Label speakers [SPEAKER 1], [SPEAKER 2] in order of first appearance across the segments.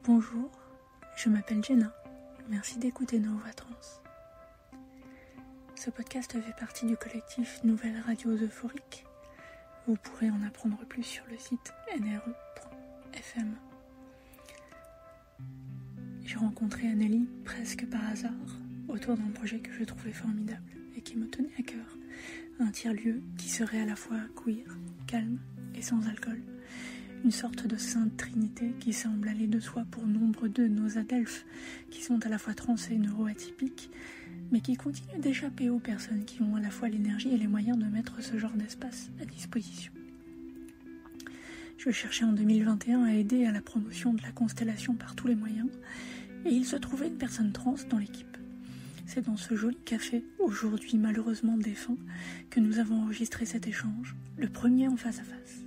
[SPEAKER 1] Bonjour, je m'appelle Jenna. Merci d'écouter Nos Voix Trans. Ce podcast fait partie du collectif Nouvelles Radios Euphoriques. Vous pourrez en apprendre plus sur le site nre.fm. J'ai rencontré Anneli presque par hasard autour d'un projet que je trouvais formidable et qui me tenait à cœur. Un tiers-lieu qui serait à la fois queer, calme et sans alcool. Une sorte de sainte trinité qui semble aller de soi pour nombre de nos adelphes qui sont à la fois trans et neuroatypiques, mais qui continuent d'échapper aux personnes qui ont à la fois l'énergie et les moyens de mettre ce genre d'espace à disposition. Je cherchais en 2021 à aider à la promotion de la constellation par tous les moyens, et il se trouvait une personne trans dans l'équipe. C'est dans ce joli café, aujourd'hui malheureusement défunt, que nous avons enregistré cet échange, le premier en face à face.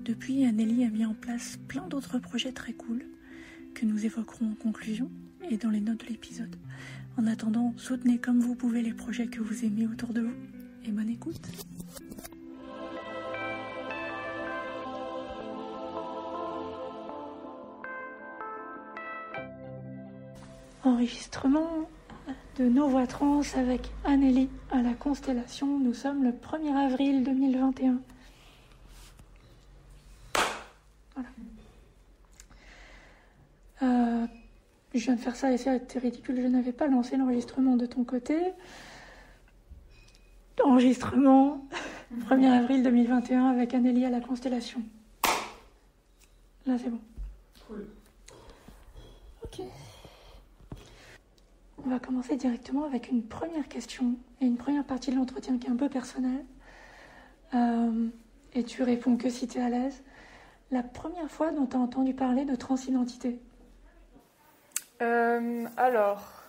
[SPEAKER 1] Depuis, Anneli a mis en place plein d'autres projets très cool, que nous évoquerons en conclusion et dans les notes de l'épisode. En attendant, soutenez comme vous pouvez les projets que vous aimez autour de vous, et bonne écoute. Enregistrement de Nos Voix Trans avec Anneli à la Constellation. Nous sommes le 1er avril 2021. Voilà. Je viens de faire ça et c'était ridicule. Je n'avais pas lancé l'enregistrement de ton côté. Enregistrement 1er avril 2021 avec Anneli à la Constellation. Là, c'est bon.
[SPEAKER 2] Cool.
[SPEAKER 1] Ok. On va commencer directement avec une première question et une première partie de l'entretien qui est un peu personnelle. Et tu réponds que si tu es à l'aise. La première fois dont tu as entendu parler de transidentité?
[SPEAKER 2] Alors,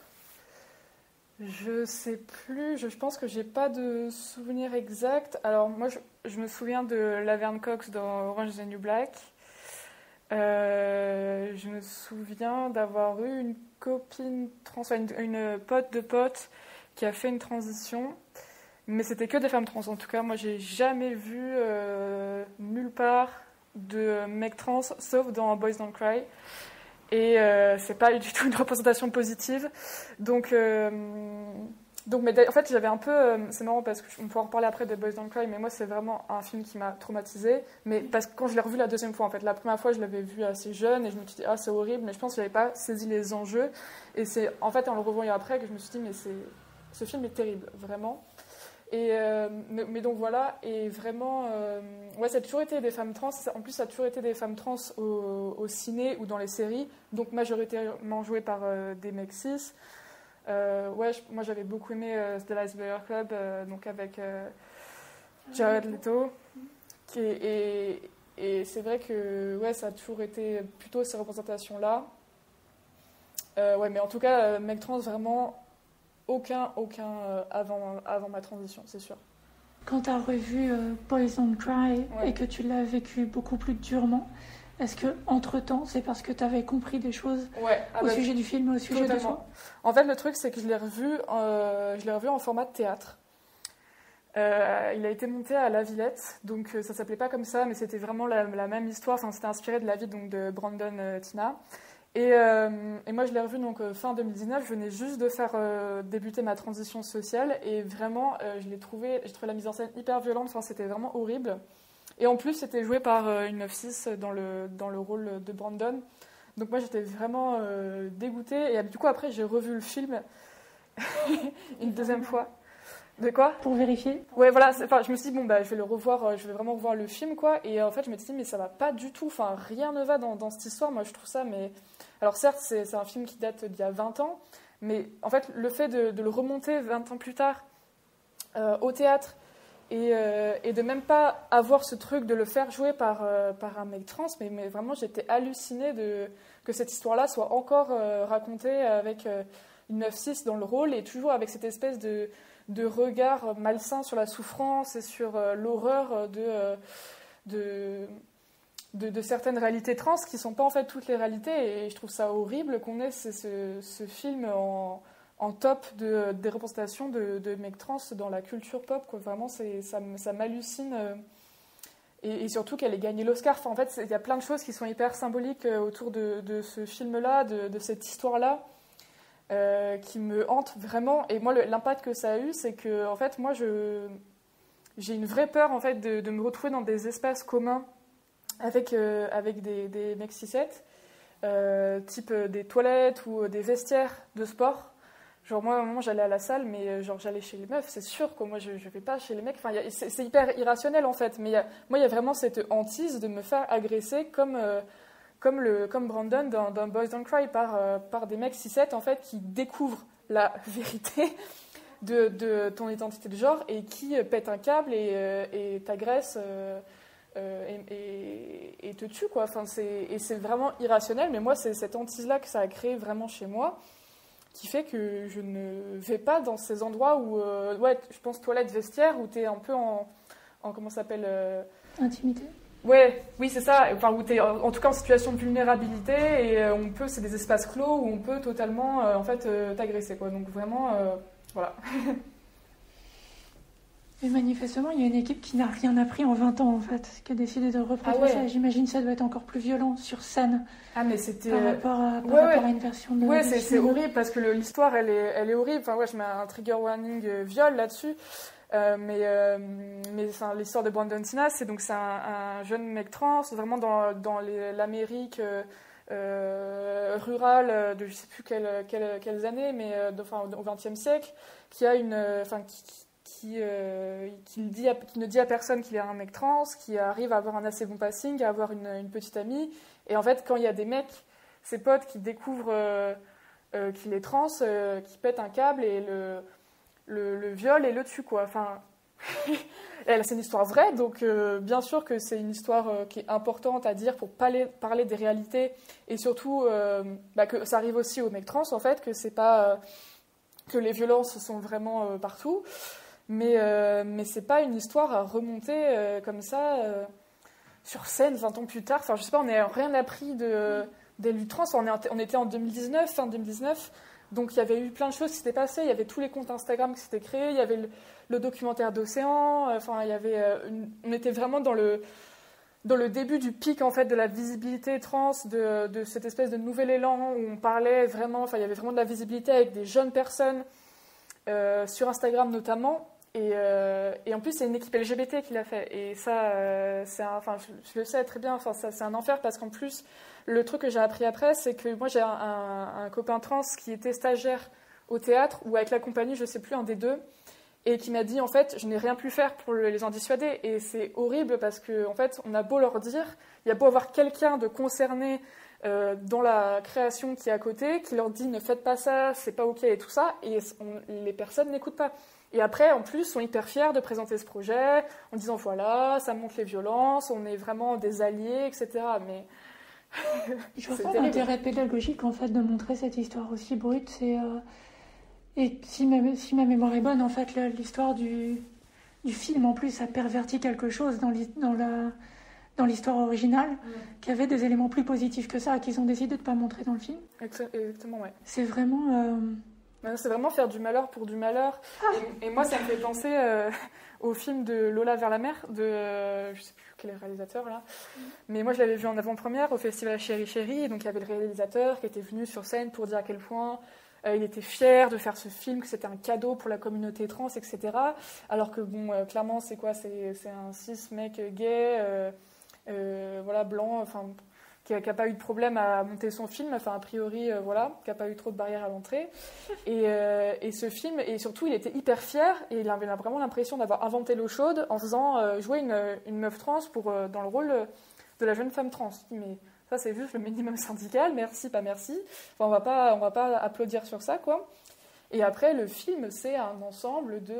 [SPEAKER 2] je sais plus, je pense que j'ai pas de souvenir exact. Alors moi, je me souviens de Laverne Cox dans Orange is the New Black. Je me souviens d'avoir eu une copine trans, une pote de pote qui a fait une transition, mais c'était que des femmes trans. En tout cas, moi, j'ai jamais vu nulle part de mecs trans, sauf dans Boys Don't Cry. Et c'est pas du tout une représentation positive. Donc mais en fait, j'avais un peu... c'est marrant parce qu'on peut en reparler après de Boys Don't Cry, mais moi, c'est vraiment un film qui m'a traumatisée. Mais parce que quand je l'ai revu la deuxième fois, en fait, la première fois, je l'avais vu assez jeune et je me suis dit, ah, c'est horrible, mais je pense que j'avais pas saisi les enjeux. Et c'est en fait, en le revoyant après, que je me suis dit, mais ce film est terrible, vraiment. Et, mais donc voilà, et vraiment, ouais, ça a toujours été des femmes trans. En plus, ça a toujours été des femmes trans au ciné ou dans les séries, donc majoritairement jouées par des mecs cis. Ouais, moi j'avais beaucoup aimé The Dallas Buyers Club, donc avec Jared Leto. Et c'est vrai que ouais, ça a toujours été plutôt ces représentations-là. Ouais, mais en tout cas, mecs trans, vraiment... Aucun avant ma transition, c'est sûr.
[SPEAKER 1] Quand tu as revu Boys Don't Cry
[SPEAKER 2] Ouais.
[SPEAKER 1] et que tu l'as vécu beaucoup plus durement, est-ce que entre-temps, c'est parce que tu avais compris des choses au sujet du film et au sujet
[SPEAKER 2] totalement.
[SPEAKER 1] de toi?
[SPEAKER 2] En fait, le truc, c'est que je l'ai revu en format de théâtre. Il a été monté à La Villette, donc ça s'appelait pas comme ça, mais c'était vraiment la même histoire. Enfin, c'était inspiré de la vie donc, de Brandon Tina. Et moi, je l'ai revu donc, fin 2019. Je venais juste de faire débuter ma transition sociale. Et vraiment, j'ai trouvé la mise en scène hyper violente. Enfin, c'était vraiment horrible. Et en plus, c'était joué par une meuf cis dans le rôle de Brandon. Donc moi, j'étais vraiment dégoûtée. Et du coup, après, j'ai revu le film une deuxième fois. De quoi?
[SPEAKER 1] Pour vérifier?
[SPEAKER 2] Ouais, voilà. Je me suis dit, bon, bah, je vais le revoir, je vais vraiment revoir le film, quoi. Et en fait, je me suis dit, mais ça va pas du tout. Enfin, rien ne va dans cette histoire. Moi, je trouve ça, mais... Alors, certes, c'est un film qui date d'il y a 20 ans, mais en fait, le fait de le remonter 20 ans plus tard au théâtre et de même pas avoir ce truc de le faire jouer par un mec trans, mais vraiment, j'étais hallucinée que cette histoire-là soit encore racontée avec une meuf cis dans le rôle et toujours avec cette espèce de regard malsain sur la souffrance et sur l'horreur de certaines réalités trans qui ne sont pas en fait toutes les réalités. Et je trouve ça horrible qu'on ait ce film en top des représentations de mecs trans dans la culture pop, quoi. Vraiment, ça m'hallucine. et surtout qu'elle ait gagné l'Oscar. Enfin, en fait, il y a plein de choses qui sont hyper symboliques autour de ce film-là, de cette histoire-là, qui me hantent vraiment. Et moi, l'impact que ça a eu, c'est que, en fait, moi, j'ai une vraie peur en fait, de me retrouver dans des espaces communs avec des mecs cis-het, type des toilettes ou des vestiaires de sport. Genre moi, à un moment, j'allais à la salle, mais genre j'allais chez les meufs, c'est sûr que moi, je vais pas chez les mecs. Enfin, c'est hyper irrationnel, en fait. Mais moi, il y a vraiment cette hantise de me faire agresser comme Brandon dans Boys Don't Cry par des mecs cis-het, en fait, qui découvrent la vérité de ton identité de genre et qui pètent un câble et t'agressent et te tuent, quoi. Enfin, c'est vraiment irrationnel, mais moi, c'est cette hantise-là que ça a créé vraiment chez moi, qui fait que je ne vais pas dans ces endroits où, je pense toilette, vestiaire, où t'es un peu en comment ça s'appelle
[SPEAKER 1] Intimité.
[SPEAKER 2] Ouais, oui, c'est ça. Enfin, où t'es en tout cas en situation de vulnérabilité et c'est des espaces clos où on peut totalement, t'agresser, quoi. Donc vraiment, voilà.
[SPEAKER 1] Et manifestement, il y a une équipe qui n'a rien appris en 20 ans, en fait, qui a décidé de reproduire ça. J'imagine que ça doit être encore plus violent sur scène.
[SPEAKER 2] Ah, mais c'était...
[SPEAKER 1] Par rapport à une version de...
[SPEAKER 2] Ouais, c'est horrible, parce que l'histoire, elle est horrible. Enfin, je mets un trigger warning viol là-dessus. Mais l'histoire de Brandon Teena, c'est un jeune mec trans, vraiment dans l'Amérique rurale de je sais plus quelles années, mais au XXe siècle, qui a qui ne dit à personne qu'il est un mec trans, qui arrive à avoir un assez bon passing, à avoir une petite amie. Et en fait, quand il y a des mecs, ses potes qui découvrent qu'il est trans, qui pètent un câble et le viol et le tue, quoi. Enfin, c'est une histoire vraie, donc bien sûr que c'est une histoire qui est importante à dire pour parler des réalités et surtout que ça arrive aussi aux mecs trans, en fait, que c'est pas que les violences sont vraiment partout. Mais c'est pas une histoire à remonter comme ça sur scène 20 ans plus tard. Enfin, je sais pas, on n'a rien appris des luttes trans. On était en 2019, fin 2019, donc il y avait eu plein de choses qui s'étaient passées. Il y avait tous les comptes Instagram qui s'étaient créés, il y avait le documentaire d'Océan. Enfin, il y avait, on était vraiment dans le début du pic en fait de la visibilité trans, de cette espèce de nouvel élan où on parlait vraiment. Enfin, il y avait vraiment de la visibilité avec des jeunes personnes sur Instagram notamment. Et en plus, c'est une équipe LGBT qui l'a fait. Et ça, je le sais très bien, c'est un enfer parce qu'en plus, le truc que j'ai appris après, c'est que moi, j'ai un copain trans qui était stagiaire au théâtre ou avec la compagnie, je ne sais plus, un des deux, et qui m'a dit, en fait, je n'ai rien pu faire pour les en dissuader. Et c'est horrible parce qu'en fait, on a beau leur dire, il y a beau avoir quelqu'un de concerné dans la création qui est à côté, qui leur dit, ne faites pas ça, c'est pas OK et tout ça, et les personnes n'écoutent pas. Et après, en plus, sont hyper fiers de présenter ce projet en disant voilà, ça montre les violences, on est vraiment des alliés, etc. Mais
[SPEAKER 1] je vois pas l'intérêt pédagogique en fait de montrer cette histoire aussi brute. Et si ma mémoire est bonne, en fait, l'histoire du film en plus a perverti quelque chose dans l'histoire originale, qui avait des éléments plus positifs que ça, qu'ils ont décidé de pas montrer dans le film.
[SPEAKER 2] Exactement, ouais.
[SPEAKER 1] C'est vraiment.
[SPEAKER 2] C'est vraiment faire du malheur pour du malheur. Et moi, ça me fait penser au film de Lola vers la mer, je sais plus quel est le réalisateur là. Mais moi, je l'avais vu en avant-première au festival Chéri Chéri. Et donc, il y avait le réalisateur qui était venu sur scène pour dire à quel point il était fier de faire ce film, que c'était un cadeau pour la communauté trans, etc. Alors que, clairement, c'est quoi ? C'est un cis mec gay, blanc, enfin... qui n'a pas eu de problème à monter son film, enfin a priori, qui n'a pas eu trop de barrières à l'entrée. Et ce film, et surtout, il était hyper fier, et il avait vraiment l'impression d'avoir inventé l'eau chaude en faisant jouer une meuf trans dans le rôle de la jeune femme trans. Mais ça, c'est juste le minimum syndical, merci, pas merci. Enfin, on va pas applaudir sur ça, quoi. Et après, le film, c'est un ensemble de...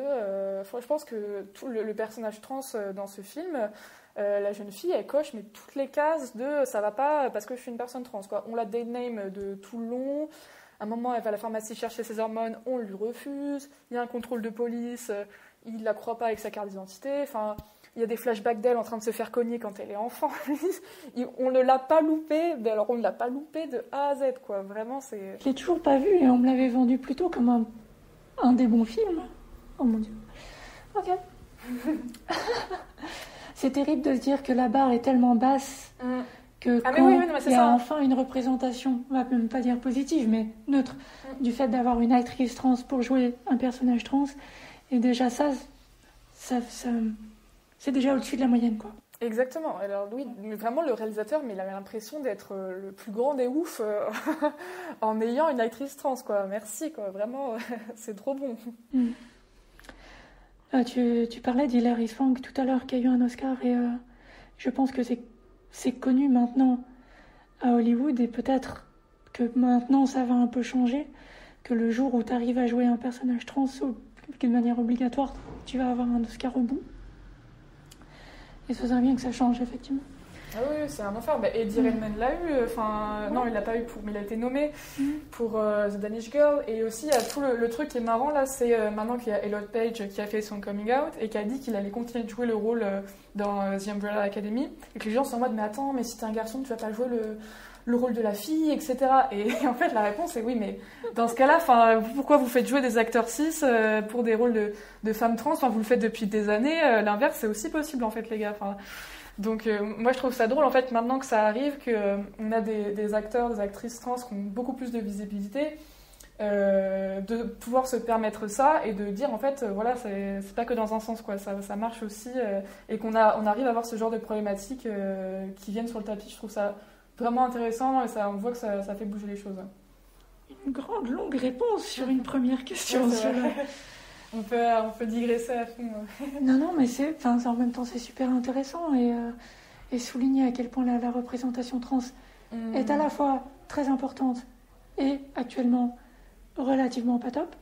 [SPEAKER 2] je pense que tout le personnage trans dans ce film... la jeune fille, elle coche mais toutes les cases de ça va pas parce que je suis une personne trans, quoi. On la date name de tout le long. À un moment, elle va à la pharmacie chercher ses hormones, on lui refuse. Il y a un contrôle de police, il la croit pas avec sa carte d'identité. Enfin, il y a des flashbacks d'elle en train de se faire cogner quand elle est enfant. On ne l'a pas loupé, mais alors on ne l'a pas loupé de A à Z, quoi. Vraiment, c'est...
[SPEAKER 1] Je l'ai toujours pas vu et on me l'avait vendu plutôt comme un des bons films. Oh mon Dieu. Ok. c'est terrible de se dire que la barre est tellement basse que
[SPEAKER 2] Ah, mais
[SPEAKER 1] quand
[SPEAKER 2] oui, non, mais c'est
[SPEAKER 1] il y a
[SPEAKER 2] ça.
[SPEAKER 1] enfin une représentation, on va même pas dire positive, mais neutre, du fait d'avoir une actrice trans pour jouer un personnage trans, et déjà ça c'est déjà au-dessus de la moyenne, quoi.
[SPEAKER 2] Exactement. Alors oui, mais vraiment le réalisateur, mais il avait l'impression d'être le plus grand des oufs en ayant une actrice trans, quoi. Merci, quoi. Vraiment, c'est trop bon.
[SPEAKER 1] Tu parlais d'Hilary Swank tout à l'heure qui a eu un Oscar, et je pense que c'est connu maintenant à Hollywood, et peut-être que maintenant ça va un peu changer, que le jour où tu arrives à jouer un personnage trans de manière obligatoire, tu vas avoir un Oscar au bout. Et ce serait bien que ça change, effectivement.
[SPEAKER 2] Ah oui, c'est un enfer. Bah, Eddie Redmayne l'a eu. Enfin, non, il l'a pas eu mais il a été nommé pour The Danish Girl. Et aussi, il y a tout le truc qui est marrant là, c'est maintenant qu'il y a Elliot Page qui a fait son coming out et qui a dit qu'il allait continuer de jouer le rôle dans The Umbrella Academy. Et que les gens sont en mode, mais attends, mais si t'es un garçon, tu vas pas jouer le rôle de la fille, etc. Et en fait, la réponse est oui, mais dans ce cas-là, pourquoi vous faites jouer des acteurs cis pour des rôles de femmes trans? Vous le faites depuis des années. L'inverse, c'est aussi possible, en fait, les gars. Donc, moi, je trouve ça drôle, en fait, maintenant que ça arrive, qu'on a des acteurs, des actrices trans qui ont beaucoup plus de visibilité, de pouvoir se permettre ça et de dire, en fait, voilà, c'est pas que dans un sens, quoi. Ça marche aussi. Et on arrive à avoir ce genre de problématiques qui viennent sur le tapis. Je trouve ça vraiment intéressant et on voit que ça fait bouger les choses.
[SPEAKER 1] Une grande, longue réponse sur une première question.
[SPEAKER 2] On peut digresser à fond.
[SPEAKER 1] Non, mais en même temps, c'est super intéressant et souligner à quel point la représentation trans est à la fois très importante et actuellement relativement pas top.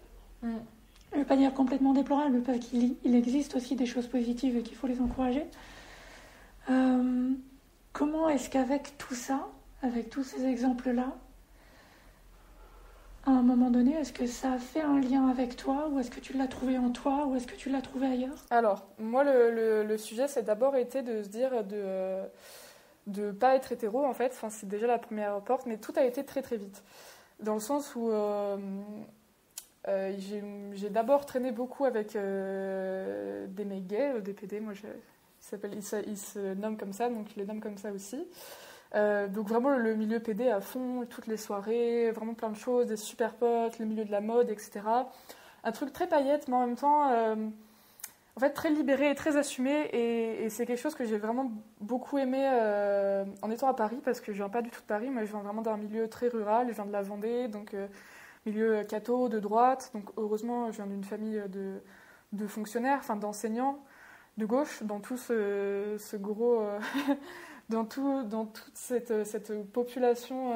[SPEAKER 1] Je ne veux pas dire complètement déplorable, parce qu'il existe aussi des choses positives et qu'il faut les encourager. Comment est-ce qu'avec tout ça, avec tous ces exemples-là, à un moment donné, est-ce que ça a fait un lien avec toi, ou est-ce que tu l'as trouvé en toi, ou est-ce que tu l'as trouvé ailleurs?
[SPEAKER 2] Alors, moi, le sujet, c'est d'abord été de se dire de pas être hétéro, en fait. C'est déjà la première porte, mais tout a été très très vite. Dans le sens où j'ai d'abord traîné beaucoup avec des mecs gays, des PD, moi ils se nomment comme ça, donc je les nomme comme ça aussi. Donc vraiment le milieu PD à fond, toutes les soirées, vraiment plein de choses, des super potes, le milieu de la mode, etc. Un truc très paillette, mais en même temps en fait très libéré et très assumé, et c'est quelque chose que j'ai vraiment beaucoup aimé en étant à Paris, parce que je viens pas du tout de Paris, moi je viens vraiment d'un milieu très rural, je viens de la Vendée, donc milieu catho, de droite, donc heureusement je viens d'une famille de fonctionnaires, d'enseignants de gauche, dans tout ce gros... dans toute cette population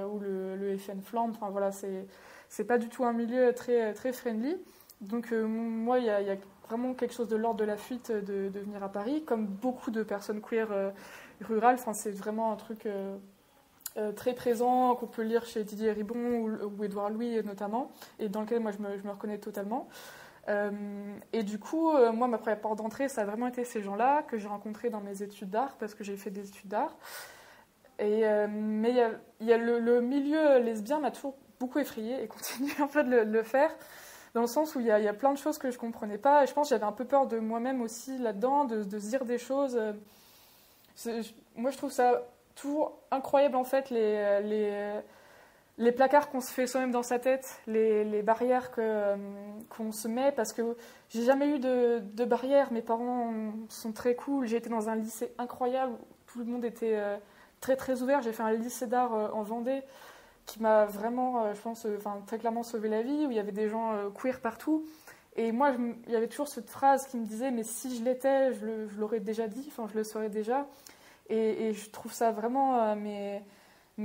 [SPEAKER 2] où le FN flambe, voilà, c'est pas du tout un milieu très, très friendly. Donc moi, il y a vraiment quelque chose de l'ordre de la fuite de venir à Paris, comme beaucoup de personnes queer rurales. C'est vraiment un truc très présent, qu'on peut lire chez Didier Ribon ou Édouard Louis notamment, et dans lequel moi je me reconnais totalement. Et du coup, moi, ma première porte d'entrée, ça a vraiment été ces gens-là que j'ai rencontrés dans mes études d'art, parce que j'ai fait des études d'art. Mais il y a le milieu lesbien m'a toujours beaucoup effrayée et continue un peu de le faire, dans le sens où il y a plein de choses que je comprenais pas, et je pense que j'avais un peu peur de moi-même aussi là-dedans, de se dire des choses. Moi, je trouve ça toujours incroyable, en fait, les placards qu'on se fait soi-même dans sa tête, les barrières qu'on se met, parce que j'ai jamais eu de barrières. Mes parents sont très cool. J'ai été dans un lycée incroyable où tout le monde était très très ouvert. J'ai fait un lycée d'art en Vendée qui m'a vraiment, je pense, très clairement sauvé la vie, où il y avait des gens queer partout. Et moi, il y avait toujours cette phrase qui me disait, mais si je l'étais, je l'aurais déjà dit, je le saurais déjà. Et je trouve ça vraiment... mais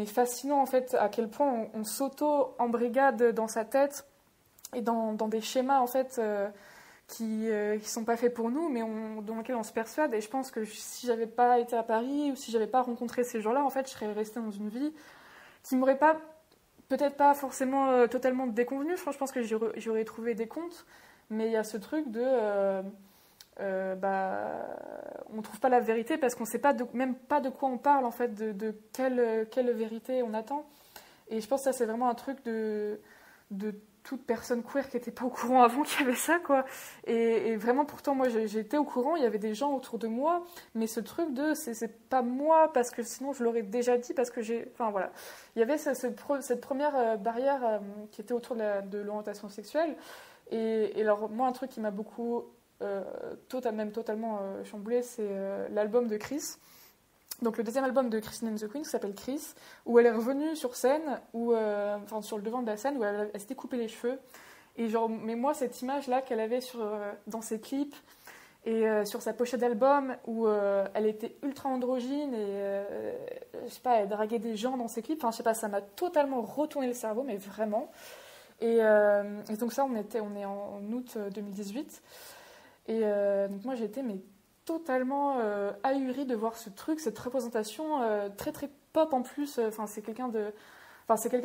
[SPEAKER 2] fascinant, en fait, à quel point on s'auto-embrigade dans sa tête et dans des schémas, en fait, qui sont pas faits pour nous, mais dans lesquels on se persuade. Et je pense que si j'avais pas été à Paris, ou si j'avais pas rencontré ces gens-là, en fait, je serais restée dans une vie qui m'aurait peut-être pas forcément totalement déconvenue. Je pense que j'aurais trouvé des comptes, mais il y a ce truc de... on trouve pas la vérité parce qu'on sait même pas de quoi on parle, en fait, de quelle vérité on attend. Et je pense que ça, c'est vraiment un truc de toute personne queer qui n'était pas au courant avant qu'il y avait ça, quoi. Et vraiment, pourtant, moi, j'étais au courant, il y avait des gens autour de moi, mais ce truc de, c'est pas moi, parce que sinon je l'aurais déjà dit, parce que j'ai... Enfin, voilà. Il y avait cette première barrière qui était autour de l'orientation sexuelle. Et alors, moi, un truc qui m'a beaucoup, totalement chamboulé, c'est l'album de Chris. Donc le deuxième album de Christine and the Queens qui s'appelle Chris, où elle est revenue sur scène, sur le devant de la scène, où elle s'était coupé les cheveux. Et genre, mais moi, cette image-là qu'elle avait dans ses clips et sur sa pochette d'album, où elle était ultra androgyne et, je sais pas, elle draguait des gens dans ses clips, enfin, je sais pas, ça m'a totalement retourné le cerveau, mais vraiment. Et donc ça, on est en août 2018. Et donc moi, j'étais totalement ahurie de voir ce truc, cette représentation très très pop en plus. C'est quelqu'un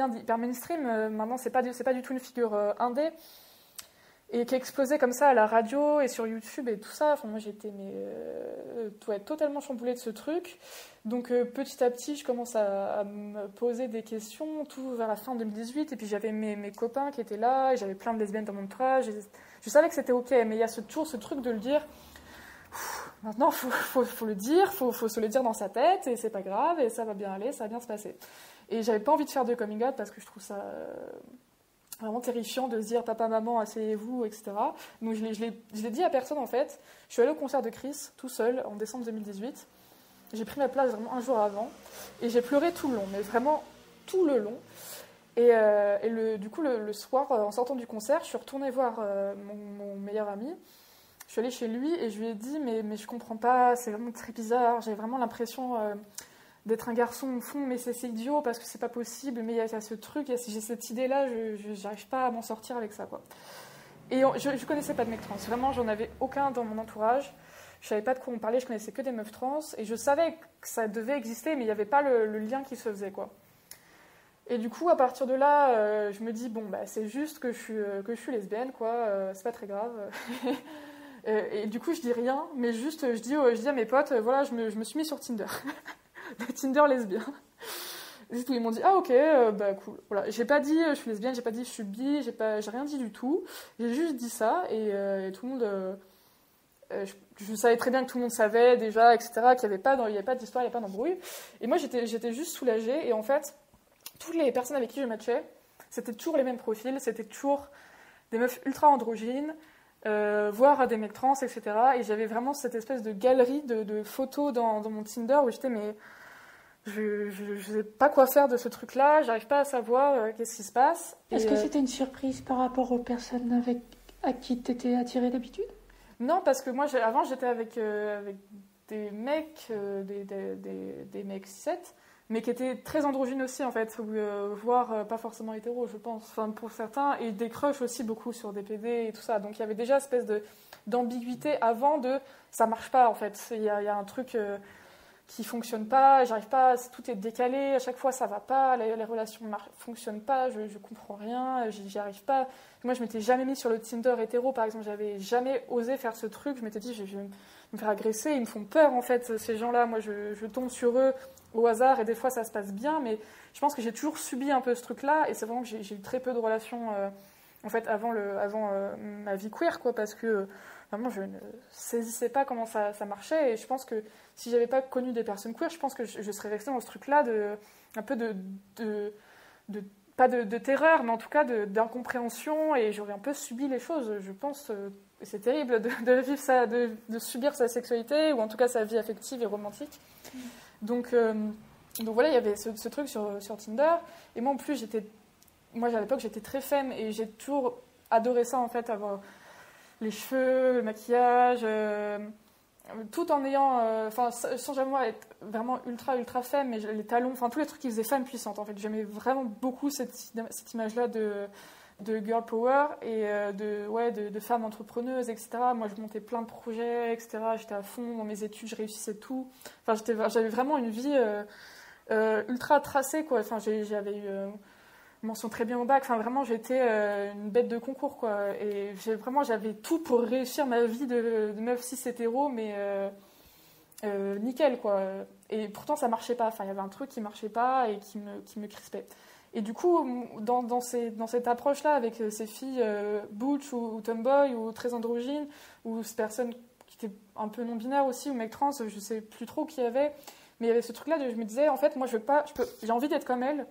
[SPEAKER 2] d'hyper mainstream. Maintenant, c'est pas du tout une figure indé et qui explosait comme ça à la radio et sur YouTube et tout ça. Enfin, moi, j'étais totalement chamboulée de ce truc. Donc petit à petit, je commence à me poser des questions, tout vers la fin 2018. Et puis j'avais mes copains qui étaient là, et j'avais plein de lesbiennes dans mon entourage. Je savais que c'était ok, mais il y a toujours ce truc de le dire. Maintenant, faut le dire, faut se le dire dans sa tête, et c'est pas grave, et ça va bien aller, ça va bien se passer. Et j'avais pas envie de faire de coming out parce que je trouve ça vraiment terrifiant de se dire papa, maman, asseyez-vous, etc. Donc je l'ai dit à personne en fait. Je suis allée au concert de Chris tout seul en décembre 2018. J'ai pris ma place vraiment un jour avant, et j'ai pleuré tout le long, mais vraiment tout le long. Et du coup, le soir, en sortant du concert, je suis retournée voir mon meilleur ami. Je suis allée chez lui et je lui ai dit mais je comprends pas, c'est vraiment très bizarre, j'ai vraiment l'impression d'être un garçon au fond, mais c'est idiot parce que c'est pas possible, mais il y a ce truc, j'ai cette idée-là, j'arrive pas à m'en sortir avec ça, quoi. Et je connaissais pas de mecs trans, vraiment j'en avais aucun dans mon entourage, je savais pas de quoi on parlait, je connaissais que des meufs trans, et je savais que ça devait exister, mais il n'y avait pas le lien qui se faisait, quoi. Et du coup, à partir de là, je me dis, bon, bah, c'est juste que je suis lesbienne, quoi, c'est pas très grave. Et du coup, je dis rien, mais juste, je dis à mes potes, voilà, je me suis mis sur Tinder. Le Tinder lesbien. Et tout, ils m'ont dit, ah ok, bah cool. Voilà. J'ai pas dit je suis lesbienne, j'ai pas dit je suis bi, j'ai rien dit du tout. J'ai juste dit ça, et tout le monde... je savais très bien que tout le monde savait déjà, etc., qu'il n'y avait pas d'histoire, il n'y avait pas d'embrouille. Et moi, j'étais juste soulagée, et en fait, toutes les personnes avec qui je matchais, c'était toujours les mêmes profils, c'était toujours des meufs ultra androgynes, voire des mecs trans, etc. Et j'avais vraiment cette espèce de galerie de photos dans mon Tinder où j'étais, mais je sais pas quoi faire de ce truc-là, j'arrive pas à savoir qu'est-ce qui se passe.
[SPEAKER 1] Est-ce que c'était une surprise par rapport aux personnes à qui t'étais attirée d'habitude ?
[SPEAKER 2] Non, parce que moi, avant, j'étais avec des mecs, des mecs 7, mais qui étaient très androgynes aussi, en fait, voire pas forcément hétéros, je pense, enfin, pour certains, et des crushs aussi beaucoup sur des PD et tout ça. Donc il y avait déjà une espèce d'ambiguïté avant ça marche pas, en fait. Il y a un truc qui fonctionne pas, j'arrive pas, tout est décalé, à chaque fois ça va pas, les relations fonctionnent pas, je comprends rien, j'y arrive pas. Moi, je m'étais jamais mis sur le Tinder hétéro, par exemple, j'avais jamais osé faire ce truc, je m'étais dit, je vais me faire agresser, ils me font peur, en fait, ces gens-là, moi, je tombe sur eux au hasard, et des fois, ça se passe bien, mais je pense que j'ai toujours subi un peu ce truc-là, et c'est vraiment que j'ai eu très peu de relations, en fait, avant ma vie queer, quoi, parce que vraiment, je ne saisissais pas comment ça marchait, et je pense que si j'avais pas connu des personnes queer, je pense que je serais restée dans ce truc-là un peu pas de terreur, mais en tout cas d'incompréhension, et j'aurais un peu subi les choses, je pense. C'est terrible de vivre ça, de subir sa sexualité, ou en tout cas sa vie affective et romantique. Donc voilà, il y avait ce truc sur Tinder, et moi en plus, à l'époque, j'étais très femme, et j'ai toujours adoré ça, en fait, avoir les cheveux, le maquillage... tout en ayant, sans jamais être vraiment ultra femme, mais les talons, enfin tous les trucs qui faisaient femme puissante, en fait. J'aimais vraiment beaucoup cette image-là de girl power et de femme entrepreneuse, etc. Moi, je montais plein de projets, etc. J'étais à fond dans mes études, je réussissais tout. Enfin, j'avais vraiment une vie ultra tracée, quoi. Enfin, j'avais eu mention très bien au bac. Enfin, vraiment, j'étais une bête de concours, quoi. Et j'avais tout pour réussir ma vie de meuf cis hétéro, mais nickel, quoi. Et pourtant, ça marchait pas. Enfin, il y avait un truc qui marchait pas et qui me crispait. Et du coup, dans cette approche-là, avec ces filles butch ou tomboy ou très androgynes, ou ces personnes qui étaient un peu non-binaires aussi, ou mecs trans, je sais plus trop qui y avait, mais il y avait ce truc-là de je me disais, en fait, moi, j'ai envie d'être comme elles,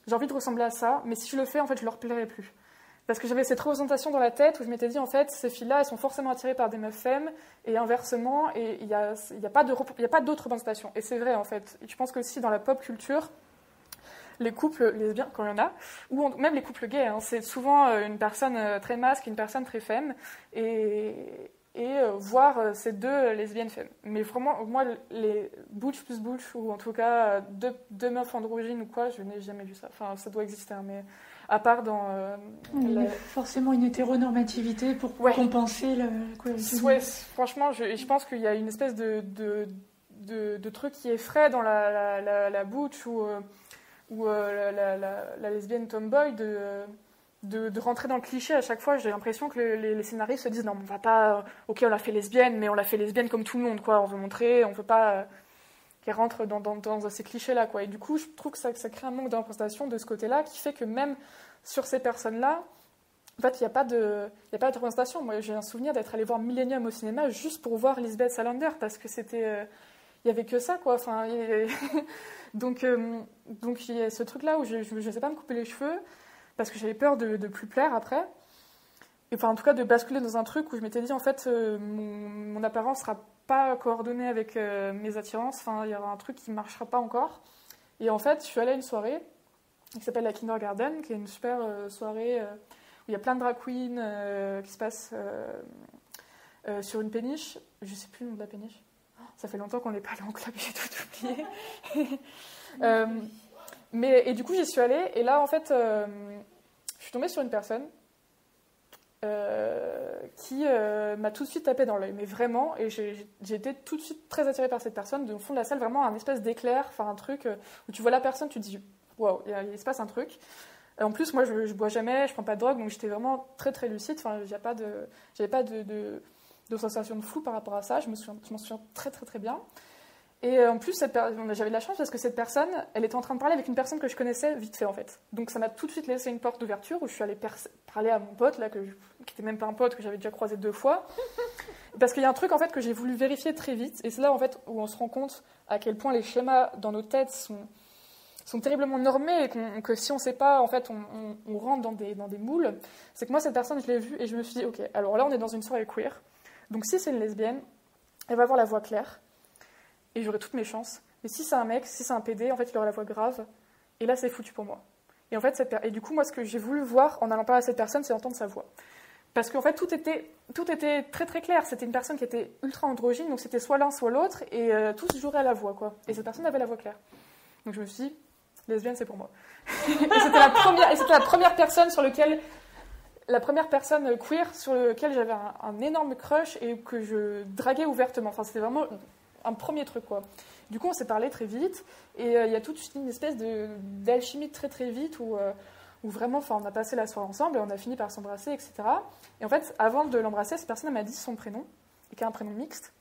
[SPEAKER 2] j'ai envie de ressembler à ça, mais si je le fais, en fait, je leur plairai plus. Parce que j'avais cette représentation dans la tête où je m'étais dit, en fait, ces filles-là, elles sont forcément attirées par des meufs femmes, et inversement, et il y a pas d'autre représentation. Et c'est vrai, en fait. Et je pense que aussi dans la pop culture, les couples lesbiens, quand il y en a, ou même les couples gays, hein, c'est souvent une personne très masque, une personne très femme, et voir ces deux lesbiennes femmes. Mais vraiment, moi, les butch plus butch, ou en tout cas deux meufs androgynes ou quoi, je n'ai jamais vu ça. Enfin, ça doit exister, hein, mais à part dans...
[SPEAKER 1] il y a forcément une hétéronormativité pour compenser la cohésion.
[SPEAKER 2] Ouais, franchement, je pense qu'il y a une espèce de truc qui est frais dans la butch ou la lesbienne tomboy de rentrer dans le cliché à chaque fois. J'ai l'impression que les scénaristes se disent non, on va pas, ok, on l'a fait lesbienne, mais on l'a fait lesbienne comme tout le monde, quoi. On veut montrer, on veut pas qu'elle rentre dans ces clichés-là, quoi. Et du coup, je trouve que ça crée un manque de représentation de ce côté-là qui fait que même sur ces personnes-là, en fait, il n'y a pas de représentation. Moi, j'ai un souvenir d'être allée voir Millennium au cinéma juste pour voir Lisbeth Salander parce que c'était, il y avait que ça, quoi. Enfin, donc il y a ce truc-là où je ne sais pas me couper les cheveux parce que j'avais peur de plus plaire après. Et, enfin, en tout cas, de basculer dans un truc où je m'étais dit, en fait, mon apparence sera pas coordonnée avec mes attirances. Enfin, il y aura un truc qui ne marchera pas encore. Et en fait, je suis allée à une soirée qui s'appelle la Kindergarten, qui est une super soirée où il y a plein de drag queens qui se passent sur une péniche. Je ne sais plus le nom de la péniche. Ça fait longtemps qu'on n'est pas allé en club, j'ai tout oublié. Et du coup, j'y suis allée. Et là, en fait, je suis tombée sur une personne qui m'a tout de suite tapé dans l'œil. Mais vraiment, et j'ai été tout de suite très attirée par cette personne. Au fond de la salle, vraiment un espèce d'éclair, enfin un truc où tu vois la personne, tu te dis waouh, il se passe un truc. En plus, moi, je bois jamais, je prends pas de drogue, donc j'étais vraiment très très lucide. Enfin, j'avais pas de sensation de flou par rapport à ça. Je m'en souviens très très très bien. Et en plus, j'avais de la chance parce que cette personne, elle était en train de parler avec une personne que je connaissais vite fait en fait. Donc ça m'a tout de suite laissé une porte d'ouverture où je suis allée parler à mon pote là, qui était même pas un pote, que j'avais déjà croisé 2 fois. Parce qu'il y a un truc en fait que j'ai voulu vérifier très vite. Et c'est là en fait où on se rend compte à quel point les schémas dans nos têtes sont terriblement normés et que si on ne sait pas, en fait, on rentre dans des moules. C'est que moi, cette personne, je l'ai vue et je me suis dit, ok, alors là, on est dans une soirée queer. Donc si c'est une lesbienne, elle va avoir la voix claire et j'aurai toutes mes chances. Mais si c'est un mec, si c'est un PD, en fait, il aura la voix grave. Et là, c'est foutu pour moi. Et en fait, et du coup, moi, ce que j'ai voulu voir en allant parler à cette personne, c'est entendre sa voix. Parce qu'en fait, tout était très très clair. C'était une personne qui était ultra androgyne, donc c'était soit l'un, soit l'autre, et tout se jouerait à la voix, quoi. Et cette personne avait la voix claire. Donc je me suis dit, lesbienne, c'est pour moi. Et c'était la première personne queer sur laquelle j'avais un énorme crush et que je draguais ouvertement. Enfin, c'était vraiment un premier truc, quoi. Du coup, on s'est parlé très vite et il y a tout de suite une espèce d'alchimie très très vite où vraiment, enfin, on a passé la soirée ensemble et on a fini par s'embrasser, etc. Et en fait, avant de l'embrasser, cette personne m'a dit son prénom, et qui a un prénom mixte.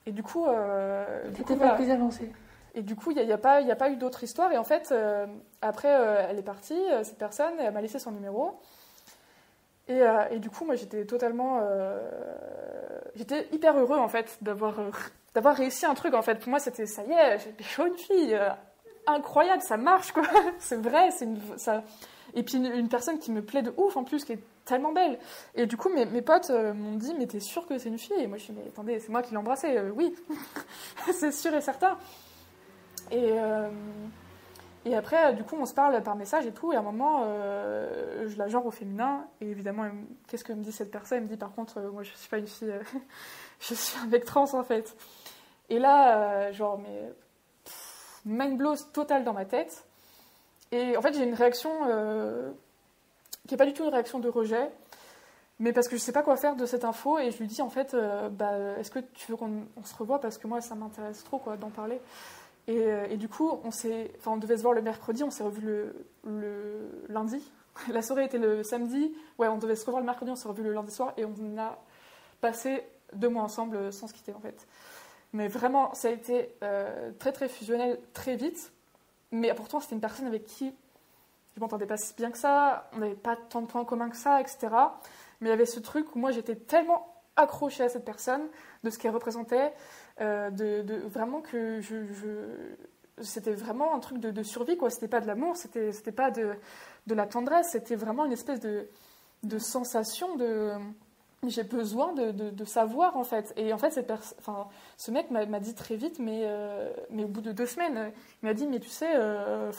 [SPEAKER 2] Et du coup,
[SPEAKER 1] pas plus avancé.
[SPEAKER 2] Et du coup, il n'y a pas eu d'autre histoire. Et en fait, après, elle est partie, cette personne, elle m'a laissé son numéro. Et du coup, moi, j'étais totalement... j'étais hyper heureux, en fait, d'avoir réussi un truc. En fait, pour moi, c'était, ça y est, j'ai pécho une fille. Incroyable, ça marche, quoi. C'est vrai, ça... Et puis, une personne qui me plaît de ouf, en plus, qui est tellement belle. Et du coup, mes potes m'ont dit, mais t'es sûre que c'est une fille? Et moi, je suis dit, mais attendez, c'est moi qui l'ai embrassée. Oui, c'est sûr et certain. Et après, du coup, on se parle par message et tout. Et à un moment, je la genre au féminin. Et évidemment, qu'est-ce que me dit cette personne? Elle me dit, par contre, moi, je suis pas une fille, je suis un mec trans, en fait. Et là, mais mind blow total dans ma tête. Et en fait, j'ai une réaction qui n'est pas du tout une réaction de rejet, mais parce que je ne sais pas quoi faire de cette info. Et je lui dis, en fait, est-ce que tu veux qu'on se revoie? Parce que moi, ça m'intéresse trop, quoi, d'en parler. Et du coup, on devait se voir le mercredi, on s'est revu le lundi. La soirée était le samedi. Ouais, on devait se revoir le mercredi, on s'est revu le lundi soir. Et on a passé 2 mois ensemble sans se quitter, en fait. Mais vraiment, ça a été très très fusionnel, très vite. Mais pourtant, c'était une personne avec qui je m'entendais pas si bien que ça, on n'avait pas tant de points communs que ça, etc. Mais il y avait ce truc où moi, j'étais tellement accrochée à cette personne, de ce qu'elle représentait, vraiment que c'était vraiment un truc de survie, quoi. C'était pas de l'amour, c'était pas de la tendresse, c'était vraiment une espèce de sensation de... J'ai besoin de savoir, en fait. Et en fait, ce mec m'a dit très vite, mais au bout de 2 semaines, il m'a dit, mais tu sais,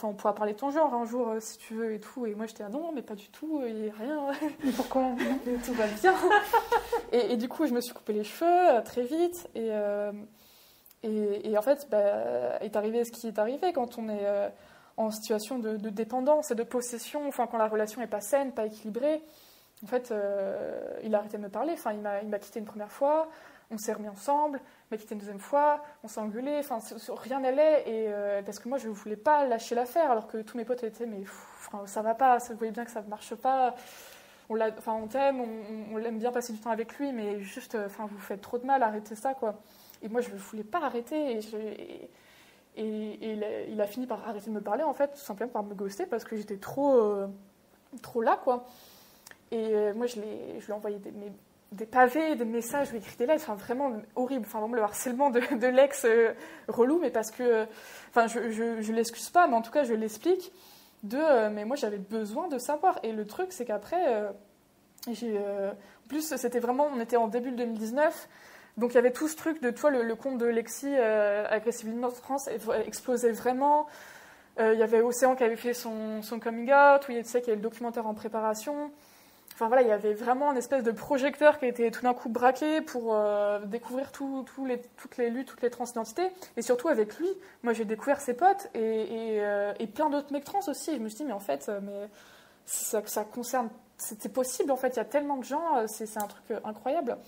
[SPEAKER 2] on pourra parler de ton genre un jour, si tu veux, et tout. Et moi, j'étais, ah non, mais pas du tout, il n'y a rien.
[SPEAKER 1] Mais pourquoi?
[SPEAKER 2] Tout va bien. Et du coup, je me suis coupé les cheveux très vite. Et en fait, est arrivé ce qui est arrivé quand on est en situation de dépendance et de possession, quand la relation n'est pas saine, pas équilibrée. En fait, il a arrêté de me parler. Il m'a quitté une première fois, on s'est remis ensemble, il m'a quitté une deuxième fois, on s'est engueulé, rien n'allait. Parce que moi, je ne voulais pas lâcher l'affaire, alors que tous mes potes étaient, mais ça va pas, vous voyez bien que ça ne marche pas. On t'aime, on l'aime bien passer du temps avec lui, mais juste, vous faites trop de mal, arrêtez ça, quoi. Et moi, je ne voulais pas arrêter. Et il a fini par arrêter de me parler, en fait, tout simplement par me ghoster, parce que j'étais trop là, quoi. Et moi, je lui ai envoyé des pavés, des messages, je lui ai écrit des lettres, vraiment horrible, vraiment le harcèlement de l'ex relou, mais parce que, je l'excuse pas, mais en tout cas, je l'explique, mais moi, j'avais besoin de savoir. Et le truc, c'est qu'après, en plus, c'était vraiment, on était en début de 2019, donc il y avait tout ce truc de, le compte de Lexi, Aggressive North France, explosait vraiment. Il y avait Océan qui avait fait son coming out, où il y avait le documentaire en préparation. Il y avait vraiment une espèce de projecteur qui a été tout d'un coup braqué pour découvrir toutes les luttes, toutes les transidentités. Et surtout avec lui, moi j'ai découvert ses potes et plein d'autres mecs trans aussi. Et je me suis dit, mais en fait, ça concerne... C'est possible, en fait, il y a tellement de gens, c'est un truc incroyable.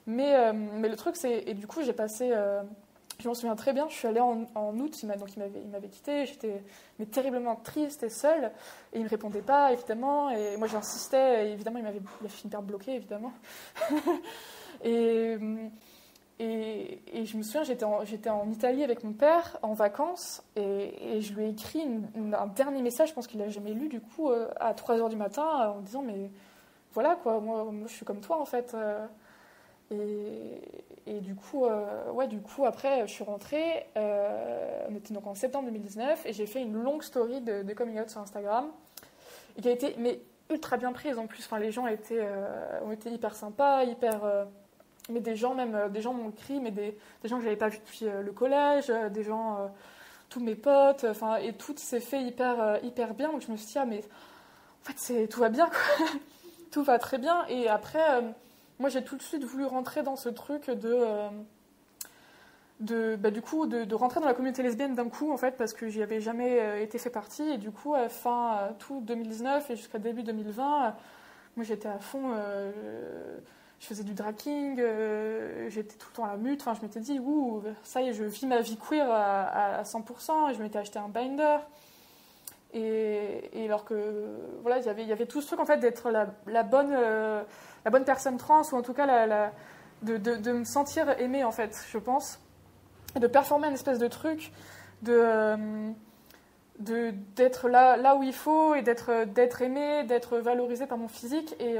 [SPEAKER 2] Mais le truc, c'est... Et du coup, j'ai passé... je m'en souviens très bien, je suis allée en août, il m'avait quittée, j'étais terriblement triste et seule, et il ne me répondait pas, évidemment, et moi j'insistais, et évidemment, il a fini par me bloquer, évidemment. et je me souviens, j'étais en Italie avec mon père, en vacances, et je lui ai écrit un dernier message, je pense qu'il ne l'a jamais lu, du coup, à 3h du matin, en disant, mais voilà, quoi, moi je suis comme toi, en fait. Et du coup, après, je suis rentrée. On était donc en septembre 2019 et j'ai fait une longue story de coming out sur Instagram et qui a été ultra bien prise en plus. Les gens ont été hyper sympas, mais des gens m'ont écrit, mais des gens que j'avais pas vus depuis le collège, des gens, tous mes potes, et tout s'est fait hyper bien. Donc je me suis dit, mais en fait, tout va bien, quoi. Tout va très bien. Et après. Moi, j'ai tout de suite voulu rentrer dans ce truc du coup, de rentrer dans la communauté lesbienne d'un coup, en fait, parce que j'y avais jamais été fait partie. Et du coup, fin tout 2019 et jusqu'à début 2020, moi, j'étais à fond. Je faisais du dragging, j'étais tout le temps à la mute. Je m'étais dit, ça y est, je vis ma vie queer à 100%. Et je m'étais acheté un binder. Et alors que, voilà, il y avait tout ce truc, en fait, d'être la bonne personne trans, ou en tout cas de me sentir aimée, en fait, je pense, et de performer une espèce de truc, d'être là où il faut, et d'être aimée, d'être valorisée par mon physique. Et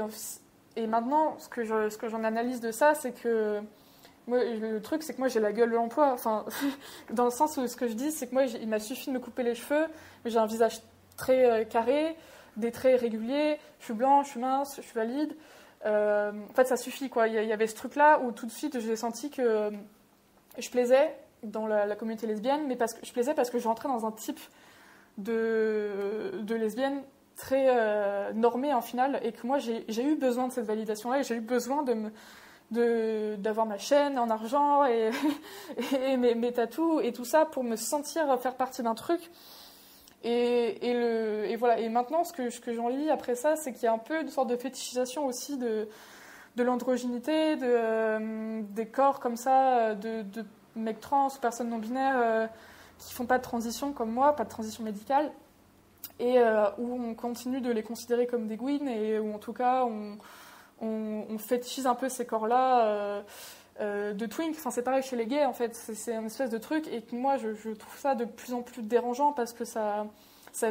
[SPEAKER 2] maintenant, ce que j'en analyse de ça, c'est que moi, le truc, c'est que moi, j'ai la gueule de l'emploi. Dans le sens où ce que je dis, c'est que moi, il m'a suffi de me couper les cheveux, mais j'ai un visage très carré, des traits réguliers, je suis blanche, je suis mince, je suis valide. En fait, ça suffit, quoi. Il y avait ce truc-là où tout de suite, j'ai senti que je plaisais dans la communauté lesbienne, mais je plaisais parce que je rentrais dans un type de lesbienne très normée, en final, et que moi, j'ai eu besoin de cette validation-là, et j'ai eu besoin d'avoir ma chaîne en argent et mes tatous et tout ça pour me sentir faire partie d'un truc. Et voilà. Et maintenant, ce que j'en lis après ça, c'est qu'il y a un peu une sorte de fétichisation aussi de l'androgynité, des corps comme ça, de mecs trans ou personnes non binaires qui font pas de transition comme moi, pas de transition médicale, et où on continue de les considérer comme des gouines, et où en tout cas on fétichise un peu ces corps-là de twink. Enfin, c'est pareil chez les gays, en fait. C'est une espèce de truc. Et que moi, je trouve ça de plus en plus dérangeant parce que ça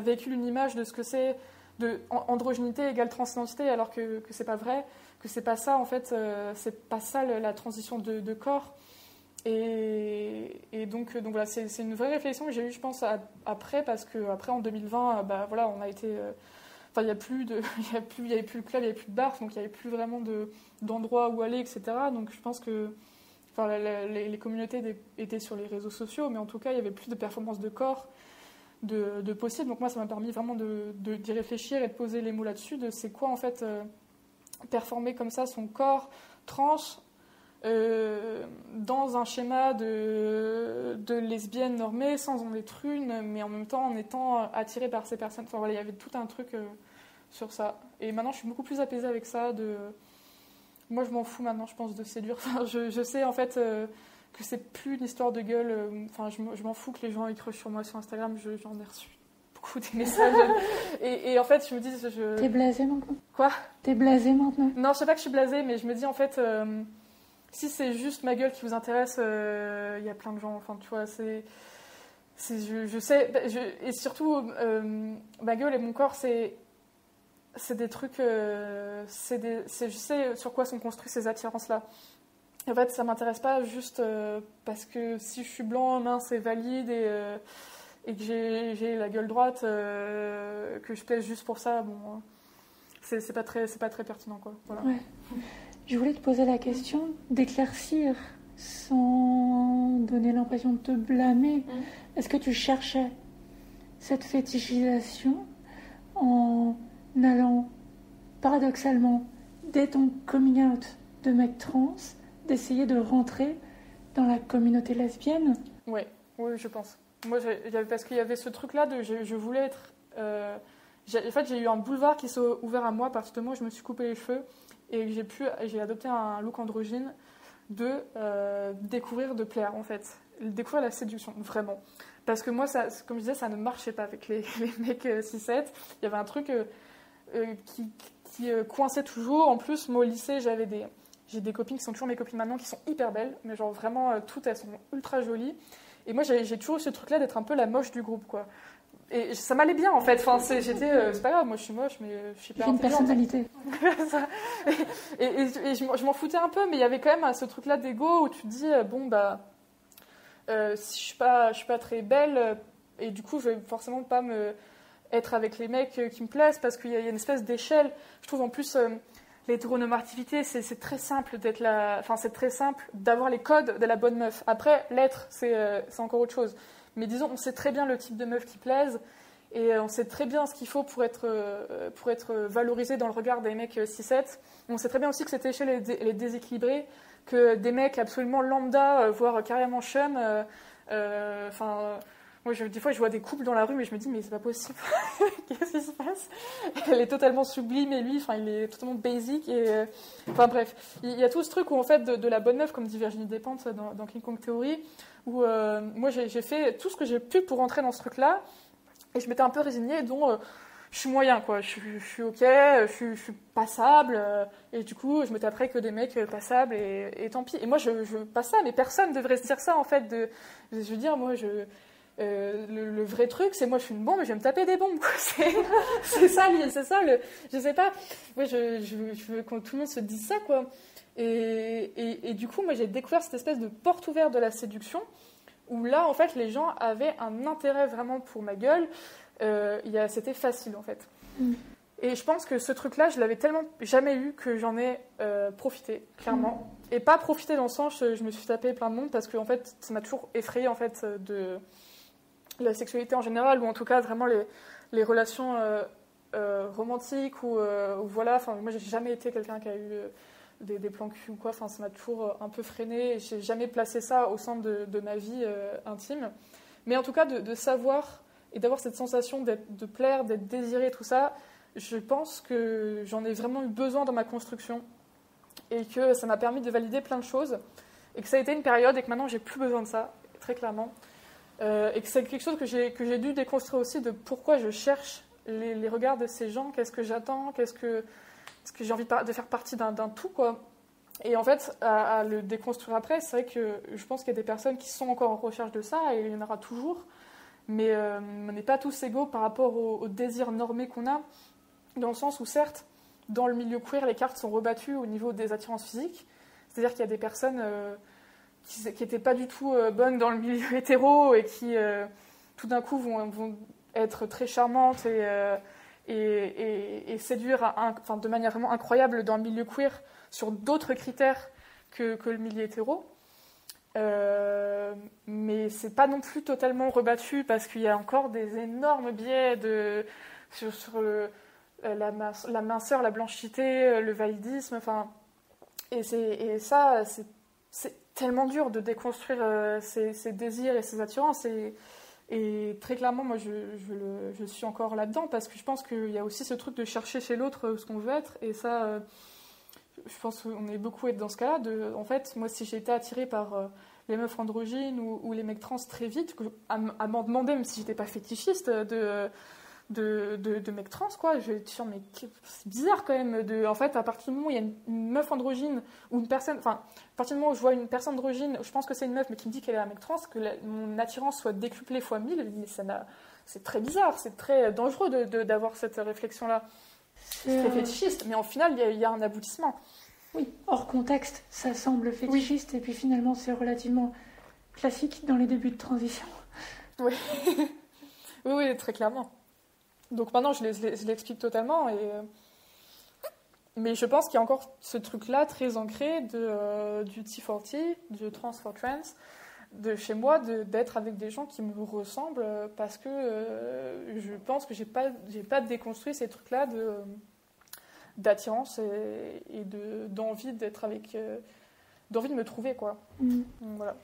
[SPEAKER 2] véhicule une image de ce que c'est de androgynité égale transidentité, alors que c'est pas vrai, que c'est pas ça, en fait. C'est pas ça la transition de corps. Et donc voilà, c'est une vraie réflexion que j'ai eue, je pense, après, parce qu'après, en 2020, voilà, on a été... Enfin, il n'y avait plus le club, il n'y avait plus de bar, donc il n'y avait plus vraiment d'endroits où aller, etc. Donc je pense que les communautés étaient sur les réseaux sociaux, mais en tout cas, il n'y avait plus de performances de corps de possible. Donc moi, ça m'a permis vraiment d'y réfléchir et de poser les mots là-dessus, de c'est quoi, en fait, performer comme ça son corps trans, dans un schéma de lesbienne normée, sans en être une, mais en même temps en étant attirée par ces personnes. Enfin voilà, il y avait tout un truc sur ça. Et maintenant, je suis beaucoup plus apaisée avec ça. Moi, je m'en fous maintenant, je pense, de séduire. Enfin, je sais en fait que c'est plus une histoire de gueule. Enfin, je m'en fous que les gens ils crushent sur moi sur Instagram. J'en ai reçu beaucoup des messages. Et en fait, je me dis...
[SPEAKER 1] T'es blasée maintenant ?
[SPEAKER 2] Quoi ?
[SPEAKER 1] T'es blasée maintenant ?
[SPEAKER 2] Non, je sais pas que je suis blasée, mais je me dis en fait... si c'est juste ma gueule qui vous intéresse, il y a plein de gens. Enfin, tu vois, je sais. Et surtout, ma gueule et mon corps, c'est des trucs. Je sais sur quoi sont construites ces attirances-là. En fait, ça m'intéresse pas juste parce que si je suis blanc, mince et valide et que j'ai la gueule droite, que je plaise juste pour ça, bon, c'est pas très pertinent, quoi. Voilà.
[SPEAKER 1] Ouais. Je voulais te poser la question d'éclaircir sans donner l'impression de te blâmer. Est-ce que tu cherchais cette fétichisation en allant, paradoxalement, dès ton coming out de mec trans, d'essayer de rentrer dans la communauté lesbienne ?
[SPEAKER 2] Oui, je pense. Moi, parce qu'il y avait ce truc-là de je voulais être... en fait, j'ai eu un boulevard qui s'est ouvert à moi à partir du moment où je me suis coupé les cheveux. Et j'ai adopté un look androgyne de découvrir, de plaire, en fait. Découvrir la séduction, vraiment. Parce que moi, comme je disais, ça ne marchait pas avec les mecs 6-7. Il y avait un truc qui coinçait toujours. En plus, moi, au lycée, j'ai des copines qui sont toujours mes copines maintenant, qui sont hyper belles. Mais genre, vraiment, toutes, elles sont ultra jolies. Et moi, j'ai toujours eu ce truc-là d'être un peu la moche du groupe, quoi. Et ça m'allait bien, en fait. Enfin, c'est pas grave, moi je suis moche, mais je suis hyper intelligente.
[SPEAKER 1] J'ai une personnalité.
[SPEAKER 2] et je m'en foutais un peu, mais il y avait quand même ce truc-là d'ego où tu te dis, si je suis pas très belle, et du coup, je vais forcément pas être avec les mecs qui me plaisent, parce qu'il y a une espèce d'échelle. Je trouve en plus, l'hétéronormativité, c'est très simple c'est très simple d'avoir les codes de la bonne meuf. Après, l'être, c'est encore autre chose. Mais disons, on sait très bien le type de meuf qui plaise et on sait très bien ce qu'il faut pour être valorisé dans le regard des mecs 6-7. On sait très bien aussi que cette échelle est déséquilibrée, que des mecs absolument lambda, voire carrément chum, moi, des fois, je vois des couples dans la rue, mais je me dis, mais c'est pas possible. Qu'est-ce qui se passe ? Elle est totalement sublime, et lui, il est totalement basic. Enfin, bref. Il y a tout ce truc où, en fait, de la bonne meuf, comme dit Virginie Despentes dans King Kong Theory, où moi, j'ai fait tout ce que j'ai pu pour rentrer dans ce truc-là, et je m'étais un peu résignée, dont je suis moyen, quoi. Je suis OK, je suis passable, et du coup, je me taperais que des mecs passables, et tant pis. Et moi, je passe ça, mais personne devrait se dire ça, en fait. Je veux dire, moi, le vrai truc, c'est moi je suis une bombe et je vais me taper des bombes, quoi. C'est ça, je sais pas, moi je veux que tout le monde se dise ça, quoi. Et du coup, moi j'ai découvert cette espèce de porte ouverte de la séduction où là en fait les gens avaient un intérêt vraiment pour ma gueule. C'était facile en fait. Et je pense que ce truc-là, je l'avais tellement jamais eu que j'en ai profité, clairement. Et pas profité dans le sens, je me suis tapé plein de monde parce que en fait, ça m'a toujours effrayée en fait de la sexualité en général, ou en tout cas vraiment les relations romantiques ou voilà. Enfin, moi, j'ai jamais été quelqu'un qui a eu des plans cul ou quoi. Enfin, ça m'a toujours un peu freiné. J'ai jamais placé ça au centre de ma vie intime. Mais en tout cas, de savoir et d'avoir cette sensation de plaire, d'être désiré, tout ça, je pense que j'en ai vraiment eu besoin dans ma construction et que ça m'a permis de valider plein de choses et que ça a été une période et que maintenant j'ai plus besoin de ça, très clairement. Et que c'est quelque chose que j'ai dû déconstruire aussi de pourquoi je cherche les regards de ces gens, qu'est-ce que j'attends, est-ce que j'ai envie de faire partie d'un tout, quoi. Et en fait, à le déconstruire après, c'est vrai que je pense qu'il y a des personnes qui sont encore en recherche de ça, et il y en aura toujours, mais on n'est pas tous égaux par rapport au désir normé qu'on a, dans le sens où certes, dans le milieu queer, les cartes sont rebattues au niveau des attirances physiques, c'est-à-dire qu'il y a des personnes qui n'étaient pas du tout bonnes dans le milieu hétéro, et qui tout d'un coup vont être très charmantes et séduire de manière vraiment incroyable dans le milieu queer, sur d'autres critères que le milieu hétéro. Mais c'est pas non plus totalement rebattu, parce qu'il y a encore des énormes biais sur la minceur, la blanchité, le validisme, et ça, c'est tellement dur de déconstruire ces désirs et ces attirances, et très clairement, moi, je suis encore là-dedans, parce que je pense qu'il y a aussi ce truc de chercher chez l'autre ce qu'on veut être, et ça, je pense qu'on est beaucoup être dans ce cas-là. En fait, moi, si j'ai été attirée par les meufs androgynes ou les mecs trans très vite, à m'en demander, même si j'étais pas fétichiste, de mecs trans, quoi, je vais te dire, mais c'est bizarre quand même. En fait, à partir du moment où il y a une meuf androgyne ou une personne, à partir du moment où je vois une personne androgyne, je pense que c'est une meuf, mais qui me dit qu'elle est un mec trans, que mon attirance soit décuplée fois 1000, mais c'est très bizarre, c'est très dangereux d'avoir cette réflexion-là. C'est très fétichiste, mais en final, il y a un aboutissement.
[SPEAKER 1] Oui, hors contexte, ça semble fétichiste, oui. Et puis finalement, c'est relativement classique dans les débuts de transition.
[SPEAKER 2] Oui, oui, très clairement. Donc maintenant, je l'explique totalement, mais je pense qu'il y a encore ce truc-là très ancré du T40, du Trans for Trans, de chez moi, d'être avec des gens qui me ressemblent, parce que je pense que j'ai pas déconstruit ces trucs-là d'attirance et d'envie d'être d'envie de me trouver, quoi. Donc, voilà.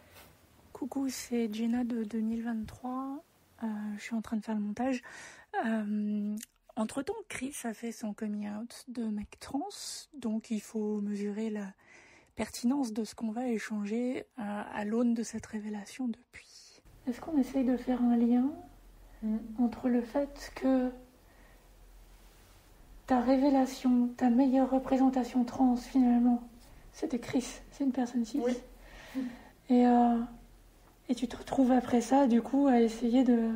[SPEAKER 1] Coucou, c'est Jenna de 2023. Je suis en train de faire le montage. Entre-temps, Chris a fait son coming out de mec trans, donc il faut mesurer la pertinence de ce qu'on va échanger à l'aune de cette révélation depuis. Est-ce qu'on essaye de faire un lien entre le fait que ta révélation, ta meilleure représentation trans, finalement, c'était Chris, c'est une personne cis.
[SPEAKER 2] Oui.
[SPEAKER 1] Et tu te retrouves après ça, du coup, à essayer de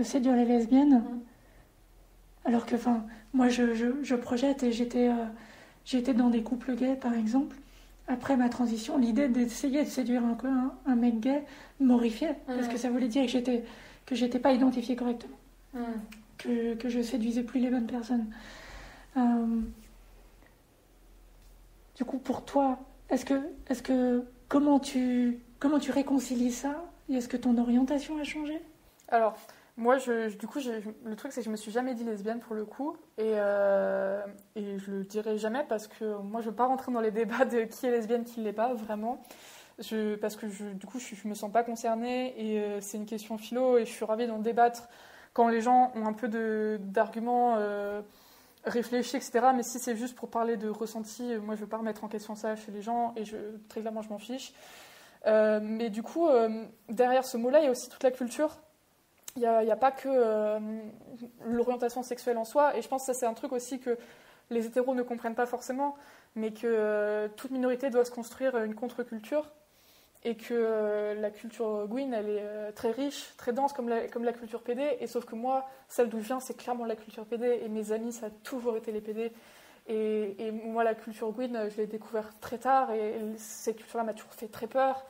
[SPEAKER 1] séduire les lesbiennes. Alors que, moi, je projette, et j'étais dans des couples gays, par exemple. Après ma transition, l'idée d'essayer de séduire un mec gay m'horrifiait, parce que ça voulait dire que j'étais pas identifiée correctement. Que je séduisais plus les bonnes personnes. Du coup, pour toi, comment tu réconcilies ça? Et est-ce que ton orientation a changé?
[SPEAKER 2] Alors, moi, du coup, le truc, c'est que je me suis jamais dit lesbienne pour le coup, et je le dirai jamais, parce que moi, je veux pas rentrer dans les débats de qui est lesbienne, qui l'est pas, vraiment. Parce que du coup, je me sens pas concernée, et c'est une question philo, et je suis ravie d'en débattre quand les gens ont un peu d'arguments réfléchis, etc. Mais si c'est juste pour parler de ressenti, moi, je veux pas remettre en question ça chez les gens, et très clairement, je m'en fiche. Mais du coup, derrière ce mot-là, il y a aussi toute la culture. Il n'y a pas que l'orientation sexuelle en soi, et je pense que ça, c'est un truc aussi que les hétéros ne comprennent pas forcément, mais que toute minorité doit se construire une contre-culture, et que la culture Gwyn, elle est très riche, très dense, comme la culture PD, et sauf que moi, celle d'où je viens, c'est clairement la culture PD, et mes amis, ça a toujours été les PD. Et moi, la culture Gwyn, je l'ai découvert très tard, et cette culture-là m'a toujours fait très peur.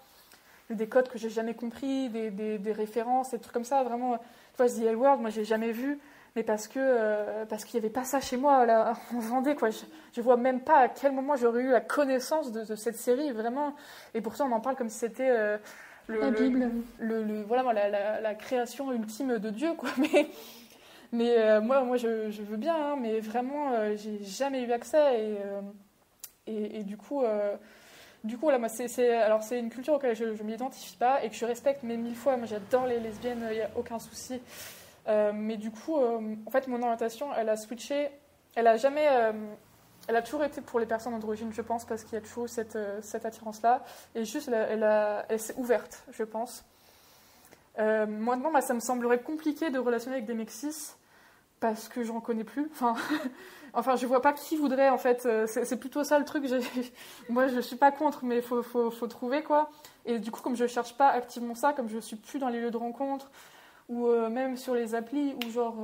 [SPEAKER 2] Des codes que j'ai jamais compris, des références, des trucs comme ça, vraiment. Tu vois, The L Word, moi, j'ai jamais vu, mais parce qu'il y avait pas ça chez moi, là, en Vendée, quoi. Je vois même pas à quel moment j'aurais eu la connaissance de cette série, vraiment. Et pourtant, on en parle comme si c'était
[SPEAKER 1] la Bible.
[SPEAKER 2] Voilà, la création ultime de Dieu, quoi. Mais moi, je veux bien, hein, mais vraiment, j'ai jamais eu accès, et du coup. Du coup, là, moi, c'est une culture auquel je ne m'identifie pas, et que je respecte, mais 1000 fois. Moi, j'adore les lesbiennes, il n'y a aucun souci. Mais du coup, en fait, mon orientation, elle a switché. Elle a toujours été pour les personnes androgynes, je pense, parce qu'il y a toujours cette attirance-là. Et juste, elle s'est ouverte, je pense. Maintenant, ça me semblerait compliqué de relationner avec des mecs cis, parce que j'en connais plus. Enfin, je vois pas qui voudrait, en fait. C'est plutôt ça le truc. Moi, je suis pas contre, mais faut trouver, quoi. Et du coup, comme je cherche pas activement ça, comme je suis plus dans les lieux de rencontre, ou même sur les applis, ou genre,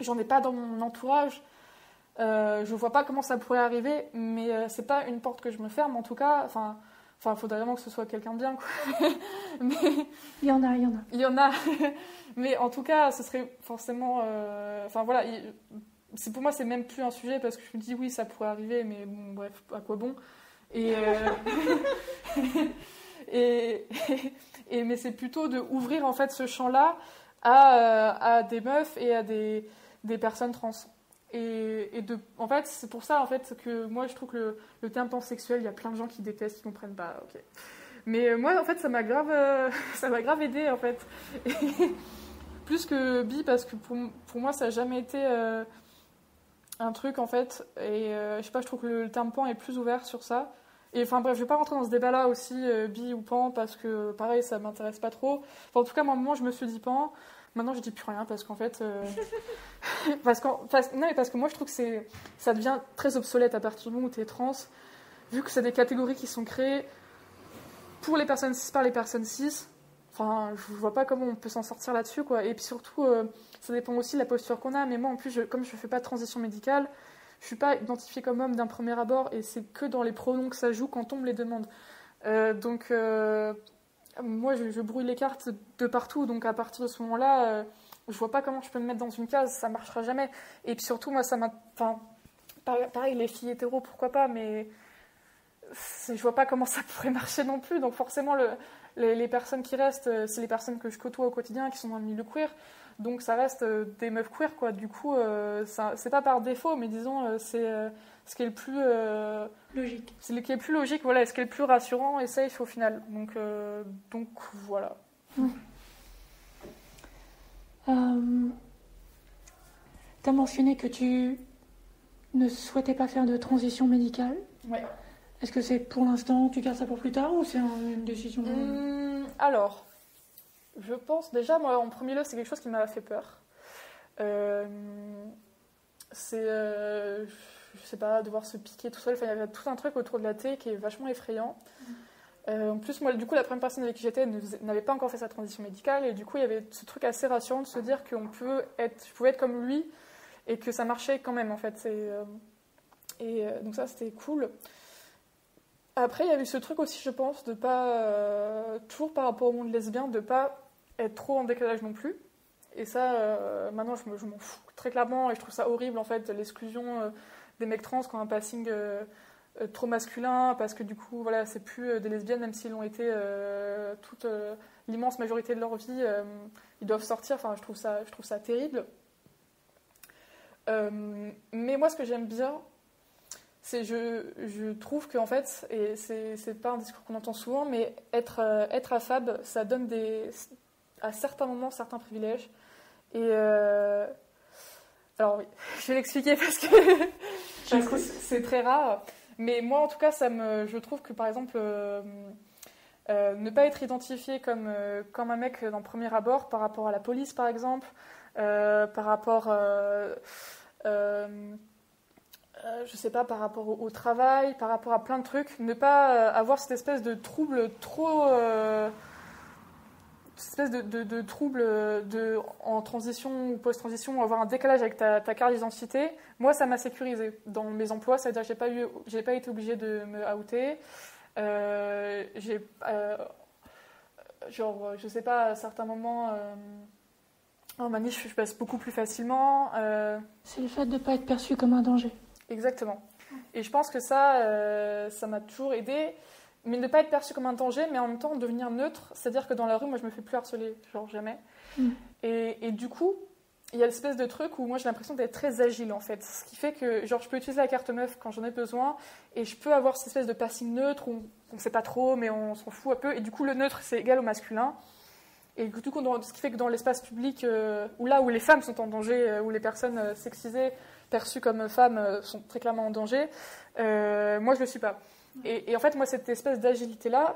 [SPEAKER 2] j'en ai pas dans mon entourage, je vois pas comment ça pourrait arriver, mais c'est pas une porte que je me ferme, en tout cas. Enfin, faudrait vraiment que ce soit quelqu'un de bien, quoi. Mais...
[SPEAKER 1] Il y en a.
[SPEAKER 2] Il y en a. Mais en tout cas, ce serait forcément... Enfin, voilà. Pour moi, c'est même plus un sujet parce que je me dis, oui, ça pourrait arriver, mais bon, bref, à quoi bon. Mais c'est plutôt de ouvrir, en fait, ce champ-là à des meufs et à des personnes trans. En fait, c'est pour ça en fait, que moi, je trouve que le terme pansexuel, il y a plein de gens qui détestent, qui comprennent pas. Ok. Mais moi, en fait, ça m'a grave aidé, en fait. Et plus que bi, parce que pour moi, ça n'a jamais été un truc, en fait. Et je sais pas, je trouve que le terme pan est plus ouvert sur ça. Et enfin, bref, je vais pas rentrer dans ce débat-là aussi, bi ou pan, parce que, pareil, ça m'intéresse pas trop. Enfin, en tout cas, moi, à un moment, je me suis dit pan. Maintenant, je dis plus rien, parce qu'en fait... parce que moi, je trouve que ça devient très obsolète à partir du moment où tu es trans, vu que c'est des catégories qui sont créées pour les personnes cis par les personnes cis. Enfin, je vois pas comment on peut s'en sortir là-dessus, quoi. Et puis surtout, ça dépend aussi de la posture qu'on a. Mais moi, en plus, comme je fais pas de transition médicale, je suis pas identifiée comme homme d'un premier abord, et c'est que dans les pronoms que ça joue quand on me les demande. Donc, moi, je brouille les cartes de partout. Donc, à partir de ce moment-là, je vois pas comment je peux me mettre dans une case. Ça marchera jamais. Et puis surtout, moi, ça m'a... Enfin, pareil, les filles hétéros, pourquoi pas, mais... Je vois pas comment ça pourrait marcher non plus. Donc forcément, les personnes qui restent, c'est les personnes que je côtoie au quotidien, qui sont dans le milieu queer. Donc ça reste des meufs queer, quoi. Du coup, c'est pas par défaut, mais disons, c'est ce qui est le plus...
[SPEAKER 1] logique.
[SPEAKER 2] C'est ce qui est le plus logique, voilà, et ce qui est le plus rassurant et safe au final. Donc voilà.
[SPEAKER 1] T'as mentionné que tu ne souhaitais pas faire de transition médicale.
[SPEAKER 2] Ouais.
[SPEAKER 1] Est-ce que c'est pour l'instant, tu gardes ça pour plus tard ou c'est une décision
[SPEAKER 2] Alors, je pense déjà, moi en premier lieu, c'est quelque chose qui m'a fait peur. C'est, je sais pas, devoir se piquer tout seul. Enfin, il y avait tout un truc autour de la thé qui est vachement effrayant. En plus, moi, du coup, la première personne avec qui j'étais n'avait pas encore fait sa transition médicale, et du coup, il y avait ce truc assez rassurant de se dire je pouvais être comme lui et que ça marchait quand même, en fait. Donc ça, c'était cool. Après, il y a eu ce truc aussi, je pense, de pas, toujours par rapport au monde lesbien, de pas être trop en décalage non plus. Et ça, maintenant, je m'en fous très clairement, et je trouve ça horrible, en fait, l'exclusion des mecs trans qui ont un passing trop masculin, parce que du coup, voilà, c'est plus des lesbiennes, même s'ils l'ont été toute l'immense majorité de leur vie, ils doivent sortir. Enfin, je trouve ça terrible. Mais moi, ce que j'aime bien, c'est je trouve qu'en fait, et c'est pas un discours qu'on entend souvent, mais être affab, ça donne à certains moments certains privilèges. Et alors oui, je vais l'expliquer parce que c'est très rare. Mais moi, en tout cas, je trouve que par exemple, ne pas être identifié comme un mec d'un premier abord par rapport à la police, par exemple, par rapport je sais pas, par rapport au travail, par rapport à plein de trucs, ne pas avoir cette espèce de trouble trop... cette espèce de trouble en transition ou post-transition, avoir un décalage avec ta carte d'identité, moi, ça m'a sécurisée dans mes emplois. C'est-à-dire que j'ai pas été obligée de me outer. Je sais pas, à certains moments... en manif, je passe beaucoup plus facilement.
[SPEAKER 1] C'est le fait de ne pas être perçu comme un danger.
[SPEAKER 2] Exactement. Et je pense que ça m'a toujours aidée. Mais ne pas être perçu comme un danger, mais en même temps devenir neutre. C'est-à-dire que dans la rue, moi, je me fais plus harceler, genre jamais. Et du coup, il y a l'espèce de truc où moi, j'ai l'impression d'être très agile, en fait. Ce qui fait que, genre, je peux utiliser la carte meuf quand j'en ai besoin, et je peux avoir cette espèce de passing neutre où on ne sait pas trop, mais on s'en fout un peu. Et du coup, le neutre, c'est égal au masculin. Et du coup, ce qui fait que dans l'espace public, où les femmes sont en danger, où les personnes sexisées, perçues comme femmes, sont très clairement en danger, moi, je le suis pas. Et en fait, moi, cette espèce d'agilité-là,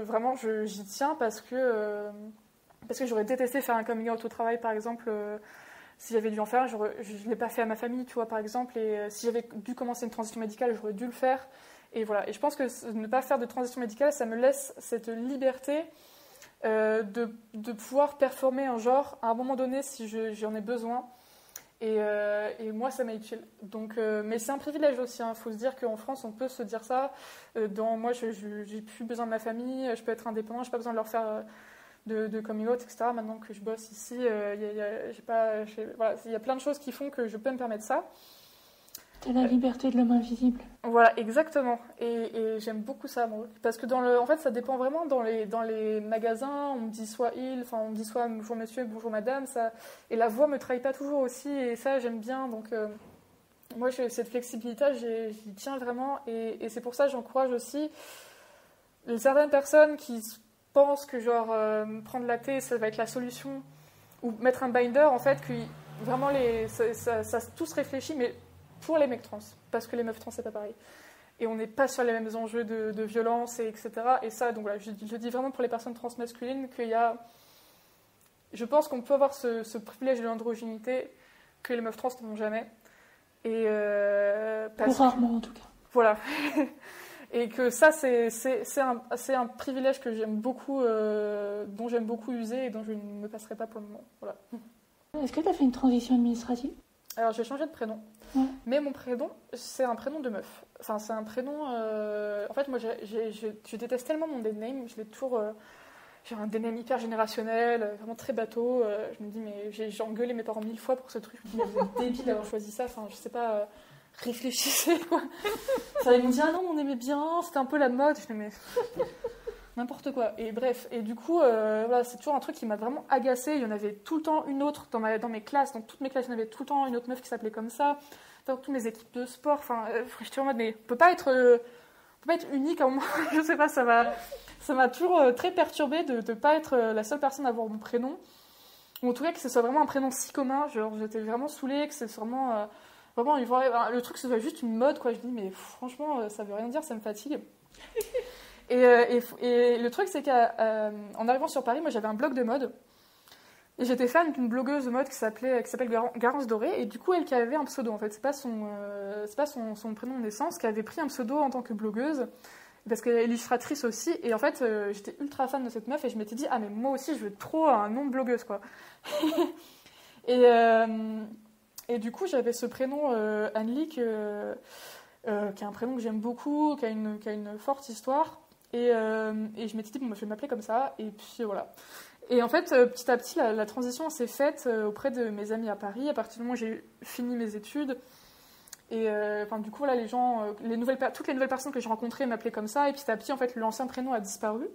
[SPEAKER 2] vraiment, j'y tiens parce que j'aurais détesté faire un coming out au travail, par exemple. si j'avais dû en faire, je ne l'ai pas fait à ma famille, tu vois, par exemple. Et si j'avais dû commencer une transition médicale, j'aurais dû le faire. Et voilà. Et je pense que ne pas faire de transition médicale, ça me laisse cette liberté de pouvoir performer un genre à un moment donné si j'en ai besoin. Et moi, ça m'est utile. Donc, mais c'est un privilège aussi. Il faut se dire qu'en France, on peut se dire ça. Moi, j'ai plus besoin de ma famille, je peux être indépendant, je n'ai pas besoin de leur faire de coming out, etc. Maintenant que je bosse ici, il y a plein de choses qui font que je peux me permettre ça.
[SPEAKER 1] C'est la liberté de l'homme invisible.
[SPEAKER 2] Voilà, exactement. Et j'aime beaucoup ça, moi. Parce que en fait, ça dépend vraiment dans les magasins. On me dit soit on me dit soit bonjour monsieur, bonjour madame. Et la voix me trahit pas toujours aussi. Et ça, j'aime bien. Donc, moi, cette flexibilité, j'y tiens vraiment. Et c'est pour ça que j'encourage aussi certaines personnes qui pensent que, genre, prendre la thé, ça va être la solution. Ou mettre un binder, en fait, que vraiment, ça tout se réfléchit, mais pour les mecs trans, parce que les meufs trans, c'est pas pareil. Et on n'est pas sur les mêmes enjeux de violence, etc. Et ça, donc voilà, je dis vraiment pour les personnes trans masculines qu'il y a... Je pense qu'on peut avoir ce privilège de l'androgynité que les meufs trans n'ont jamais. Et
[SPEAKER 1] rarement, en tout cas.
[SPEAKER 2] Voilà. Et que ça, c'est un privilège que j'aime beaucoup, dont j'aime beaucoup user et dont je ne me passerai pas pour le moment. Voilà.
[SPEAKER 1] Est-ce que tu as fait une transition administrative ?
[SPEAKER 2] Alors, j'ai changé de prénom.
[SPEAKER 1] Ouais.
[SPEAKER 2] Mais mon prénom, c'est un prénom de meuf. Enfin, c'est un prénom... En fait, moi, je déteste tellement mon dead name. Je l'ai toujours... j'ai un dead name hyper générationnel, vraiment très bateau. Je me dis, mais j'ai engueulé mes parents 1000 fois pour ce truc. Je me dis, mais vous êtes débile d'avoir choisi ça. Enfin, je sais pas... réfléchissez, quoi. Ça, ils m'ont dit, ah non, on aimait bien, c'était un peu la mode. Je me dis, mais... n'importe quoi. Et bref, et du coup, voilà, c'est toujours un truc qui m'a vraiment agacée. Il y en avait tout le temps une autre dans mes classes. Dans toutes mes classes, il y en avait tout le temps une autre meuf qui s'appelait comme ça. Dans toutes mes équipes de sport. Enfin, j'étais en mode, mais on peut pas être unique à un moment. Je sais pas, ça m'a toujours très perturbée de ne pas être la seule personne à avoir mon prénom. Ou en tout cas, que ce soit vraiment un prénom si commun. Genre, j'étais vraiment saoulée, que c'est vraiment... le truc, ce soit juste une mode, quoi. Je dis, mais franchement, ça veut rien dire, ça me fatigue. Et le truc, c'est qu'en arrivant sur Paris, moi, j'avais un blog de mode. Et j'étais fan d'une blogueuse de mode qui s'appelle Garance Doré. Et du coup, elle qui avait un pseudo, en fait. C'est pas son prénom de naissance, qui avait pris un pseudo en tant que blogueuse. Parce qu'elle est illustratrice aussi. Et en fait, j'étais ultra fan de cette meuf. Et je m'étais dit, ah, mais moi aussi, je veux trop un nom de blogueuse, quoi. Et du coup, j'avais ce prénom, Anneli, qui est un prénom que j'aime beaucoup, qui a une forte histoire. Et je m'étais dit, bon, je vais m'appeler comme ça. Et puis voilà. Et en fait, petit à petit, la transition s'est faite auprès de mes amis à Paris. À partir du moment où j'ai fini mes études. Et du coup, voilà, toutes les nouvelles personnes que j'ai rencontrées m'appelaient comme ça. Et petit à petit, en fait, l'ancien prénom a disparu.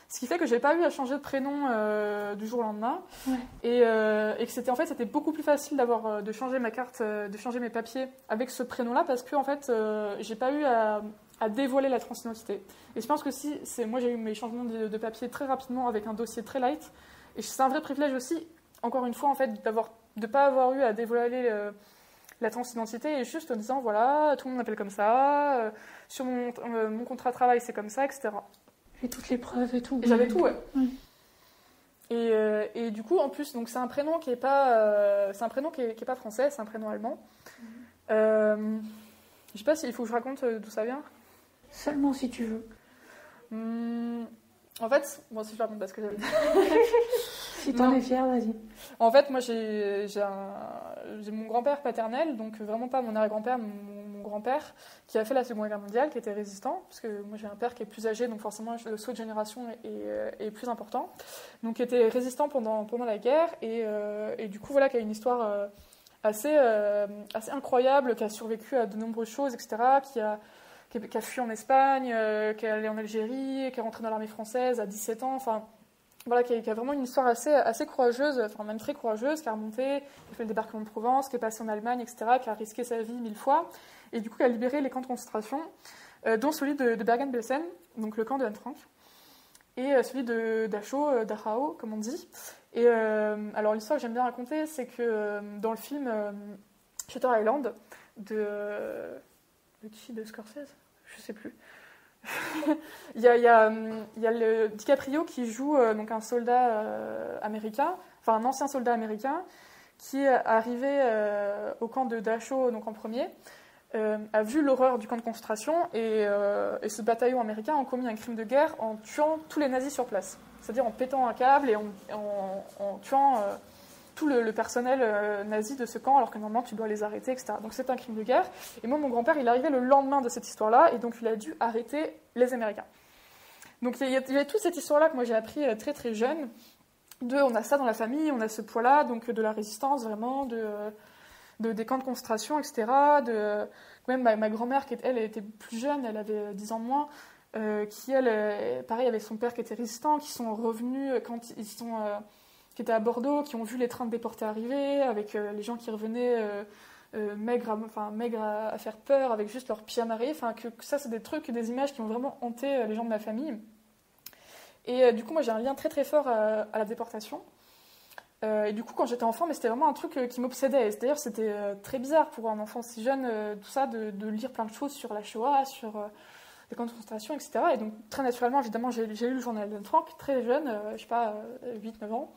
[SPEAKER 2] Ce qui fait que j'ai pas eu à changer de prénom du jour au lendemain. Ouais. Et que c'était beaucoup plus facile de changer ma carte, de changer mes papiers avec ce prénom-là, parce que en fait, j'ai pas eu à dévoiler la transidentité. Et je pense que moi j'ai eu mes changements de papier très rapidement avec un dossier très light. Et c'est un vrai privilège aussi, encore une fois, en fait, de pas avoir eu à dévoiler la transidentité, et juste en disant, voilà, tout le monde m'appelle comme ça, sur mon contrat de travail c'est comme ça, etc.
[SPEAKER 1] Et toutes les preuves et tout.
[SPEAKER 2] Et j'avais tout, ouais. Et du coup, en plus, donc c'est un prénom qui est pas, français, c'est un prénom allemand. Je sais pas s'il faut que je raconte d'où ça vient.
[SPEAKER 1] Seulement si tu veux.
[SPEAKER 2] En fait, bon, si je raconte parce que j'avais.
[SPEAKER 1] Si t'en es fière, vas-y.
[SPEAKER 2] En fait, moi, j'ai mon grand-père paternel, donc vraiment pas mon arrière-grand-père, mon grand-père, qui a fait la Seconde Guerre mondiale, qui était résistant, parce que moi, j'ai un père qui est plus âgé, donc forcément, le saut de génération est plus important. Donc, qui était résistant pendant la guerre, et du coup, voilà, qui a une histoire assez incroyable, qui a survécu à de nombreuses choses, etc., qui a fui en Espagne, qui est allé en Algérie, qui est rentré dans l'armée française à 17 ans, enfin... Voilà, qui a vraiment une histoire assez courageuse, enfin même très courageuse, qui a remonté, qui a fait le débarquement de Provence, qui est passé en Allemagne, etc., qui a risqué sa vie 1000 fois, et du coup qui a libéré les camps de concentration, dont celui de Bergen-Belsen, donc le camp de Anne Frank, et celui de Dachau, comme on dit. Et alors l'histoire que j'aime bien raconter, c'est que dans le film Shutter Island, de qui, de Scorsese ? Je sais plus. il y a le DiCaprio qui joue donc un soldat américain, enfin un ancien soldat américain, qui est arrivé au camp de Dachau, donc en premier, a vu l'horreur du camp de concentration et ce bataillon américain a commis un crime de guerre en tuant tous les nazis sur place. C'est-à-dire en pétant un câble et en tuant tout le personnel nazi de ce camp, alors que normalement tu dois les arrêter, etc. Donc c'est un crime de guerre. Et moi, mon grand-père, il est arrivé le lendemain de cette histoire-là, et donc il a dû arrêter les Américains. Donc il y a toute cette histoire-là que moi j'ai appris très très jeune. On a ça dans la famille, on a ce poids-là, donc de la résistance vraiment, des camps de concentration, etc. Même ma grand-mère, elle était plus jeune, elle avait 10 ans de moins, qui elle, pareil, avait son père qui était résistant, qui sont revenus quand ils sont... qui étaient à Bordeaux, qui ont vu les trains de déportés arriver, avec les gens qui revenaient maigres à faire peur, avec juste leurs pieds amarrés. Enfin, que ça, c'est des trucs, des images qui ont vraiment hanté les gens de ma famille. Et du coup, moi, j'ai un lien très très fort à la déportation. Et du coup, quand j'étais enfant, mais c'était vraiment un truc qui m'obsédait. C'est-à-dire, c'était très bizarre pour un enfant si jeune, tout ça, de lire plein de choses sur la Shoah, sur les camps de concentration, etc. Et donc, très naturellement, évidemment, j'ai lu le journal d'Anne Frank, très jeune, je sais pas, 8-9 ans.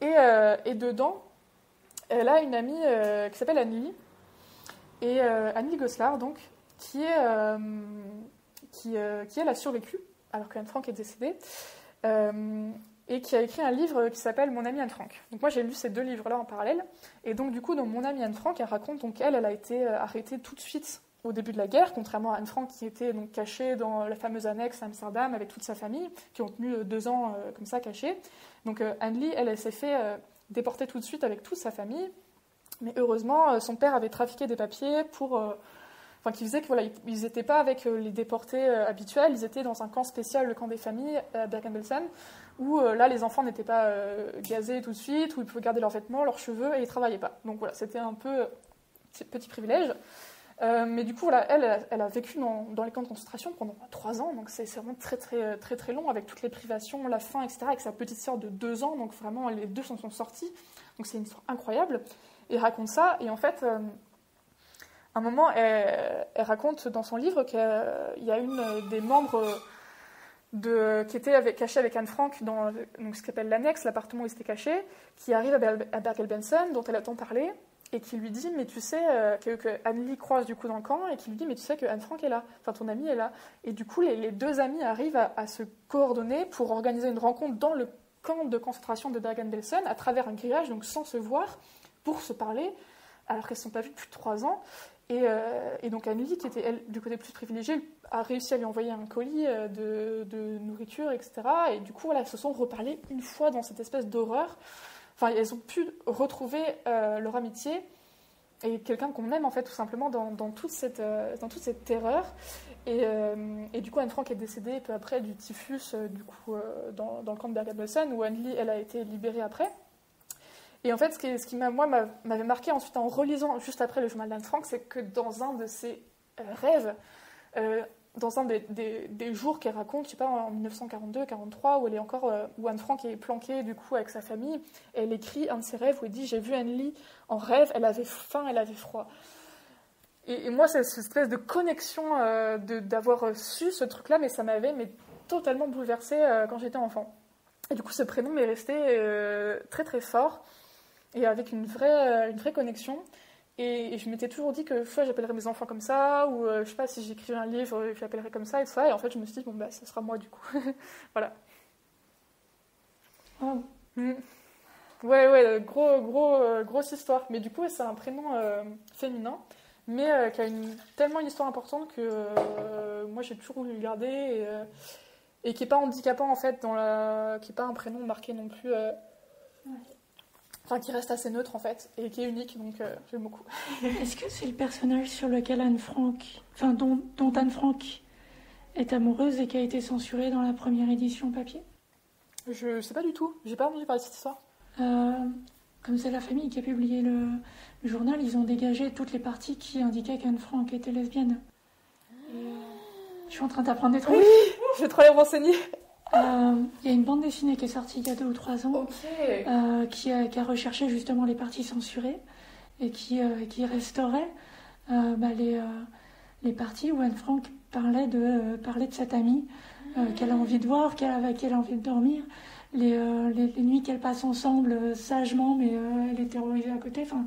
[SPEAKER 2] Et dedans, elle a une amie qui s'appelle Annie, et Annie Goslar, donc, qui elle a survécu, alors qu'Anne Frank est décédée, et qui a écrit un livre qui s'appelle Mon amie Anne Frank. Donc moi, j'ai lu ces deux livres-là en parallèle, et donc du coup, dans Mon amie Anne Frank, elle raconte, donc elle a été arrêtée tout de suite au début de la guerre, contrairement à Anne Frank qui était donc cachée dans la fameuse annexe à Amsterdam avec toute sa famille, qui ont tenu 2 ans comme ça cachée. Donc Anne-Lee, elle s'est fait déporter tout de suite avec toute sa famille, mais heureusement, son père avait trafiqué des papiers qui faisaient que voilà, ils n'étaient pas avec les déportés habituels, ils étaient dans un camp spécial, le camp des familles à Bergen-Belsen, où là les enfants n'étaient pas gazés tout de suite, où ils pouvaient garder leurs vêtements, leurs cheveux et ils ne travaillaient pas. Donc voilà, c'était un peu petit privilège. Mais du coup, voilà, elle a vécu dans les camps de concentration pendant 3 ans, donc c'est vraiment très, très, très, très long, avec toutes les privations, la faim, etc., avec sa petite sœur de 2 ans, donc vraiment, les deux sont sortis. Donc c'est une histoire incroyable. Et elle raconte ça, et en fait, à un moment, elle raconte dans son livre qu'il y a une des membres qui était cachée avec Anne Frank dans donc, ce qu'on appelle l'annexe, l'appartement où ils étaient cachés, qui arrive à Bergen-Belsen, dont elle entend parler, et qui lui dit, mais tu sais, que Anne-Lee croise du coup dans le camp, et qui lui dit, mais tu sais que Anne Frank est là, enfin ton amie est là. Et du coup, les deux amis arrivent à se coordonner pour organiser une rencontre dans le camp de concentration de Bergen-Belsen, à travers un grillage, donc sans se voir, pour se parler, alors qu'elles ne se sont pas vues depuis 3 ans. Et donc Anne-Lee, qui était elle, du côté plus privilégié, a réussi à lui envoyer un colis de nourriture, etc. Et du coup, voilà, elles se sont reparlées une fois dans cette espèce d'horreur. Enfin, elles ont pu retrouver leur amitié et quelqu'un qu'on aime, en fait, tout simplement, dans toute cette terreur. Et du coup, Anne Frank est décédée peu après du typhus, dans le camp de Bergen-Belsen, où Anne-Lee, elle a été libérée après. Et en fait, ce qui m'avait marqué ensuite en relisant, juste après le journal d'Anne Frank, c'est que dans un de ses rêves, dans un des jours qu'elle raconte, je sais pas, en 1942-43, où elle est encore, où Anne Frank est planquée du coup avec sa famille, et elle écrit un de ses rêves où elle dit, j'ai vu Anne-Lee en rêve, elle avait faim, elle avait froid. Et moi, c'est cette espèce de connexion d'avoir su ce truc-là, mais ça m'avait totalement bouleversée quand j'étais enfant. Et du coup, ce prénom m'est resté très très fort, et avec une vraie connexion. Et je m'étais toujours dit que soit j'appellerais mes enfants comme ça, ou je sais pas, si j'écrivais un livre, je l'appellerais comme ça, et tout ça. Et en fait, je me suis dit, bon, bah, ça sera moi, du coup. Voilà.
[SPEAKER 1] Oh.
[SPEAKER 2] Ouais, grosse histoire. Mais du coup, c'est un prénom féminin, mais qui a tellement une histoire importante que moi, j'ai toujours voulu le garder, et qui n'est pas handicapant, en fait, qui n'est pas un prénom marqué non plus... Enfin, qui reste assez neutre, en fait, et qui est unique, donc j'aime beaucoup.
[SPEAKER 1] Est-ce que c'est le personnage sur lequel Anne Frank... Enfin, dont Anne Frank est amoureuse et qui a été censuré dans la première édition papier?
[SPEAKER 2] Je sais pas du tout. J'ai pas entendu parler de cette histoire.
[SPEAKER 1] Comme c'est la famille qui a publié le journal, ils ont dégagé toutes les parties qui indiquaient qu'Anne Frank était lesbienne. Je suis en train d'apprendre des trucs.
[SPEAKER 2] Oui, je vais trop les renseigner.
[SPEAKER 1] Il y a une bande dessinée qui est sortie il y a 2 ou 3 ans, qui a recherché justement les parties censurées et qui restaurait les parties où Anne Frank parlait de cette amie qu'elle a envie de voir, qu'elle a envie de dormir, les nuits qu'elles passent ensemble sagement, mais elle est terrorisée à côté. Enfin,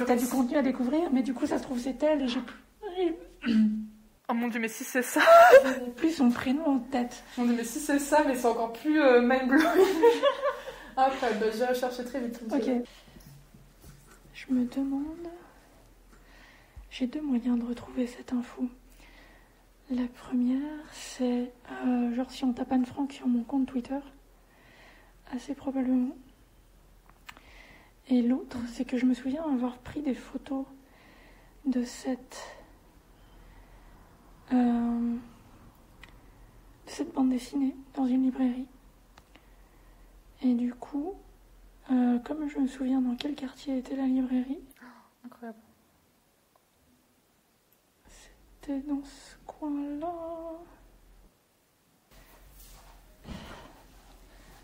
[SPEAKER 1] t'as du contenu à découvrir, mais du coup, ça se trouve, c'est elle et j'ai plus.
[SPEAKER 2] Oh mon dieu, mais si c'est ça.
[SPEAKER 1] J'ai plus son prénom en tête.
[SPEAKER 2] Mon dieu, mais si c'est ça, mais c'est encore plus mind-blowing. Après, bah, je vais chercher très vite.
[SPEAKER 1] Ok. Je me demande. J'ai 2 moyens de retrouver cette info. La première, c'est genre si on tape Anne Frank sur mon compte Twitter, assez probablement. Et l'autre, c'est que je me souviens avoir pris des photos de cette bande dessinée dans une librairie. Et du coup, comme je me souviens dans quel quartier était la librairie,
[SPEAKER 2] incroyable.
[SPEAKER 1] C'était dans ce coin-là.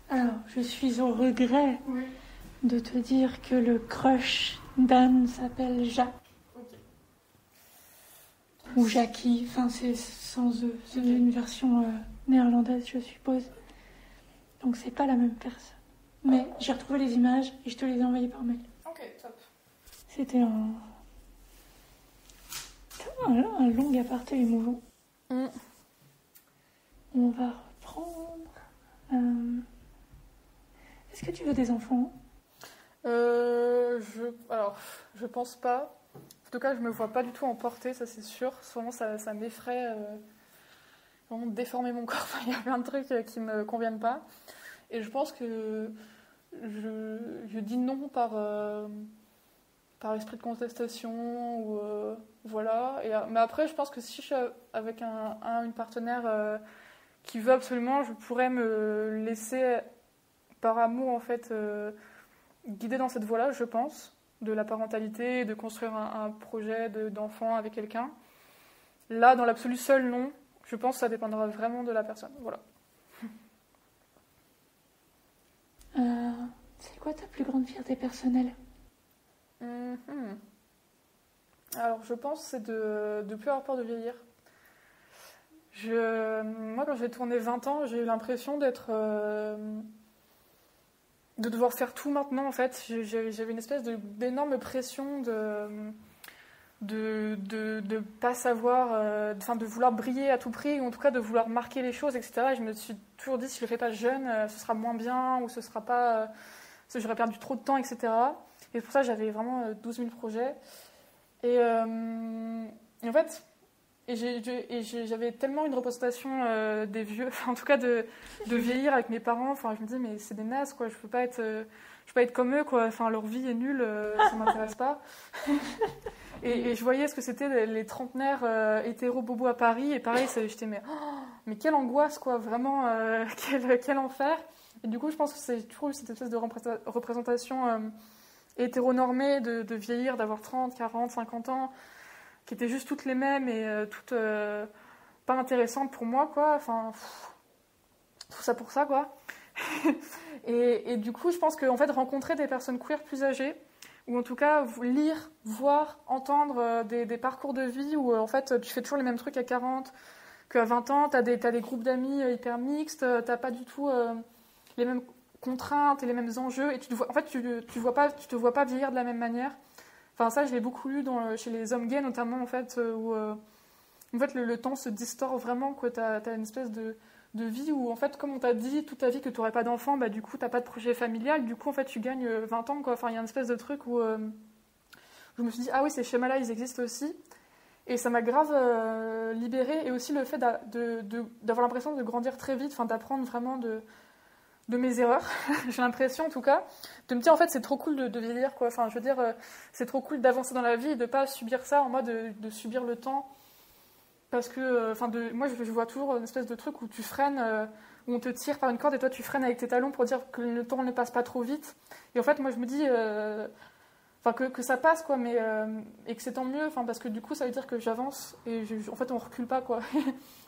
[SPEAKER 1] Alors, je suis au regret de te dire que le crush d'Anne s'appelle Jacques.
[SPEAKER 2] Okay.
[SPEAKER 1] Ou Jackie, enfin c'est sans E, c'est une version néerlandaise je suppose. Donc c'est pas la même personne. Mais j'ai retrouvé les images et je te les ai envoyées par mail.
[SPEAKER 2] Ok, top.
[SPEAKER 1] C'était un long aparté émouvant. On va reprendre. Est-ce que tu veux des enfants ?
[SPEAKER 2] Alors, je pense pas. En tout cas, je me vois pas du tout en portée, ça c'est sûr. Souvent, ça m'effraie. Vraiment déformer mon corps. Il y a plein de trucs qui me conviennent pas. Et je pense que je dis non par esprit de contestation ou voilà. Mais après, je pense que si je suis avec une partenaire qui veut absolument, je pourrais me laisser par amour en fait guider dans cette voie-là, je pense, de la parentalité, de construire un projet d'enfant avec quelqu'un. Là, dans l'absolu seul, non. Je pense que ça dépendra vraiment de la personne. Voilà.
[SPEAKER 1] C'est quoi ta plus grande fierté personnelle ?
[SPEAKER 2] Alors, je pense que c'est de plus avoir peur de vieillir. Moi, quand j'ai tourné 20 ans, j'ai eu l'impression de devoir faire tout maintenant, en fait. J'avais une espèce d'énorme pression de pas savoir, de vouloir briller à tout prix, ou en tout cas de vouloir marquer les choses, etc. Et je me suis toujours dit, si je le fais pas jeune, ce sera moins bien, ou ce sera pas... j'aurais perdu trop de temps, etc. Et pour ça, j'avais vraiment 12 000 projets. Et en fait... j'avais tellement une représentation des vieux, en tout cas de vieillir avec mes parents. Enfin, je me dis mais c'est des nazes quoi. Je peux pas être comme eux quoi. Enfin, leur vie est nulle, ça m'intéresse pas. et je voyais ce que c'était les trentenaires hétéro bobos à Paris. Et pareil, j'étais mais quelle angoisse quoi, vraiment quel enfer. Et du coup, je pense que c'est toujours eu cette espèce de représentation hétéronormée de vieillir, d'avoir 30, 40, 50 ans. Qui étaient juste toutes les mêmes et toutes pas intéressantes pour moi, quoi. Enfin, tout ça pour ça, quoi. et du coup, je pense qu'en fait, rencontrer des personnes queer plus âgées, ou en tout cas lire, voir, entendre des parcours de vie où en fait, tu fais toujours les mêmes trucs à 40 qu'à 20 ans, t'as des groupes d'amis hyper mixtes, t'as pas du tout les mêmes contraintes et les mêmes enjeux, et tu te vois pas vieillir de la même manière. Enfin, ça, je l'ai beaucoup lu chez les hommes gays, notamment, en fait, où en fait, le temps se distord vraiment, quoi. T'as une espèce de vie où, en fait, comme on t'a dit toute ta vie que tu n'aurais pas d'enfant, bah, du coup, tu n'as pas de projet familial. Du coup, en fait, tu gagnes 20 ans, quoi. Enfin, il y a une espèce de truc où je me suis dit, ah oui, ces schémas-là, ils existent aussi. Et ça m'a grave libérée. Et aussi le fait d'avoir l'impression de grandir très vite, enfin, d'apprendre vraiment de mes erreurs, j'ai l'impression en tout cas, de me dire en fait c'est trop cool de vieillir quoi. Enfin je veux dire c'est trop cool d'avancer dans la vie et de pas subir ça en mode de subir le temps parce que moi je vois toujours une espèce de truc où tu freines où on te tire par une corde et toi tu freines avec tes talons pour dire que le temps ne passe pas trop vite et en fait moi je me dis que ça passe quoi mais et que c'est tant mieux parce que du coup ça veut dire que j'avance et en fait on recule pas quoi.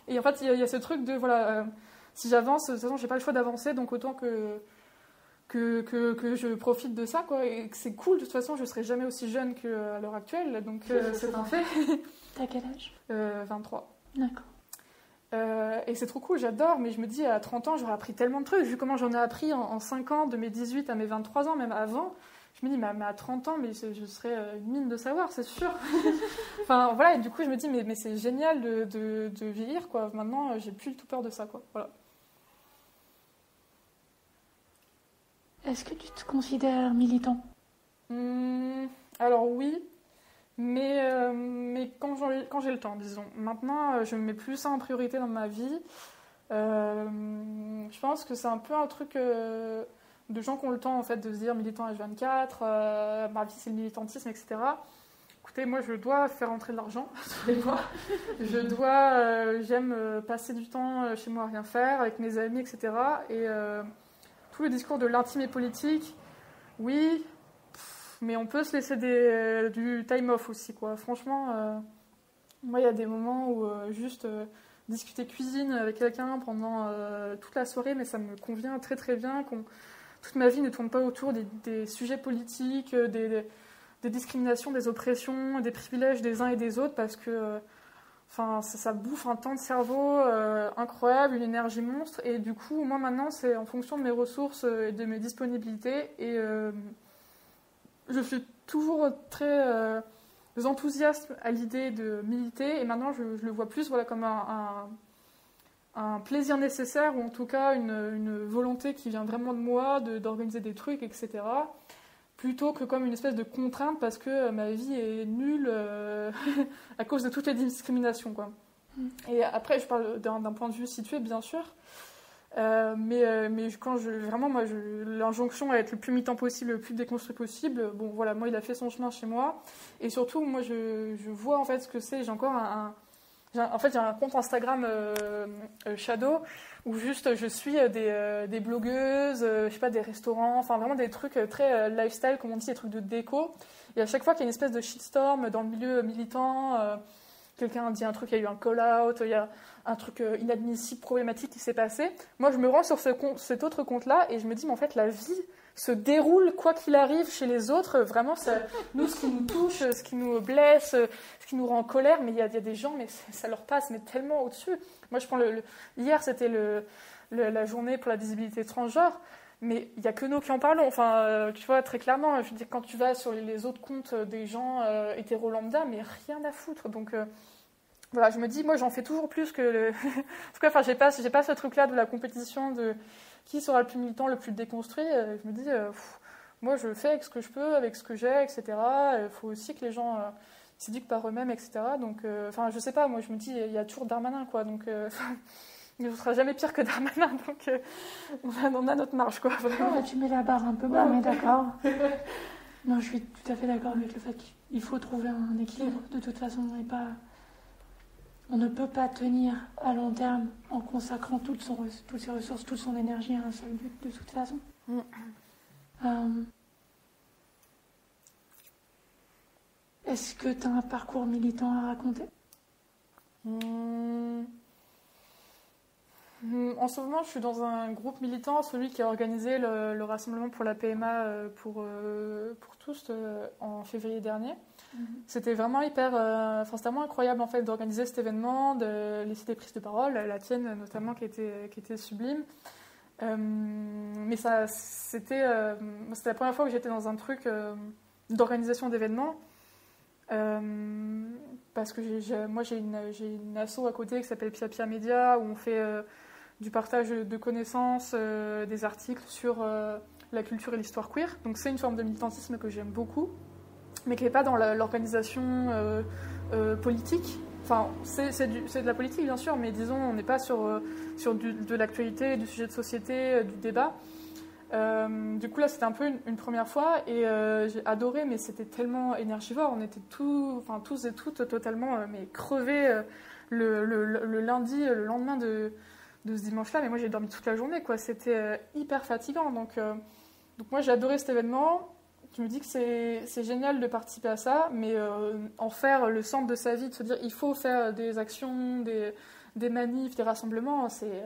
[SPEAKER 2] Et en fait il y a ce truc de voilà si j'avance, de toute façon, j'ai pas le choix d'avancer, donc autant que je profite de ça, quoi. Et que c'est cool, de toute façon, je serai jamais aussi jeune qu'à l'heure actuelle, donc c'est un fait.
[SPEAKER 1] T'as quel âge ?
[SPEAKER 2] 23.
[SPEAKER 1] D'accord.
[SPEAKER 2] Et c'est trop cool, j'adore, mais je me dis, à 30 ans, j'aurais appris tellement de trucs, vu comment j'en ai appris en 5 ans, de mes 18 à mes 23 ans, même avant. Je me dis, mais à 30 ans, mais je serais une mine de savoir, c'est sûr. Enfin, voilà, et du coup, je me dis, mais c'est génial de vieillir, quoi. Maintenant, j'ai plus du tout peur de ça, quoi. Voilà.
[SPEAKER 1] Est-ce que tu te considères militant?
[SPEAKER 2] Alors oui, mais quand j'ai le temps, disons. Maintenant, je mets plus ça en priorité dans ma vie. Je pense que c'est un peu un truc de gens qui ont le temps en fait de se dire militant H24, ma vie c'est le militantisme, etc. Écoutez, moi je dois faire rentrer de l'argent tous les mois. J'aime passer du temps chez moi à rien faire avec mes amis, etc. Et tout le discours de l'intime et politique, oui, mais on peut se laisser du time off aussi, quoi. Franchement, moi il y a des moments où juste discuter cuisine avec quelqu'un pendant toute la soirée, mais ça me convient très très bien. Toute ma vie ne tourne pas autour des sujets politiques, des discriminations, des oppressions, des privilèges des uns et des autres, parce que ça bouffe un temps de cerveau incroyable, une énergie monstre. Et du coup, moi maintenant, c'est en fonction de mes ressources et de mes disponibilités. Et je suis toujours très enthousiaste à l'idée de militer. Et maintenant, je le vois plus comme un plaisir nécessaire, ou en tout cas une volonté qui vient vraiment de moi, d'organiser des trucs, etc. Plutôt que comme une espèce de contrainte parce que ma vie est nulle à cause de toutes les discriminations, quoi. Et après, je parle d'un point de vue situé, bien sûr. Mais quand l'injonction à être le plus militant possible, le plus déconstruit possible, bon voilà, moi il a fait son chemin chez moi. Et surtout, moi je vois en fait ce que c'est. J'ai encore j'ai un compte Instagram Shadow où juste je suis des blogueuses, je sais pas, des restaurants, enfin vraiment des trucs très lifestyle, comme on dit, des trucs de déco. Et à chaque fois qu'il y a une espèce de shitstorm dans le milieu militant, quelqu'un dit un truc, il y a eu un call-out, il y a un truc inadmissible, problématique qui s'est passé, moi je me rends sur cet autre compte-là et je me dis, mais en fait la vie se déroule quoi qu'il arrive chez les autres. Vraiment, nous, ce qui nous touche, ce qui nous blesse, ce qui nous rend en colère, mais il y a des gens, mais ça leur passe mais tellement au-dessus. Moi, je prends hier, c'était la journée pour la visibilité transgenre, mais il n'y a que nous qui en parlons. Enfin, tu vois, très clairement, je veux dire, quand tu vas sur les autres comptes des gens hétéro lambda, mais rien à foutre. Donc, voilà, je me dis, moi, j'en fais toujours plus que... en tout cas, j'ai pas ce truc-là de la compétition de... Qui sera le plus militant, le plus déconstruit? Je me dis, moi je fais avec ce que je peux, avec ce que j'ai, etc. Il faut aussi que les gens s'éduquent par eux-mêmes, etc. Donc, je sais pas, moi je me dis, il y a toujours Darmanin, quoi. Donc, il ne sera jamais pire que Darmanin. Donc, on a notre marge, quoi.
[SPEAKER 1] Oh, tu mets la barre un peu bas, mais d'accord. Non, je suis tout à fait d'accord avec le fait qu'il faut trouver un équilibre, de toute façon, et pas... On ne peut pas tenir à long terme en consacrant toutes ses ressources, toute son énergie à un seul but, de toute façon. Est-ce que tu as un parcours militant à raconter?
[SPEAKER 2] En ce moment, je suis dans un groupe militant, celui qui a organisé le rassemblement pour la PMA pour tous en février dernier. C'était vraiment c'était vraiment incroyable en fait d'organiser cet événement, de laisser des prises de parole, la tienne notamment qui était sublime. Mais c'était la première fois que j'étais dans un truc d'organisation d'événements. Parce que moi j'ai une asso à côté qui s'appelle Pia Pia Media, où on fait du partage de connaissances, des articles sur la culture et l'histoire queer. Donc c'est une forme de militantisme que j'aime beaucoup, mais qui n'est pas dans l'organisation politique. Enfin, c'est de la politique bien sûr, mais disons on n'est pas sur de l'actualité, du sujet de société, du débat. Du coup là c'était un peu une première fois et j'ai adoré, mais c'était tellement énergivore, on était tous et toutes totalement crevés le lundi, le lendemain de ce dimanche-là, mais moi j'ai dormi toute la journée, quoi. C'était hyper fatigant, donc moi j'ai adoré cet événement. Je me dis que c'est génial de participer à ça, mais en faire le centre de sa vie, de se dire il faut faire des actions, des manifs, des rassemblements, c'est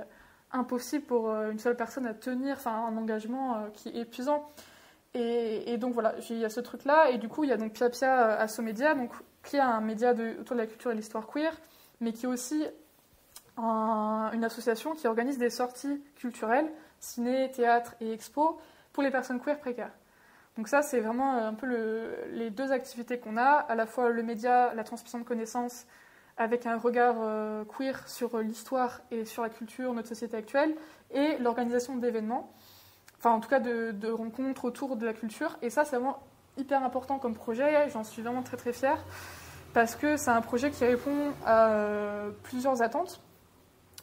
[SPEAKER 2] impossible pour une seule personne à tenir, un engagement qui est épuisant. Et donc voilà, il y a ce truc-là, et du coup il y a donc Pia Pia Asso Média, donc qui est un média autour de la culture et l'histoire queer, mais qui est aussi une association qui organise des sorties culturelles, ciné, théâtre et expo, pour les personnes queer précaires. Donc ça, c'est vraiment un peu les deux activités qu'on a, à la fois le média, la transmission de connaissances, avec un regard queer sur l'histoire et sur la culture de notre société actuelle, et l'organisation d'événements, enfin en tout cas de rencontres autour de la culture. Et ça, c'est vraiment hyper important comme projet, j'en suis vraiment très très fière, parce que c'est un projet qui répond à plusieurs attentes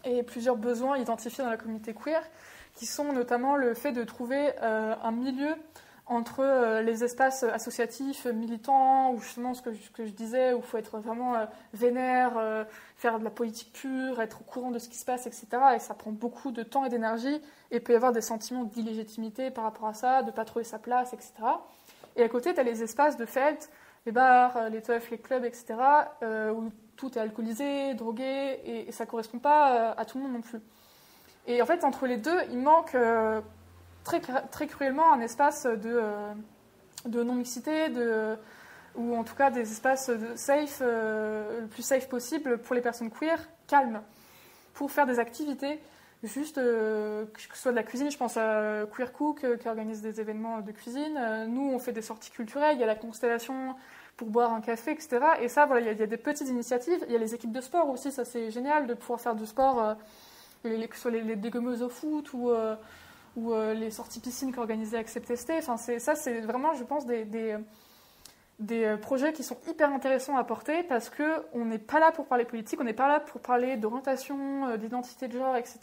[SPEAKER 2] et plusieurs besoins identifiés dans la communauté queer, qui sont notamment le fait de trouver un milieu entre les espaces associatifs, militants, ou justement ce que je disais, où il faut être vraiment vénère, faire de la politique pure, être au courant de ce qui se passe, etc. Et ça prend beaucoup de temps et d'énergie, et il peut y avoir des sentiments d'illégitimité par rapport à ça, de ne pas trouver sa place, etc. Et à côté, tu as les espaces de fête, les bars, les teufs, les clubs, etc., où tout est alcoolisé, drogué, et ça ne correspond pas à tout le monde non plus. Et en fait, entre les deux, il manque très, très cruellement un espace de non-mixité, ou en tout cas des espaces safe, le plus safe possible pour les personnes queer, calmes, pour faire des activités, juste que ce soit de la cuisine. Je pense à Queer Cook qui organise des événements de cuisine. Nous, on fait des sorties culturelles, il y a la Constellation pour boire un café, etc. Et ça, voilà, il y a des petites initiatives. Il y a les équipes de sport aussi, ça c'est génial de pouvoir faire du sport, que ce soit les dégommeuses au foot ou les sorties piscine qu'organisait Accept ST. Enfin, ça, c'est vraiment, je pense, des projets qui sont hyper intéressants à porter, parce qu'on n'est pas là pour parler politique, on n'est pas là pour parler d'orientation, d'identité de genre, etc.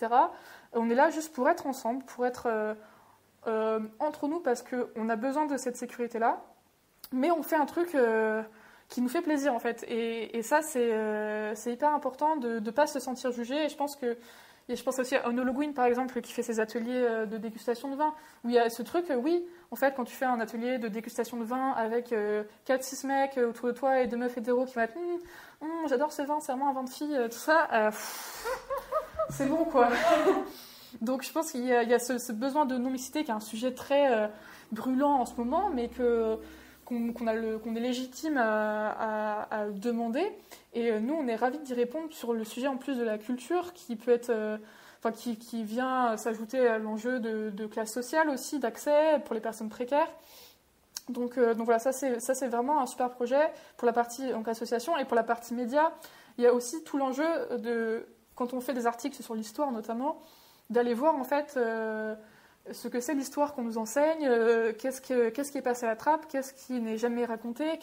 [SPEAKER 2] On est là juste pour être ensemble, pour être entre nous, parce qu'on a besoin de cette sécurité-là, mais on fait un truc qui nous fait plaisir, en fait. Et ça, c'est hyper important de ne pas se sentir jugé. Et je pense aussi à Onologuin, par exemple, qui fait ses ateliers de dégustation de vin, où il y a ce truc, oui, en fait, quand tu fais un atelier de dégustation de vin avec 4-6 mecs autour de toi et 2 meufs hétéros qui vont être j'adore ce vin, c'est vraiment un vin de fille, tout ça, c'est bon, quoi. Donc je pense qu'il y a ce besoin de non-mixité qui est un sujet très brûlant en ce moment, mais qu'on est légitime à demander. Et nous, on est ravis d'y répondre sur le sujet en plus de la culture, qui peut être, qui vient s'ajouter à l'enjeu de classe sociale aussi, d'accès pour les personnes précaires. Donc voilà, ça c'est vraiment un super projet pour la partie donc, association. Et pour la partie média, il y a aussi tout l'enjeu quand on fait des articles sur l'histoire notamment, d'aller voir en fait ce que c'est l'histoire qu'on nous enseigne, qu'est-ce qui est passé à la trappe, qu'est-ce qui n'est jamais raconté,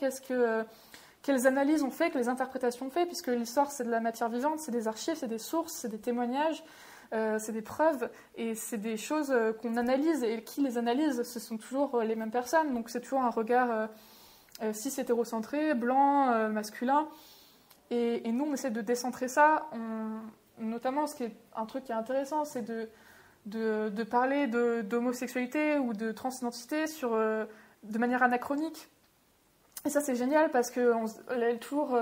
[SPEAKER 2] quelles analyses on fait, quelles interprétations on fait, puisque l'histoire c'est de la matière vivante, c'est des archives, c'est des sources, c'est des témoignages, c'est des preuves, et c'est des choses qu'on analyse, et qui les analyse, ce sont toujours les mêmes personnes, donc c'est toujours un regard cis hétérocentré, blanc, masculin, et nous on essaie de décentrer ça, notamment ce qui est un truc qui est intéressant, c'est de parler d'homosexualité ou de transidentité de manière anachronique. Et ça, c'est génial parce que toujours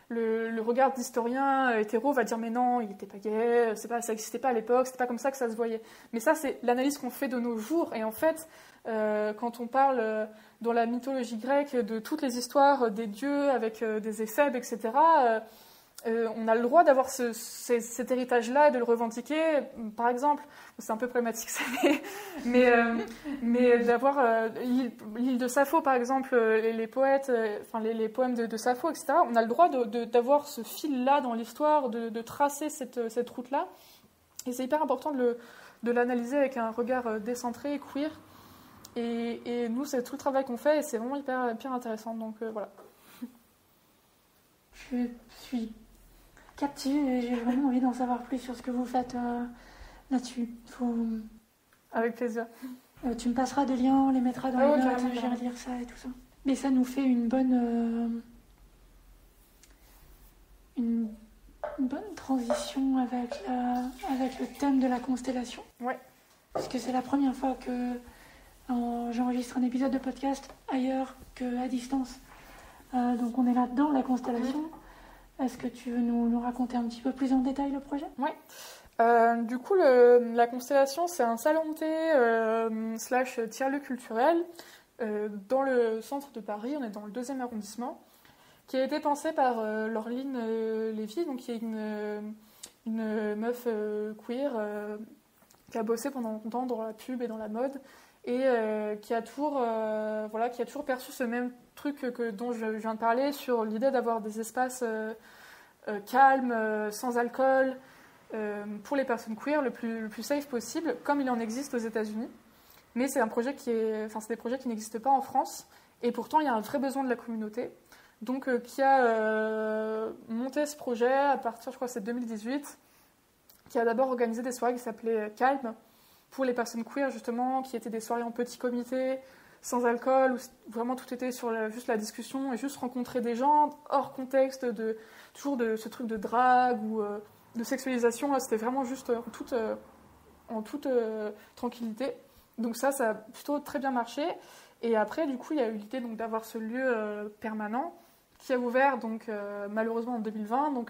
[SPEAKER 2] le regard d'historien hétéro va dire mais non, il n'était pas gay, ça n'existait pas à l'époque, c'était pas comme ça que ça se voyait. Mais ça, c'est l'analyse qu'on fait de nos jours. Et en fait, quand on parle dans la mythologie grecque de toutes les histoires des dieux avec des éphèbes, etc., on a le droit d'avoir cet héritage-là et de le revendiquer. Par exemple, c'est un peu problématique ça, mais d'avoir l'île de Sappho, par exemple, les poètes, les poèmes de Sappho, etc. On a le droit d'avoir ce fil-là dans l'histoire, de tracer cette route-là. Et c'est hyper important de l'analyser avec un regard décentré, queer. Et nous, c'est tout le travail qu'on fait et c'est vraiment hyper, hyper intéressant. Donc voilà.
[SPEAKER 1] Je suis captive et j'ai vraiment envie d'en savoir plus sur ce que vous faites là-dessus.
[SPEAKER 2] Avec plaisir.
[SPEAKER 1] Tu me passeras des liens, on les mettra dans les notes, je vais relire ça et tout ça. Mais ça nous fait une bonne transition avec le thème de la constellation.
[SPEAKER 2] Ouais.
[SPEAKER 1] Parce que c'est la première fois que j'enregistre un épisode de podcast ailleurs qu'à distance. Donc on est là dans la constellation. Est-ce que tu veux nous raconter un petit peu plus en détail le projet ?
[SPEAKER 2] Oui. Du coup, la Constellation, c'est un salon de thé / tiers-lieu culturel dans le centre de Paris. On est dans le 2e arrondissement, qui a été pensé par Laureline Lévy, donc qui est une meuf queer qui a bossé pendant longtemps dans la pub et dans la mode et qui a toujours perçu ce même truc dont je viens de parler sur l'idée d'avoir des espaces calmes, sans alcool, pour les personnes queer le plus safe possible, comme il en existe aux États-Unis. Mais c'est c'est des projets qui n'existent pas en France, et pourtant il y a un vrai besoin de la communauté. Donc qui a monté ce projet à partir, je crois que c'est 2018, qui a d'abord organisé des soirées qui s'appelaient Calme, pour les personnes queer justement, qui étaient des soirées en petit comité, sans alcool, où vraiment tout était sur juste la discussion et juste rencontrer des gens hors contexte toujours de ce truc de drague ou de sexualisation. Là, c'était vraiment juste en toute tranquillité. Donc ça a plutôt très bien marché. Et après, du coup, il y a eu l'idée d'avoir ce lieu permanent qui a ouvert malheureusement en 2020,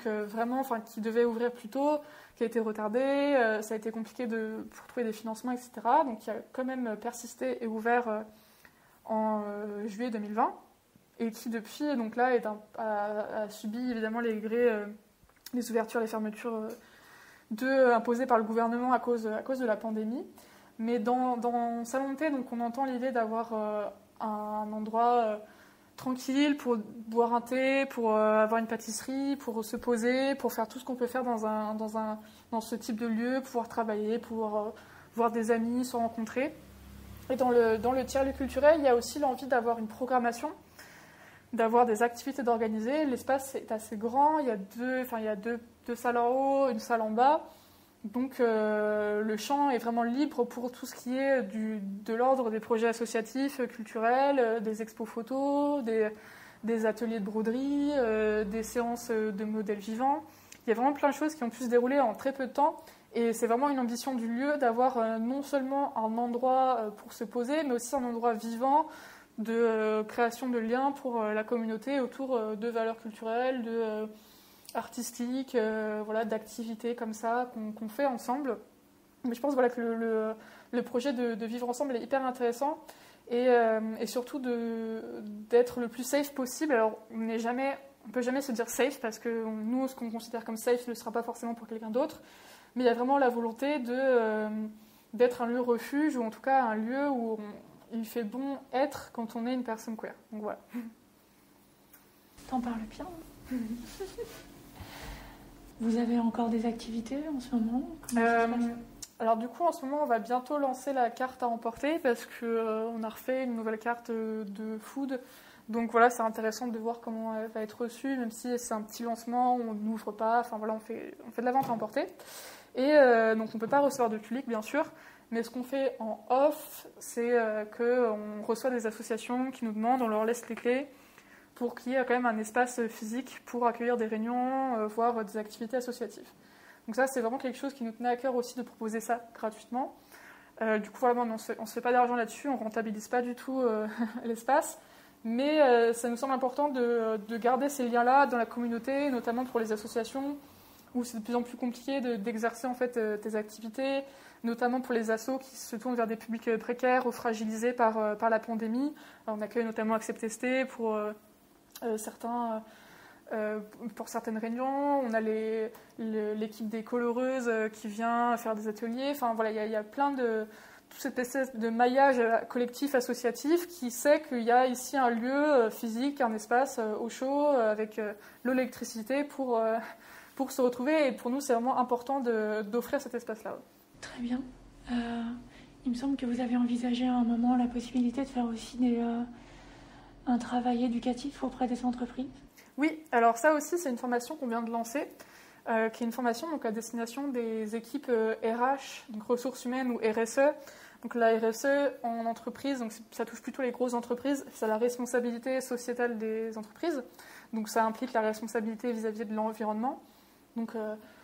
[SPEAKER 2] qui devait ouvrir plus tôt, qui a été retardé. Ça a été compliqué pour trouver des financements, etc. Donc il a quand même persisté et ouvert en juillet 2020, et qui depuis a subi évidemment les ouvertures, les fermetures imposées par le gouvernement à cause de la pandémie. Mais dans sa montée, on entend l'idée d'avoir un endroit tranquille pour boire un thé, pour avoir une pâtisserie, pour se poser, pour faire tout ce qu'on peut faire dans ce type de lieu, pouvoir travailler, pouvoir voir des amis, se rencontrer. Et dans le tiers-lieu culturel, il y a aussi l'envie d'avoir une programmation, d'avoir des activités d'organiser. L'espace est assez grand, il y a deux salles en haut, une salle en bas. Donc le champ est vraiment libre pour tout ce qui est de l'ordre des projets associatifs, culturels, des expos photos, des ateliers de broderie, des séances de modèles vivants. Il y a vraiment plein de choses qui ont pu se dérouler en très peu de temps. Et c'est vraiment une ambition du lieu d'avoir non seulement un endroit pour se poser, mais aussi un endroit vivant de création de liens pour la communauté autour de valeurs culturelles, artistiques, d'activités comme ça qu'on fait ensemble. Mais je pense que le projet de vivre ensemble est hyper intéressant et surtout d'être le plus safe possible. Alors on ne peut jamais se dire safe parce que nous, ce qu'on considère comme safe ne sera pas forcément pour quelqu'un d'autre. Mais il y a vraiment la volonté d'être un lieu refuge, ou en tout cas un lieu où il fait bon être quand on est une personne queer. Donc voilà.
[SPEAKER 1] T'en parles bien. Vous avez encore des activités en ce moment?
[SPEAKER 2] Alors du coup, en ce moment, on va bientôt lancer la carte à emporter parce qu'on a refait une nouvelle carte de food. Donc voilà, c'est intéressant de voir comment elle va être reçue, même si c'est un petit lancement, on n'ouvre pas, on fait de la vente à emporter. Et donc on ne peut pas recevoir de public, bien sûr, mais ce qu'on fait en off, c'est qu'on reçoit des associations qui nous demandent, on leur laisse les clés pour qu'il y ait quand même un espace physique pour accueillir des réunions, voire des activités associatives. Donc ça, c'est vraiment quelque chose qui nous tenait à cœur aussi de proposer ça gratuitement. Du coup, vraiment, on ne se fait pas d'argent là-dessus, on ne rentabilise pas du tout l'espace, mais ça nous semble important de garder ces liens-là dans la communauté, notamment pour les associations, où c'est de plus en plus compliqué d'exercer en fait tes activités, notamment pour les assos qui se tournent vers des publics précaires ou fragilisés par la pandémie. Alors, on accueille notamment Acceptesté pour certaines réunions. On a l'équipe des coloreuses qui vient faire des ateliers. Enfin voilà, il y a plein toute cette espèce de maillage collectif associatif qui sait qu'il y a ici un lieu physique, un espace au chaud avec l'électricité pour se retrouver. Et pour nous, c'est vraiment important d'offrir cet espace-là.
[SPEAKER 1] Très bien. Il me semble que vous avez envisagé à un moment la possibilité de faire aussi un travail éducatif auprès des entreprises.
[SPEAKER 2] Oui, alors ça aussi, c'est une formation qu'on vient de lancer, qui est une formation à destination des équipes RH, donc ressources humaines ou RSE. Donc la RSE en entreprise, donc ça touche plutôt les grosses entreprises, c'est la responsabilité sociétale des entreprises. Donc ça implique la responsabilité vis-à-vis de l'environnement. Donc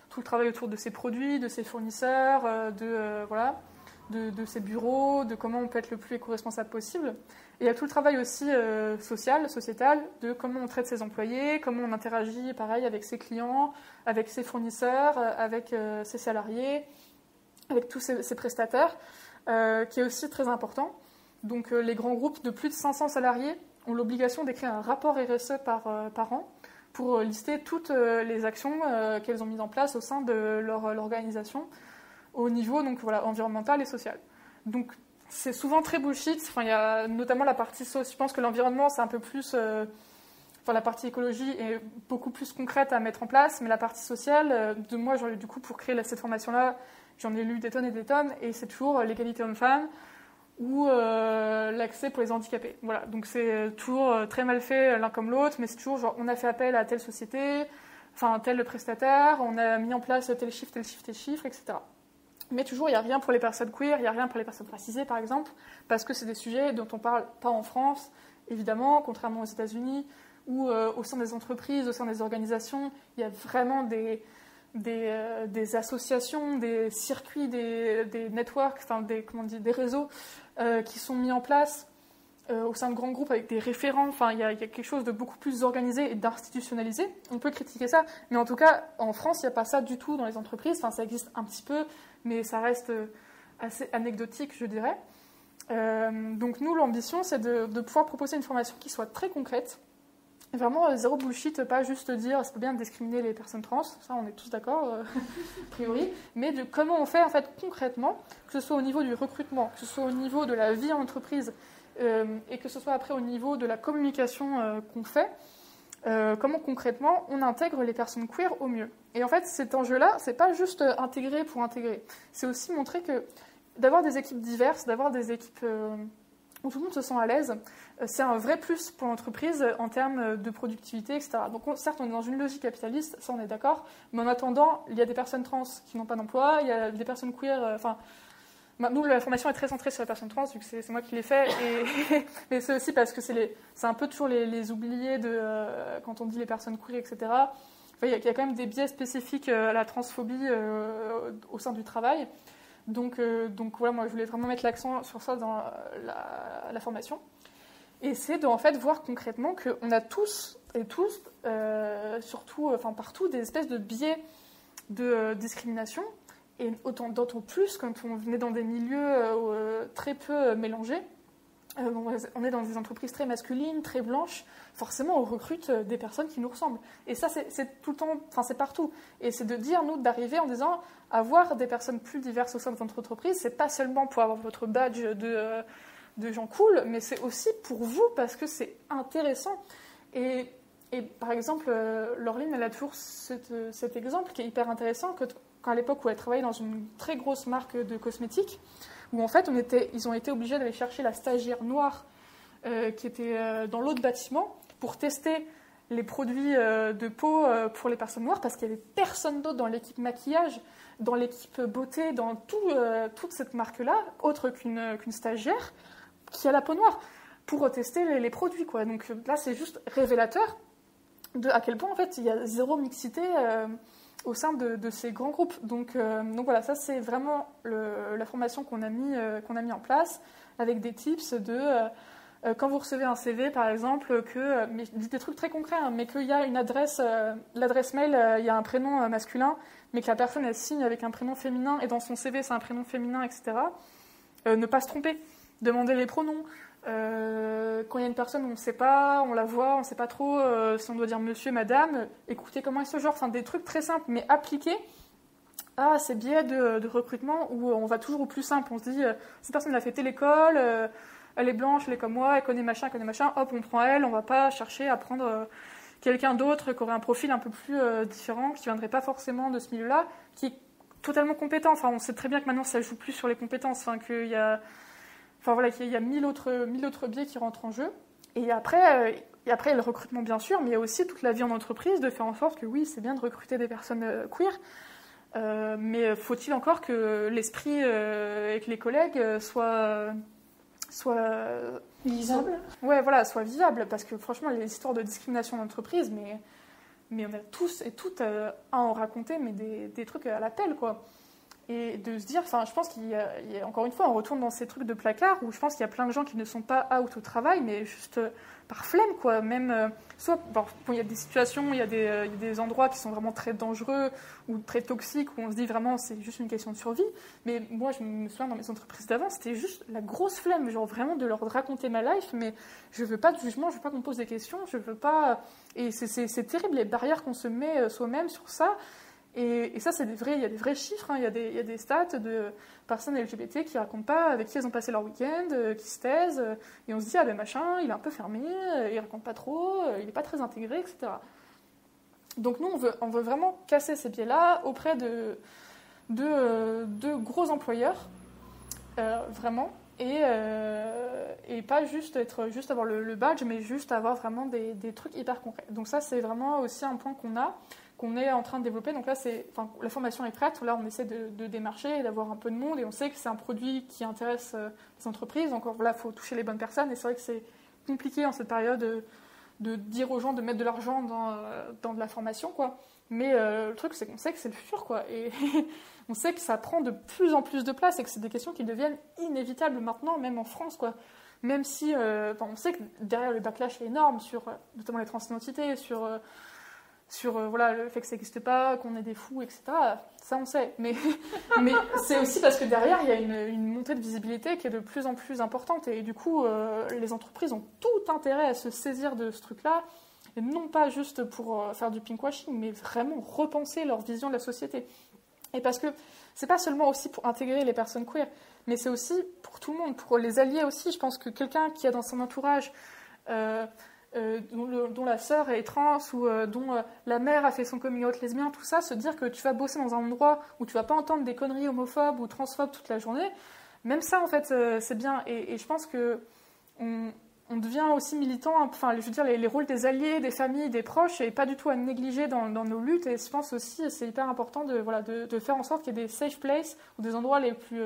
[SPEAKER 2] tout le travail autour de ses produits, de ses fournisseurs, de ses bureaux, de comment on peut être le plus éco-responsable possible. Et il y a tout le travail aussi sociétal, de comment on traite ses employés, comment on interagit pareil avec ses clients, avec ses fournisseurs, avec ses salariés, avec tous ses prestataires, qui est aussi très important. Donc les grands groupes de plus de 500 salariés ont l'obligation d'écrire un rapport RSE par an pour lister toutes les actions qu'elles ont mises en place au sein de leur organisation au niveau donc, voilà, environnemental et social. Donc c'est souvent très bullshit. Enfin, il y a notamment la partie sociale. Je pense que l'environnement, c'est un peu plus... Enfin, la partie écologie est beaucoup plus concrète à mettre en place, mais la partie sociale, moi, du coup, pour créer cette formation-là, j'en ai lu des tonnes et des tonnes, et c'est toujours l'égalité homme-femme ou l'accès pour les handicapés. Voilà, donc c'est toujours très mal fait l'un comme l'autre, mais c'est toujours genre, on a fait appel à telle société, enfin, tel prestataire, on a mis en place tel chiffre, etc. Mais toujours, il n'y a rien pour les personnes queer, il n'y a rien pour les personnes racisées, par exemple, parce que c'est des sujets dont on ne parle pas en France, évidemment, contrairement aux États-Unis, où au sein des entreprises, au sein des organisations, il y a vraiment des associations, des circuits, des networks, enfin des réseaux qui sont mis en place au sein de grands groupes avec des référents. Enfin, il y a quelque chose de beaucoup plus organisé et d'institutionnalisé. On peut critiquer ça, mais en tout cas, en France, il n'y a pas ça du tout dans les entreprises. Enfin, ça existe un petit peu, mais ça reste assez anecdotique, je dirais. Donc nous, l'ambition, c'est de pouvoir proposer une formation qui soit très concrète. Vraiment, zéro bullshit, pas juste dire c'est pas bien de discriminer les personnes trans, ça on est tous d'accord, a priori, mais de comment on fait en fait concrètement, que ce soit au niveau du recrutement, que ce soit au niveau de la vie en entreprise, et que ce soit après au niveau de la communication qu'on fait, comment concrètement on intègre les personnes queer au mieux. Et en fait, cet enjeu-là, c'est pas juste intégrer pour intégrer, c'est aussi montrer que d'avoir des équipes diverses, d'avoir des équipes où tout le monde se sent à l'aise, c'est un vrai plus pour l'entreprise en termes de productivité, etc. Donc certes, on est dans une logique capitaliste, ça on est d'accord, mais en attendant, il y a des personnes trans qui n'ont pas d'emploi, il y a des personnes queer, nous, la formation est très centrée sur les personnes trans, vu que c'est moi qui l'ai fait, mais c'est aussi parce que c'est un peu toujours les oubliés quand on dit les personnes queer, etc. Enfin, il y a quand même des biais spécifiques à la transphobie au sein du travail. Donc voilà, moi je voulais vraiment mettre l'accent sur ça dans la formation. Et c'est de en fait voir concrètement qu'on a tous et tous, surtout partout, des espèces de biais de discrimination. Et d'autant plus quand on est dans des milieux très peu mélangés. On est dans des entreprises très masculines, très blanches. Forcément, on recrute des personnes qui nous ressemblent. Et ça, c'est tout le temps, c'est partout. Et c'est de dire, nous, d'arriver en disant, avoir des personnes plus diverses au sein de votre entreprise, c'est pas seulement pour avoir votre badge de gens cool, mais c'est aussi pour vous, parce que c'est intéressant. Et par exemple, Laureline, elle a toujours cet exemple qui est hyper intéressant, quand à l'époque où elle travaillait dans une très grosse marque de cosmétiques, où en fait, ils ont été obligés d'aller chercher la stagiaire noire qui était dans l'autre bâtiment pour tester les produits de peau pour les personnes noires, parce qu'il n'y avait personne d'autre dans l'équipe maquillage, dans l'équipe beauté, dans toute cette marque-là, autre qu'une stagiaire qui a la peau noire, pour tester les produits, quoi. Donc là, c'est juste révélateur à quel point, en fait, il y a zéro mixité au sein de ces grands groupes. Donc voilà, ça c'est vraiment la formation qu'on a mis en place, avec des tips quand vous recevez un CV par exemple, mais des trucs très concrets, hein, mais qu'il y a une adresse, l'adresse mail, il y a un prénom masculin, mais que la personne elle signe avec un prénom féminin, et dans son CV c'est un prénom féminin, etc. Ne pas se tromper, demander les pronoms. Quand il y a une personne où on ne sait pas, on la voit, on ne sait pas trop si on doit dire monsieur, madame, écoutez comment est ce genre, des trucs très simples mais appliqués à ces biais de recrutement où on va toujours au plus simple. On se dit, cette personne a fait telle école, elle est blanche, elle est comme moi, elle connaît machin, hop, on prend elle, on ne va pas chercher à prendre quelqu'un d'autre qui aurait un profil un peu plus différent, qui ne viendrait pas forcément de ce milieu-là, qui est totalement compétent. On sait très bien que maintenant ça ne joue plus sur les compétences, qu'il y a... qu'il y a mille autres biais qui rentrent en jeu. Et après, il y a le recrutement, bien sûr, mais il y a aussi toute la vie en entreprise, de faire en sorte que, oui, c'est bien de recruter des personnes queer, mais faut-il encore que l'esprit et que les collègues soient
[SPEAKER 1] visibles.
[SPEAKER 2] Soient viables, parce que franchement, les histoires de discrimination en entreprise, mais on a tous et toutes à en raconter, mais des trucs à la pelle, quoi. Et de se dire, enfin, je pense encore une fois, on retourne dans ces trucs de placard où je pense qu'il y a plein de gens qui ne sont pas out au travail, mais juste par flemme, quoi. Même, soit, bon, il y a des situations, il y a des endroits qui sont vraiment très dangereux ou très toxiques où on se dit vraiment c'est juste une question de survie. Mais moi, je me souviens dans mes entreprises d'avant, c'était juste la grosse flemme, genre vraiment de leur raconter ma life, mais je veux pas de jugement, je veux pas qu'on me pose des questions, je veux pas. Et c'est terrible les barrières qu'on se met soi-même sur ça. Et ça, il y a des vrais chiffres, hein. Il y a des stats de personnes LGBT qui racontent pas avec qui elles ont passé leur week-end, qui se taisent, et on se dit, ah ben machin, il est un peu fermé, il raconte pas trop, il est pas très intégré, etc. Donc nous, on veut vraiment casser ces biais-là auprès de gros employeurs, vraiment, et pas juste avoir le badge, mais juste avoir vraiment des trucs hyper concrets. Donc ça, c'est vraiment aussi un point qu'on est en train de développer. Donc là, la formation est prête. Là, on essaie de démarcher et d'avoir un peu de monde. Et on sait que c'est un produit qui intéresse les entreprises. Donc là, il faut toucher les bonnes personnes. Et c'est vrai que c'est compliqué en cette période de dire aux gens de mettre de l'argent dans de la formation, quoi. Mais le truc, c'est qu'on sait que c'est le futur, quoi. Et on sait que ça prend de plus en plus de place et que c'est des questions qui deviennent inévitables maintenant, même en France, quoi. Même si on sait que derrière le backlash est énorme sur notamment les transidentités, sur voilà, le fait que ça n'existe pas, qu'on est des fous, etc. Ça, on sait. Mais c'est aussi parce que derrière, il y a une montée de visibilité qui est de plus en plus importante. Et du coup, les entreprises ont tout intérêt à se saisir de ce truc-là. Et non pas juste pour faire du pinkwashing, mais vraiment repenser leur vision de la société. Et parce que c'est pas seulement aussi pour intégrer les personnes queer, mais c'est aussi pour tout le monde, pour les alliés aussi. Je pense que quelqu'un qui a dans son entourage... dont la sœur est trans ou dont la mère a fait son coming out lesbien, tout ça, se dire que tu vas bosser dans un endroit où tu vas pas entendre des conneries homophobes ou transphobes toute la journée, même ça en fait c'est bien. Et je pense que on devient aussi militant, enfin je veux dire les rôles des alliés, des familles, des proches, et pas du tout à négliger dans nos luttes. Et je pense aussi c'est hyper important de faire en sorte qu'il y ait des safe places ou des endroits les plus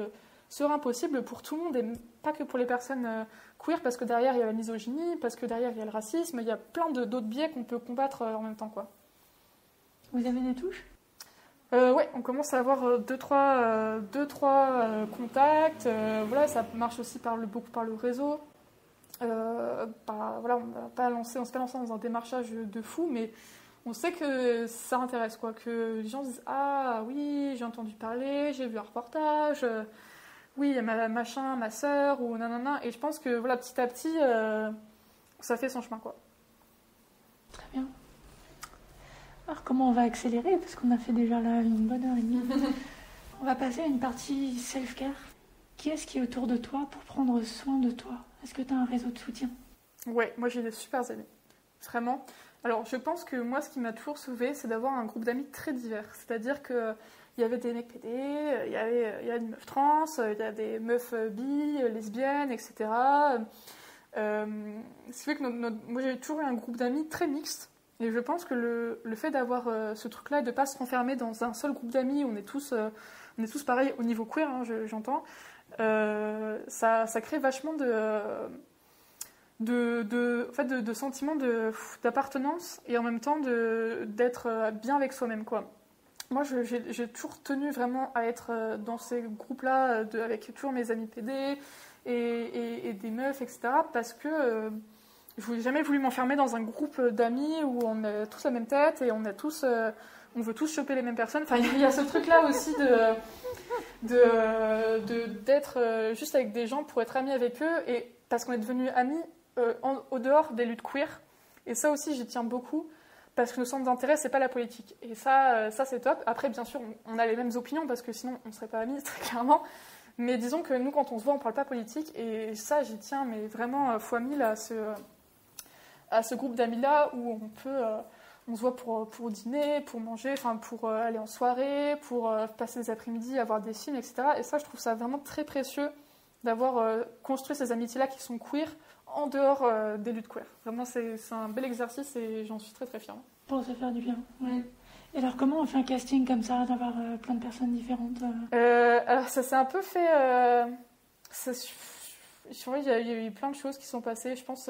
[SPEAKER 2] sereins possibles pour tout le monde et pas que pour les personnes queer, parce que derrière il y a la misogynie, parce que derrière il y a le racisme, il y a plein d'autres biais qu'on peut combattre en même temps, quoi.
[SPEAKER 1] Vous avez des touches ?
[SPEAKER 2] Ouais, on commence à avoir deux, trois contacts. Voilà, ça marche aussi beaucoup par le réseau. Voilà, on ne s'est pas lancé dans un démarchage de fou, mais on sait que ça intéresse, quoi. Que les gens disent ah oui, j'ai entendu parler, j'ai vu un reportage. Oui, il y a ma sœur, ou nanana. Et je pense que voilà, petit à petit, ça fait son chemin, quoi.
[SPEAKER 1] Très bien. Alors, comment on va accélérer? Parce qu'on a fait déjà là une bonne heure et demie. On va passer à une partie self-care. Qui est-ce qui est autour de toi pour prendre soin de toi? Est-ce que tu as un réseau de soutien?
[SPEAKER 2] Ouais, moi j'ai des super amis. Vraiment. Alors, je pense que moi, ce qui m'a toujours sauvée, c'est d'avoir un groupe d'amis très divers. C'est-à-dire que il y avait des mecs PD, il y a des meufs trans, il y a des meufs bi, lesbiennes, etc. Ce qui fait que moi j'ai toujours eu un groupe d'amis très mixte. Et je pense que le fait d'avoir ce truc-là et de ne pas se renfermer dans un seul groupe d'amis, on est tous pareils au niveau queer, hein, j'entends, ça crée vachement de sentiments d'appartenance et en même temps d'être bien avec soi-même, quoi. Moi, j'ai toujours tenu vraiment à être dans ces groupes-là, avec toujours mes amis PD et des meufs, etc. Parce que je n'ai jamais voulu m'enfermer dans un groupe d'amis où on a tous la même tête et on veut tous choper les mêmes personnes. Enfin, il y a ce truc-là aussi d'être juste avec des gens pour être amis avec eux, et parce qu'on est devenus amis au dehors des luttes queer. Et ça aussi, j'y tiens beaucoup. Parce que nos centres d'intérêt, c'est pas la politique. Et ça c'est top. Après, bien sûr, on a les mêmes opinions, parce que sinon, on serait pas amis, très clairement. Mais disons que nous, quand on se voit, on parle pas politique. Et ça, j'y tiens, mais vraiment fois 1000 à ce groupe d'amis-là, où on se voit pour dîner, pour manger, enfin, pour aller en soirée, pour passer des après-midi, avoir des films, etc. Et ça, je trouve ça vraiment très précieux d'avoir construit ces amitiés-là qui sont queer, en dehors des luttes queer. Vraiment, c'est un bel exercice et j'en suis très très fière.
[SPEAKER 1] Pour se faire du bien, ouais. Et alors, comment on fait un casting comme ça, d'avoir plein de personnes différentes
[SPEAKER 2] Alors, ça s'est un peu fait... il y a eu plein de choses qui sont passées. Je pense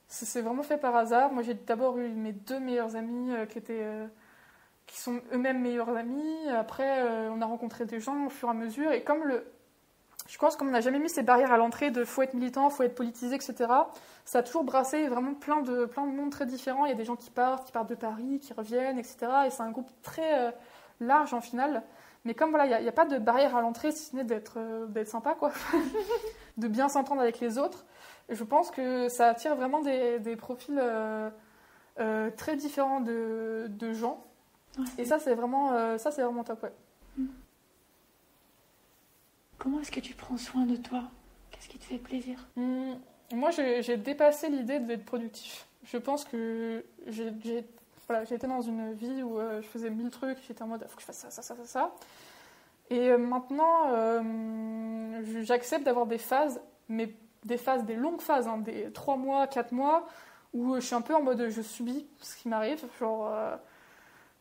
[SPEAKER 2] ça s'est vraiment fait par hasard. Moi, j'ai d'abord eu mes deux meilleures amies qui étaient qui sont eux-mêmes meilleurs amis. Après, on a rencontré des gens au fur et à mesure. Et je pense qu'on n'a jamais mis ces barrières à l'entrée de faut être militant, faut être politisé, etc. Ça a toujours brassé vraiment plein de mondes très différents. Il y a des gens qui partent de Paris, qui reviennent, etc. Et c'est un groupe très large en final. Mais comme voilà, il n'y a pas de barrière à l'entrée, si ce n'est d'être sympa, quoi. De bien s'entendre avec les autres. Et je pense que ça attire vraiment des profils très différents de gens.
[SPEAKER 1] Ouais.
[SPEAKER 2] Et ça, c'est vraiment top, ouais.
[SPEAKER 1] Comment est-ce que tu prends soin de toi? Qu'est-ce qui te fait plaisir?
[SPEAKER 2] Moi, j'ai dépassé l'idée d'être productif. Je pense que j'ai été dans une vie où je faisais 1000 trucs, j'étais en mode, il faut que je fasse ça. Et maintenant, j'accepte d'avoir des phases, mais des longues phases, hein, des 3 mois, 4 mois, où je suis un peu en mode, je subis ce qui m'arrive. Genre,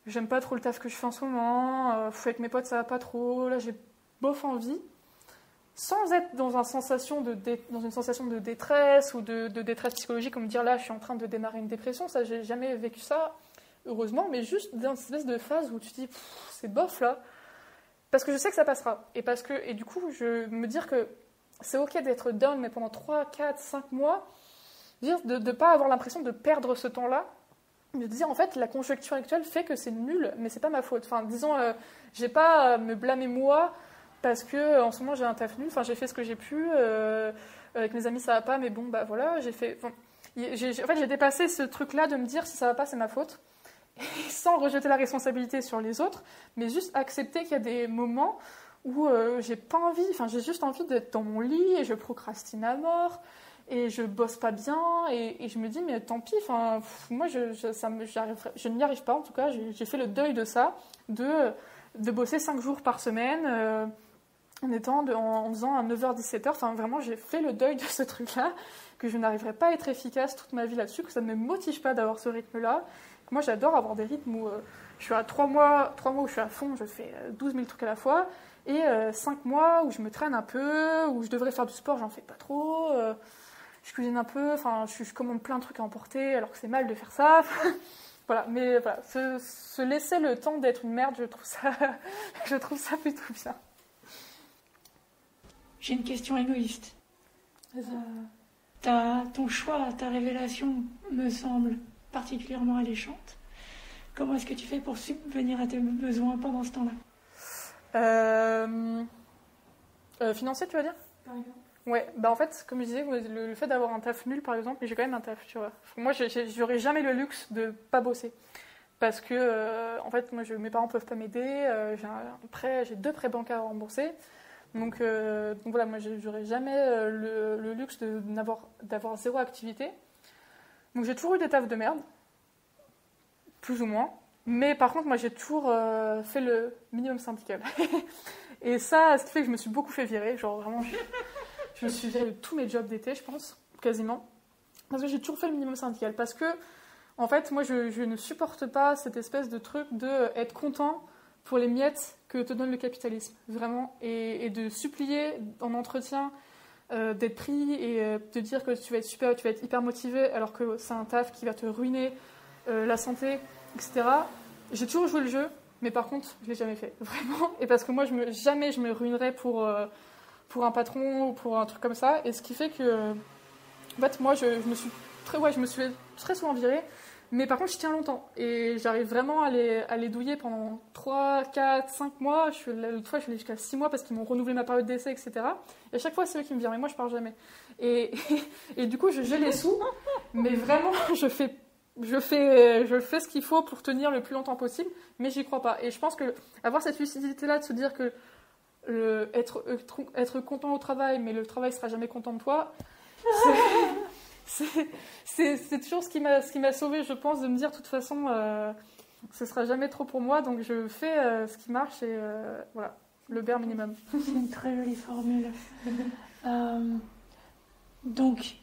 [SPEAKER 2] j'aime pas trop le taf que je fais en ce moment, avec mes potes, ça va pas trop, là, j'ai bof envie. Sans être dans une sensation de détresse ou de détresse psychologique, comme dire là je suis en train de démarrer une dépression, ça j'ai jamais vécu ça, heureusement, mais juste dans cette espèce de phase où tu te dis c'est bof là, parce que je sais que ça passera, et du coup je me dire que c'est ok d'être down, mais pendant 3, 4, 5 mois, de ne pas avoir l'impression de perdre ce temps-là, de dire en fait la conjoncture actuelle fait que c'est nul, mais c'est pas ma faute, enfin disons, j'ai pas à me blâmer moi, parce que en ce moment j'ai un taf nul, enfin j'ai fait ce que j'ai pu, avec mes amis ça va pas, mais bon bah voilà, j'ai dépassé ce truc-là de me dire si ça va pas c'est ma faute, et sans rejeter la responsabilité sur les autres, mais juste accepter qu'il y a des moments où j'ai pas envie, enfin j'ai juste envie d'être dans mon lit et je procrastine à mort et je bosse pas bien et je me dis mais tant pis, enfin moi je n'y arrive pas en tout cas, j'ai fait le deuil de ça, de bosser 5 jours par semaine. En faisant un 9h-17h, enfin vraiment j'ai fait le deuil de ce truc-là, que je n'arriverai pas à être efficace toute ma vie là-dessus, que ça ne me motive pas d'avoir ce rythme-là. Moi j'adore avoir des rythmes où je suis à 3 mois où je suis à fond, je fais 12 000 trucs à la fois, et 5 mois où je me traîne un peu, où je devrais faire du sport, j'en fais pas trop, je cuisine un peu, enfin je commande plein de trucs à emporter alors que c'est mal de faire ça. Voilà, mais voilà, se laisser le temps d'être une merde, je trouve ça plutôt bien.
[SPEAKER 1] J'ai une question égoïste. Ton choix, ta révélation me semble particulièrement alléchante. Comment est-ce que tu fais pour subvenir à tes besoins pendant ce temps-là?
[SPEAKER 2] Financier, tu vas dire?
[SPEAKER 1] Par exemple.
[SPEAKER 2] Ouais, bah en fait, comme je disais, le fait d'avoir un taf nul, par exemple, mais j'ai quand même un taf, tu vois. Moi, j'aurais jamais le luxe de pas bosser. Parce que, en fait, mes parents peuvent pas m'aider, j'ai 2 prêts bancaires à rembourser. Donc voilà, moi j'aurais jamais le luxe d'avoir 0 activité. Donc j'ai toujours eu des tafs de merde, plus ou moins. Mais par contre, moi j'ai toujours fait le minimum syndical. Et ça, ce qui fait que je me suis beaucoup fait virer. Genre vraiment, je me suis virée de tous mes jobs d'été, je pense, quasiment. Parce que j'ai toujours fait le minimum syndical. Parce que, en fait, moi je ne supporte pas cette espèce de truc d'être content pour les miettes que te donne le capitalisme, vraiment, et de supplier en entretien d'être pris et de dire que tu vas être super, tu vas être hyper motivé alors que c'est un taf qui va te ruiner la santé, etc. J'ai toujours joué le jeu, mais par contre, je l'ai jamais fait, vraiment, et parce que moi, jamais je me ruinerais pour un patron ou pour un truc comme ça, et ce qui fait que, en fait, moi, je me suis très souvent virée. Mais par contre, je tiens longtemps. Et j'arrive vraiment à les douiller pendant 3, 4, 5 mois. L'autre fois, je suis allée jusqu'à 6 mois parce qu'ils m'ont renouvelé ma période d'essai, etc. Et à chaque fois, c'est eux qui me virent. Mais moi, je pars jamais. Et du coup, j'ai les sous. Mais vraiment, je fais ce qu'il faut pour tenir le plus longtemps possible. Mais j'y crois pas. Et je pense que avoir cette lucidité-là de se dire que être content au travail, mais le travail sera jamais content de toi, c'est toujours ce qui m'a sauvée, je pense, de me dire de toute façon ce sera jamais trop pour moi, donc je fais ce qui marche et voilà, le bare minimum.
[SPEAKER 1] C'est une très jolie formule. Donc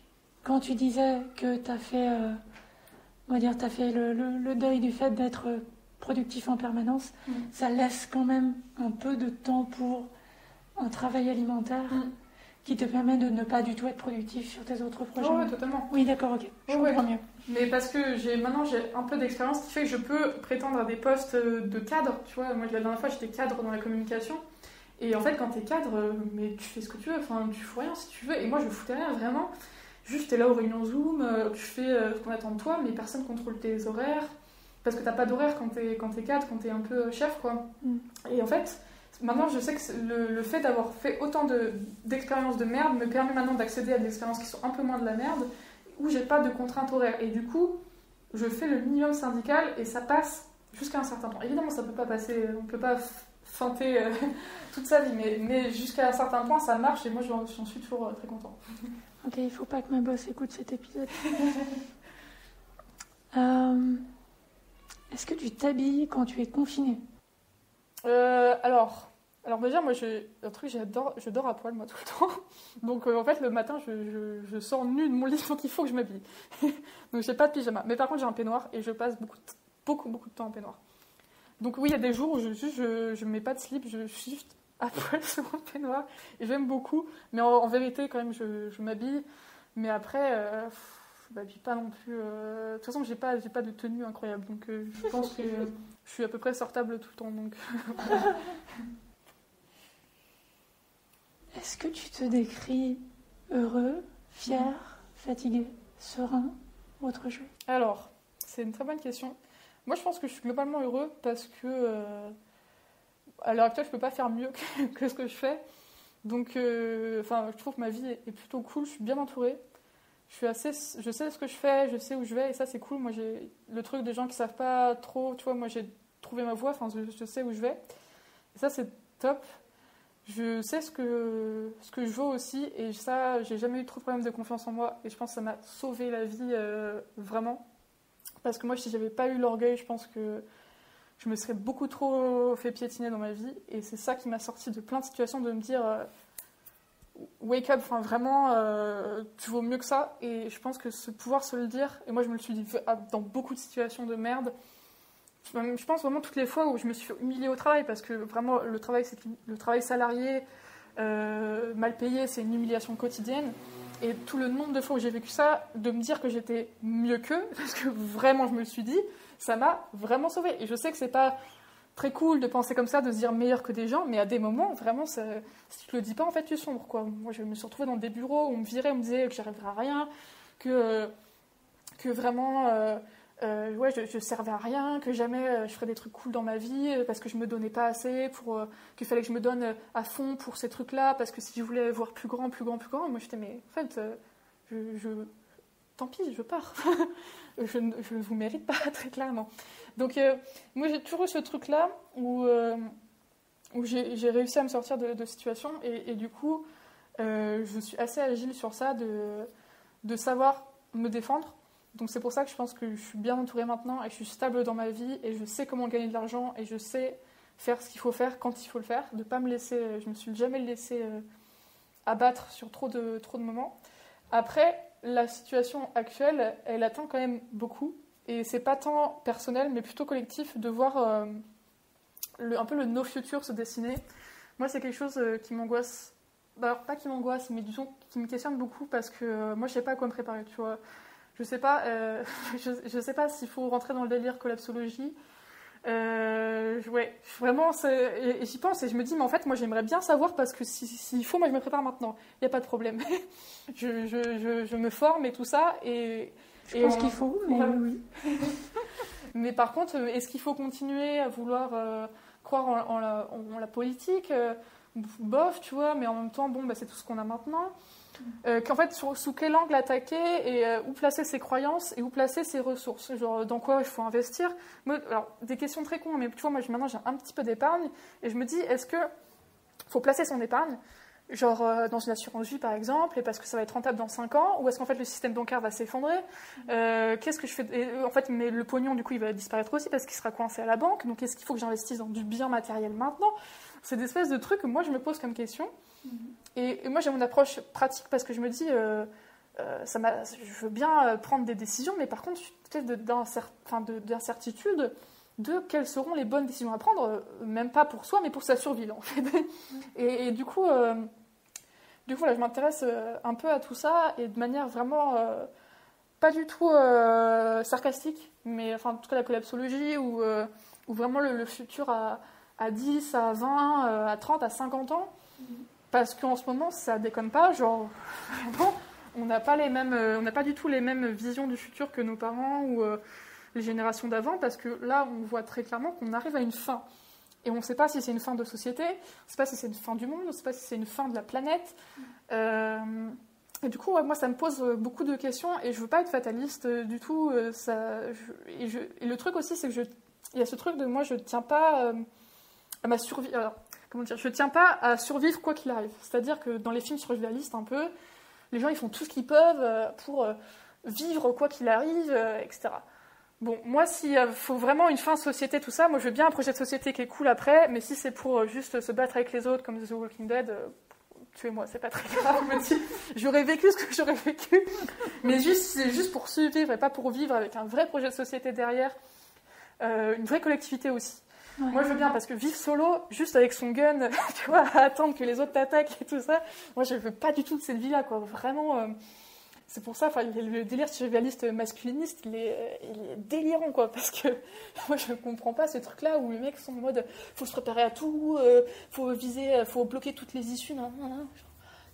[SPEAKER 1] quand tu disais que tu as fait t'as fait le deuil du fait d'être productif en permanence, ça laisse quand même un peu de temps pour un travail alimentaire qui te permet de ne pas du tout être productif sur tes autres projets.
[SPEAKER 2] Oui, totalement.
[SPEAKER 1] Oui, d'accord, ok. Je comprends mieux.
[SPEAKER 2] Mais parce que maintenant j'ai un peu d'expérience qui fait que je peux prétendre à des postes de cadre. Tu vois, moi la dernière fois j'étais cadre dans la communication. Et en fait, quand t'es cadre, mais tu fais ce que tu veux, enfin, tu fous rien si tu veux. Et moi, je foutais rien, vraiment. Juste, t'es là aux réunions Zoom, tu fais ce qu'on attend de toi, mais personne contrôle tes horaires. Parce que t'as pas d'horaire quand t'es cadre, quand t'es un peu chef, quoi. Et en fait, maintenant, je sais que le fait d'avoir fait autant d'expériences de merde me permet maintenant d'accéder à des expériences qui sont un peu moins de la merde, où j'ai pas de contraintes horaires. Et du coup, je fais le minimum syndical et ça passe jusqu'à un certain temps. Évidemment, ça peut pas passer, on peut pas feinter toute sa vie, mais jusqu'à un certain point, ça marche et moi, j'en suis toujours très content.
[SPEAKER 1] Ok, il faut pas que ma boss écoute cet épisode. Est-ce que tu t'habilles quand tu es confiné?
[SPEAKER 2] Alors déjà, moi, un truc, je dors à poil, moi, tout le temps. Donc, en fait, le matin, je sors nue de mon lit, donc il faut que je m'habille. Donc, j'ai pas de pyjama. Mais par contre, j'ai un peignoir et je passe beaucoup de temps en peignoir. Donc, oui, il y a des jours où je mets pas de slip, je suis juste à poil sur mon peignoir. Et j'aime beaucoup. Mais en vérité, quand même, je m'habille. Mais après, je m'habille pas non plus. De toute façon, j'ai pas de tenue incroyable. Donc, je pense que je suis à peu près sortable tout le temps. Donc...
[SPEAKER 1] Est-ce que tu te décris heureux, fier, fatigué, serein, autre chose?
[SPEAKER 2] Alors, c'est une très bonne question. Moi, je pense que je suis globalement heureux parce que, à l'heure actuelle, je peux pas faire mieux que ce que je fais. Donc, je trouve que ma vie est plutôt cool. Je suis bien entourée. Je sais ce que je fais, je sais où je vais et ça, c'est cool. Moi, j'ai le truc des gens qui savent pas trop. Tu vois, moi, j'ai trouvé ma voie. Enfin, je sais où je vais. Et ça, c'est top. Je sais ce que je veux aussi et ça, j'ai jamais eu trop de problèmes de confiance en moi et je pense que ça m'a sauvé la vie vraiment. Parce que moi, si j'avais pas eu l'orgueil, je pense que je me serais beaucoup trop fait piétiner dans ma vie et c'est ça qui m'a sorti de plein de situations de me dire wake up, enfin vraiment, tu vaux mieux que ça et je pense que pouvoir se le dire, et moi je me le suis dit dans beaucoup de situations de merde. Je pense vraiment toutes les fois où je me suis fait humilier au travail parce que vraiment le travail salarié mal payé, c'est une humiliation quotidienne et tout le nombre de fois où j'ai vécu ça, de me dire que j'étais mieux qu'eux, parce que vraiment je me le suis dit, ça m'a vraiment sauvée. Et je sais que c'est pas très cool de penser comme ça, de se dire meilleur que des gens, mais à des moments vraiment si tu te le dis pas en fait tu sombres quoi. Moi je me suis retrouvée dans des bureaux où on me virait, on me disait que j'arriverais à rien, que vraiment je servais à rien, que jamais je ferais des trucs cool dans ma vie parce que je me donnais pas assez, qu'il fallait que je me donne à fond pour ces trucs-là, parce que si je voulais voir plus grand, moi j'étais, mais en fait, tant pis, je pars. je ne vous mérite pas, très clairement. Donc, moi j'ai toujours eu ce truc-là où j'ai réussi à me sortir de situations et du coup, je suis assez agile sur ça, de savoir me défendre. Donc c'est pour ça que je pense que je suis bien entourée maintenant et je suis stable dans ma vie et je sais comment gagner de l'argent et je sais faire ce qu'il faut faire quand il faut le faire, de pas me laisser, je me suis jamais laissée abattre sur trop de moments. Après, la situation actuelle, elle atteint quand même beaucoup et c'est pas tant personnel mais plutôt collectif de voir un peu le no futur se dessiner. Moi c'est quelque chose qui m'angoisse, alors pas qui m'angoisse mais disons qui me questionne beaucoup parce que moi je sais pas à quoi me préparer, tu vois. Je sais pas, je sais pas s'il faut rentrer dans le délire collapsologie. Vraiment, et j'y pense et je me dis, mais en fait, moi, j'aimerais bien savoir parce que s'il faut, moi, je me prépare maintenant. Il n'y a pas de problème. je me forme et tout ça.
[SPEAKER 1] Je pense qu'il faut, mais oui.
[SPEAKER 2] Mais par contre, est-ce qu'il faut continuer à vouloir croire en la politique bof, tu vois, mais en même temps, bon, c'est tout ce qu'on a maintenant. Qu'en fait, sous quel angle attaquer et où placer ses croyances et où placer ses ressources, genre dans quoi il faut investir. Alors, des questions très cons, mais tu vois, moi maintenant j'ai un petit peu d'épargne et je me dis, est-ce que faut placer son épargne, genre dans une assurance vie par exemple, et parce que ça va être rentable dans 5 ans, ou est-ce qu'en fait le système bancaire va s'effondrer, qu'est-ce que je fais en fait, mais le pognon du coup il va disparaître aussi parce qu'il sera coincé à la banque, donc est-ce qu'il faut que j'investisse dans du bien matériel maintenant? C'est des espèces de trucs que moi je me pose comme question. Et moi j'ai mon approche pratique parce que je me dis je veux bien prendre des décisions, mais par contre je suis peut-être d'incertitude de quelles seront les bonnes décisions à prendre, même pas pour soi mais pour sa survie en fait. Et du coup Du coup, là, je m'intéresse un peu à tout ça et de manière vraiment pas du tout sarcastique, mais enfin, en tout cas la collapsologie ou vraiment le futur à 10, à 20, à 30, à 50 ans. Parce qu'en ce moment, ça déconne pas. Genre, vraiment, on n'a pas du tout les mêmes visions du futur que nos parents ou les générations d'avant. Parce que là, on voit très clairement qu'on arrive à une fin. Et on ne sait pas si c'est une fin de société, on ne sait pas si c'est une fin du monde, on ne sait pas si c'est une fin de la planète. Et du coup, moi, ça me pose beaucoup de questions et je ne veux pas être fataliste du tout. Et le truc aussi, c'est que il y a ce truc de moi, je ne tiens pas à ma survie. Alors, comment dire, je ne tiens pas à survivre quoi qu'il arrive. C'est-à-dire que dans les films survivalistes, un peu, les gens, ils font tout ce qu'ils peuvent pour vivre quoi qu'il arrive, etc. Bon, moi, s'il faut vraiment une fin de société, tout ça, moi, je veux bien un projet de société qui est cool après, mais si c'est pour juste se battre avec les autres, comme The Walking Dead, tuez-moi, c'est pas très grave, je me dis, j'aurais vécu ce que j'aurais vécu, mais c'est juste pour survivre et pas pour vivre avec un vrai projet de société derrière, une vraie collectivité aussi. Ouais. Moi, je veux bien, parce que vivre solo, juste avec son gun, tu vois, à attendre que les autres t'attaquent et tout ça, moi, je veux pas du tout de cette vie-là, quoi. Vraiment, c'est pour ça, le délire survivaliste masculiniste, il est délirant, quoi, parce que moi, je comprends pas ces trucs-là où les mecs sont en mode, faut se préparer à tout, faut viser, faut bloquer toutes les issues, non.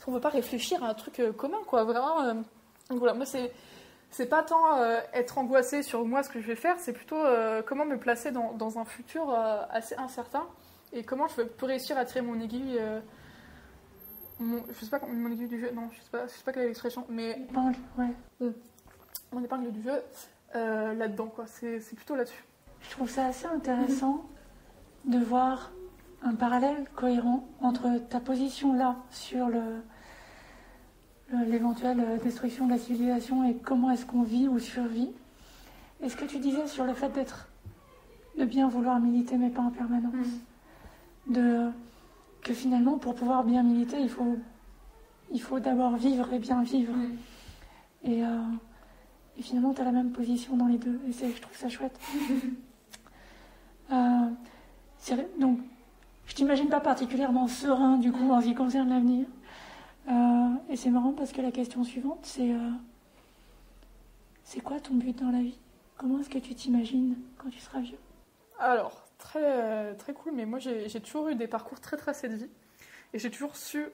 [SPEAKER 2] On veut pas réfléchir à un truc commun, quoi, vraiment. Donc voilà, moi, c'est pas tant être angoissée sur moi, ce que je vais faire, c'est plutôt comment me placer dans un futur assez incertain et comment je peux réussir à tirer mon aiguille, je sais pas, mon aiguille du jeu, non, je sais pas quelle est l'expression, mais...
[SPEAKER 1] Épingle, ouais.
[SPEAKER 2] Mon épingle du jeu, là-dedans, quoi, c'est plutôt là-dessus.
[SPEAKER 1] Je trouve ça assez intéressant de voir un parallèle cohérent entre ta position là sur l'éventuelle destruction de la civilisation et comment est-ce qu'on vit ou survit. Et ce que tu disais sur le fait de bien vouloir militer mais pas en permanence. Que finalement pour pouvoir bien militer il faut d'abord vivre et bien vivre. Et finalement tu as la même position dans les deux et je trouve ça chouette. Donc je t'imagine pas particulièrement serein du coup en ce qui concerne l'avenir. Et c'est marrant parce que la question suivante, c'est quoi ton but dans la vie? Comment est-ce que tu t'imagines quand tu seras vieux?
[SPEAKER 2] Alors, très, très cool, mais moi j'ai toujours eu des parcours très tracés de vie. Et j'ai toujours su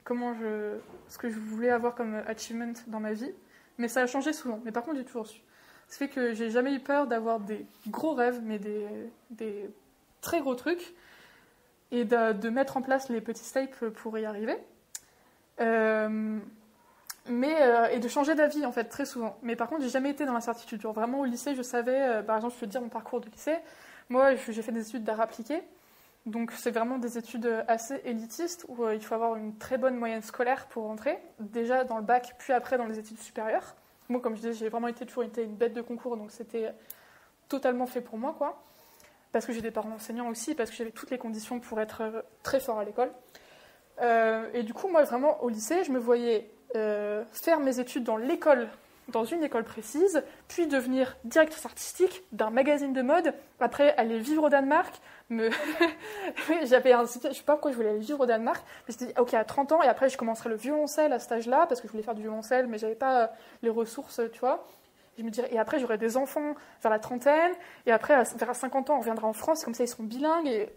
[SPEAKER 2] ce que je voulais avoir comme achievement dans ma vie. Mais ça a changé souvent. Mais par contre, j'ai toujours su. Ça fait que j'ai jamais eu peur d'avoir des gros rêves, mais des très gros trucs. Et de mettre en place les petits steps pour y arriver. Et de changer d'avis en fait très souvent. Mais par contre, j'ai jamais été dans l'incertitude. Genre vraiment au lycée, je savais, par exemple, je peux te dire mon parcours de lycée. Moi, j'ai fait des études d'art appliqué, donc c'est vraiment des études assez élitistes où il faut avoir une très bonne moyenne scolaire pour rentrer. Déjà dans le bac, puis après dans les études supérieures. Moi, comme je disais, j'ai vraiment toujours été une bête de concours, donc c'était totalement fait pour moi, quoi. Parce que j'ai des parents enseignants aussi, parce que j'avais toutes les conditions pour être très fort à l'école. Et du coup, moi, vraiment, au lycée, je me voyais faire mes études dans une école précise, puis devenir directrice artistique d'un magazine de mode, après aller vivre au Danemark. Je sais pas pourquoi je voulais aller vivre au Danemark, mais je me suis dit, ok, à 30 ans, et après je commencerai le violoncelle à cet âge-là, parce que je voulais faire du violoncelle, mais j'avais pas les ressources, tu vois. Je me dirais, et après j'aurai des enfants vers la trentaine, et après vers 50 ans on reviendra en France, comme ça ils seront bilingues, et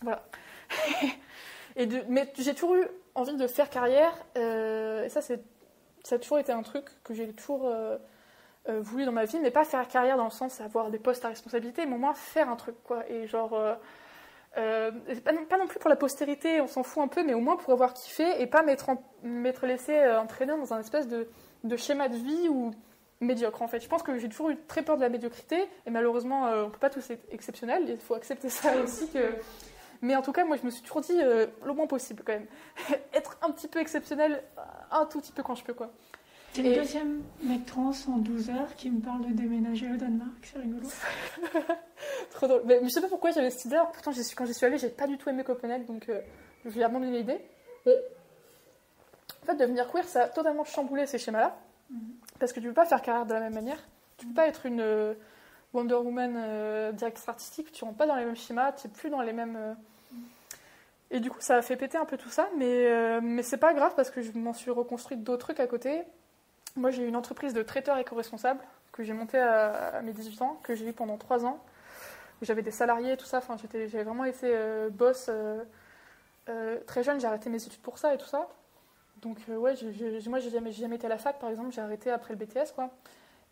[SPEAKER 2] voilà. Mais j'ai toujours eu envie de faire carrière, et ça a toujours été un truc que j'ai toujours voulu dans ma vie, mais pas faire carrière dans le sens avoir des postes à responsabilité, mais au moins faire un truc, quoi. Et genre, pas non plus pour la postérité, on s'en fout un peu, mais au moins pour avoir kiffé et pas m'être laissé entraîner dans un espèce de schéma de vie ou médiocre, en fait. Je pense que j'ai toujours eu très peur de la médiocrité, et malheureusement, on peut pas tous être exceptionnels, il faut accepter ça aussi que... Mais en tout cas, moi, je me suis toujours dit le moins possible, quand même. Être un petit peu exceptionnel, un tout petit peu quand je peux, quoi.
[SPEAKER 1] C'est le deuxième mec trans en 12 heures qui me parle de déménager au Danemark, c'est rigolo.
[SPEAKER 2] Trop drôle. Mais je sais pas pourquoi j'avais cette idée, alors pourtant, quand j'y suis allée, j'ai pas du tout aimé Copenhague, donc je vais abandonner l'idée. Et en fait, devenir queer, ça a totalement chamboulé ces schémas-là, parce que tu peux pas faire carrière de la même manière. Tu peux pas être une Wonder Woman directrice artistique, tu rentres pas dans les mêmes schémas, tu n'es plus dans les mêmes... Et du coup, ça a fait péter un peu tout ça, mais c'est pas grave parce que je m'en suis reconstruite d'autres trucs à côté. Moi, j'ai eu une entreprise de traiteur éco-responsable que j'ai montée à mes 18 ans, que j'ai eu pendant 3 ans. Où j'avais des salariés, tout ça. Enfin, j'avais vraiment été boss très jeune. J'ai arrêté mes études pour ça et tout ça. Donc, ouais, moi, j'ai jamais été à la fac, par exemple. J'ai arrêté après le BTS, quoi.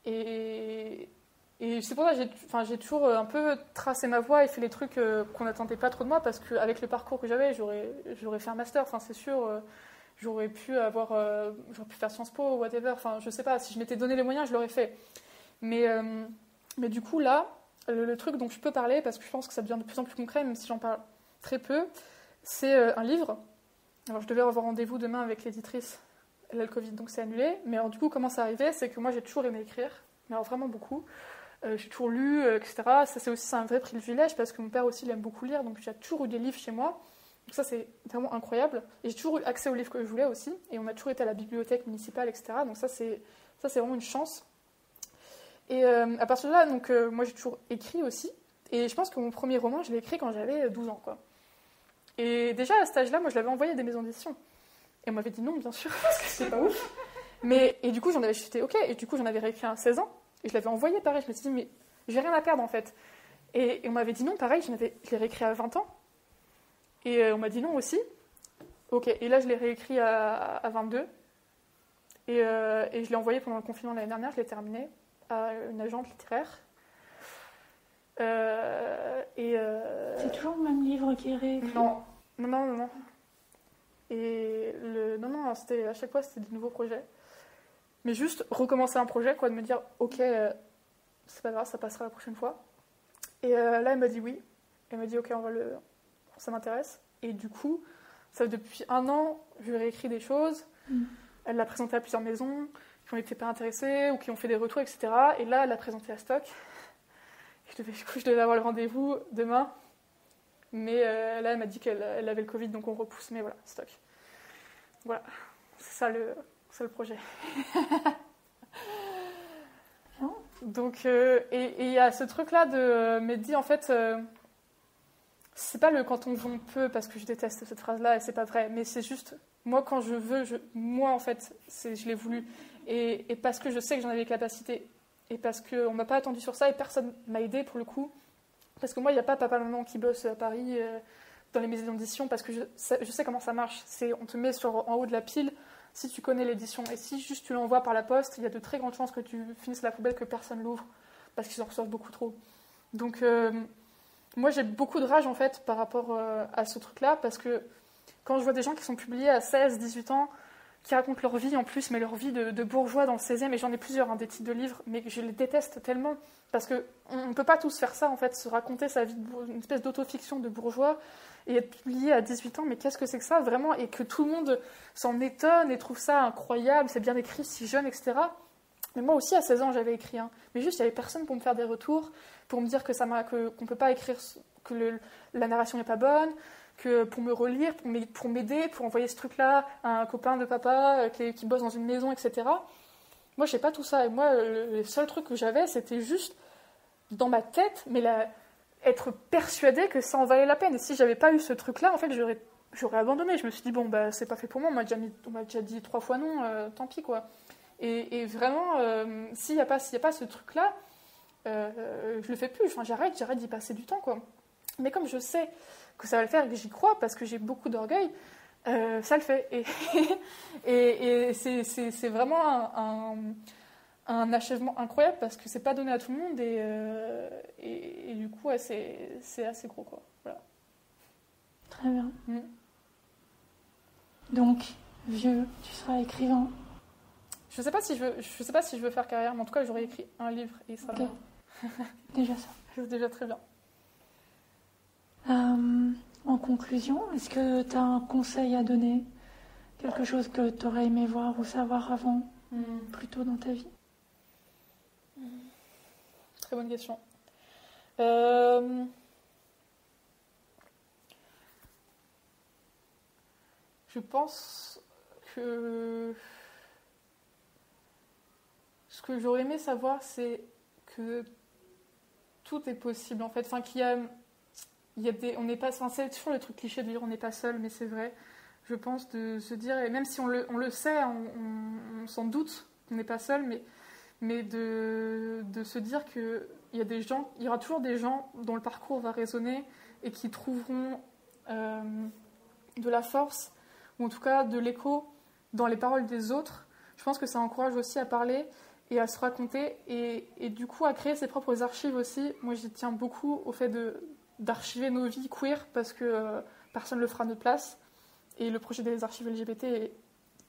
[SPEAKER 2] Et c'est pour ça que j'ai toujours un peu tracé ma voie et fait les trucs qu'on n'attendait pas trop de moi, parce qu'avec le parcours que j'avais, j'aurais fait un master, enfin, c'est sûr, j'aurais pu faire Sciences Po ou whatever, enfin, je sais pas, si je m'étais donné les moyens, je l'aurais fait. Mais du coup, là, le truc dont je peux parler, parce que je pense que ça devient de plus en plus concret, même si j'en parle très peu, c'est un livre. Alors, je devais avoir rendez-vous demain avec l'éditrice. Elle a le Covid, donc c'est annulé. Mais alors, du coup, comment ça arrivait? C'est que moi, j'ai toujours aimé écrire, mais alors vraiment beaucoup. J'ai toujours lu, etc. Ça, c'est un vrai privilège parce que mon père aussi, il aime beaucoup lire, donc j'ai toujours eu des livres chez moi. Donc ça, c'est vraiment incroyable. Et j'ai toujours eu accès aux livres que je voulais aussi. Et on a toujours été à la bibliothèque municipale, etc. Donc ça, c'est vraiment une chance. Et à partir de là, donc, moi, j'ai toujours écrit aussi. Et je pense que mon premier roman, je l'ai écrit quand j'avais 12 ans, quoi. Et déjà, à cet âge-là, moi, je l'avais envoyé à des maisons d'édition. Et on m'avait dit non, bien sûr, parce que c'est pas ouf. Et du coup, j'étais OK. Et du coup, j'en avais réécrit un à 16 ans. Et je l'avais envoyé pareil. Je me suis dit, mais j'ai rien à perdre, en fait. Et on m'avait dit non, pareil. Je l'ai réécrit à 20 ans. Et on m'a dit non aussi. OK. Et là, je l'ai réécrit à 22. Et je l'ai envoyé pendant le confinement l'année dernière. Je l'ai terminé à une agente littéraire.
[SPEAKER 1] C'est toujours le même livre qui est réécrit?
[SPEAKER 2] Non. Et non, à chaque fois, c'était des nouveaux projets. Mais juste recommencer un projet, quoi, de me dire, OK, c'est pas grave, ça passera la prochaine fois. Et là, elle m'a dit oui. Elle m'a dit, OK, ça m'intéresse. Et du coup, ça fait depuis 1 an, je lui ai réécrit des choses. Elle l'a présenté à plusieurs maisons qui n'étaient pas intéressées ou qui ont fait des retours, etc. Et là, elle l'a présenté à Stock. Je devais avoir le rendez-vous demain. Mais là, elle m'a dit qu'elle avait le Covid, donc on repousse. Mais voilà, Stock. Voilà, c'est ça le projet. Donc, et il y a ce truc-là de me dire, en fait, c'est pas le quand on veut, on peut, parce que je déteste cette phrase-là et c'est pas vrai, mais c'est juste, moi, quand je veux, moi, en fait, je l'ai voulu. Et parce que je sais que j'en avais les capacités. Et parce qu'on m'a pas attendu sur ça et personne m'a aidé pour le coup. Parce que moi, il n'y a pas papa-maman qui bosse à Paris dans les maisons d'édition, parce que je sais comment ça marche. On te met en haut de la pile si tu connais l'édition. Et si juste tu l'envoies par la poste, il y a de très grandes chances que tu finisses la poubelle, que personne l'ouvre, parce qu'ils en reçoivent beaucoup trop. Donc, moi, j'ai beaucoup de rage, en fait, par rapport à ce truc-là, parce que quand je vois des gens qui sont publiés à 16, 18 ans, qui racontent leur vie en plus, mais leur vie de bourgeois dans le 16e, et j'en ai plusieurs, des titres de livres, mais je les déteste tellement, parce qu'on ne peut pas tous faire ça, en fait, se raconter sa vie, une espèce d'autofiction de bourgeois, et être publié à 18 ans, mais qu'est-ce que c'est que ça, vraiment, et que tout le monde s'en étonne et trouve ça incroyable, c'est bien écrit, si jeune, etc. Mais moi aussi, à 16 ans, j'avais écrit, mais juste, il n'y avait personne pour me faire des retours, pour me dire qu'on ne peut pas écrire, que la narration n'est pas bonne, que pour me relire, pour m'aider, pour envoyer ce truc-là à un copain de papa qui bosse dans une maison, etc. Moi, je sais pas tout ça. Et moi, le seul truc que j'avais, c'était juste dans ma tête, mais être persuadée que ça en valait la peine. Et si j'avais pas eu ce truc-là, en fait, j'aurais abandonné. Je me suis dit, bon, bah, c'est pas fait pour moi. On m'a déjà dit 3 fois non, tant pis, quoi. Et vraiment, s'il y a pas ce truc-là, je le fais plus. Enfin, j'arrête d'y passer du temps, quoi. Mais comme je sais que ça va le faire et que j'y crois, parce que j'ai beaucoup d'orgueil, ça le fait. Et c'est vraiment un achèvement incroyable, parce que c'est pas donné à tout le monde, et du coup, ouais, c'est assez gros, quoi. Voilà.
[SPEAKER 1] Très bien. Donc, vieux, tu seras écrivain.
[SPEAKER 2] Je sais pas si je veux faire carrière, mais en tout cas, j'aurais écrit un livre et ça va.
[SPEAKER 1] Déjà ça.
[SPEAKER 2] C'est déjà très bien.
[SPEAKER 1] En conclusion, est-ce que tu as un conseil à donner? Quelque chose que tu aurais aimé voir ou savoir avant, plus tôt dans ta vie?
[SPEAKER 2] Très bonne question. Je pense que ce que j'aurais aimé savoir, c'est que tout est possible, en fait. Enfin, qu'il y on n'est pas, enfin, c'est toujours le truc cliché de dire on n'est pas seul, mais c'est vrai. Je pense de se dire, et même si on le sait, on s'en doute, on n'est pas seul, mais de se dire qu'il y a des gens, il y aura toujours des gens dont le parcours va résonner et qui trouveront de la force, ou en tout cas de l'écho dans les paroles des autres. Je pense que ça encourage aussi à parler et à se raconter, et du coup à créer ses propres archives aussi. Moi, j'y tiens beaucoup au fait d'archiver nos vies queer, parce que personne ne le fera à notre place. Et le projet des archives LGBT est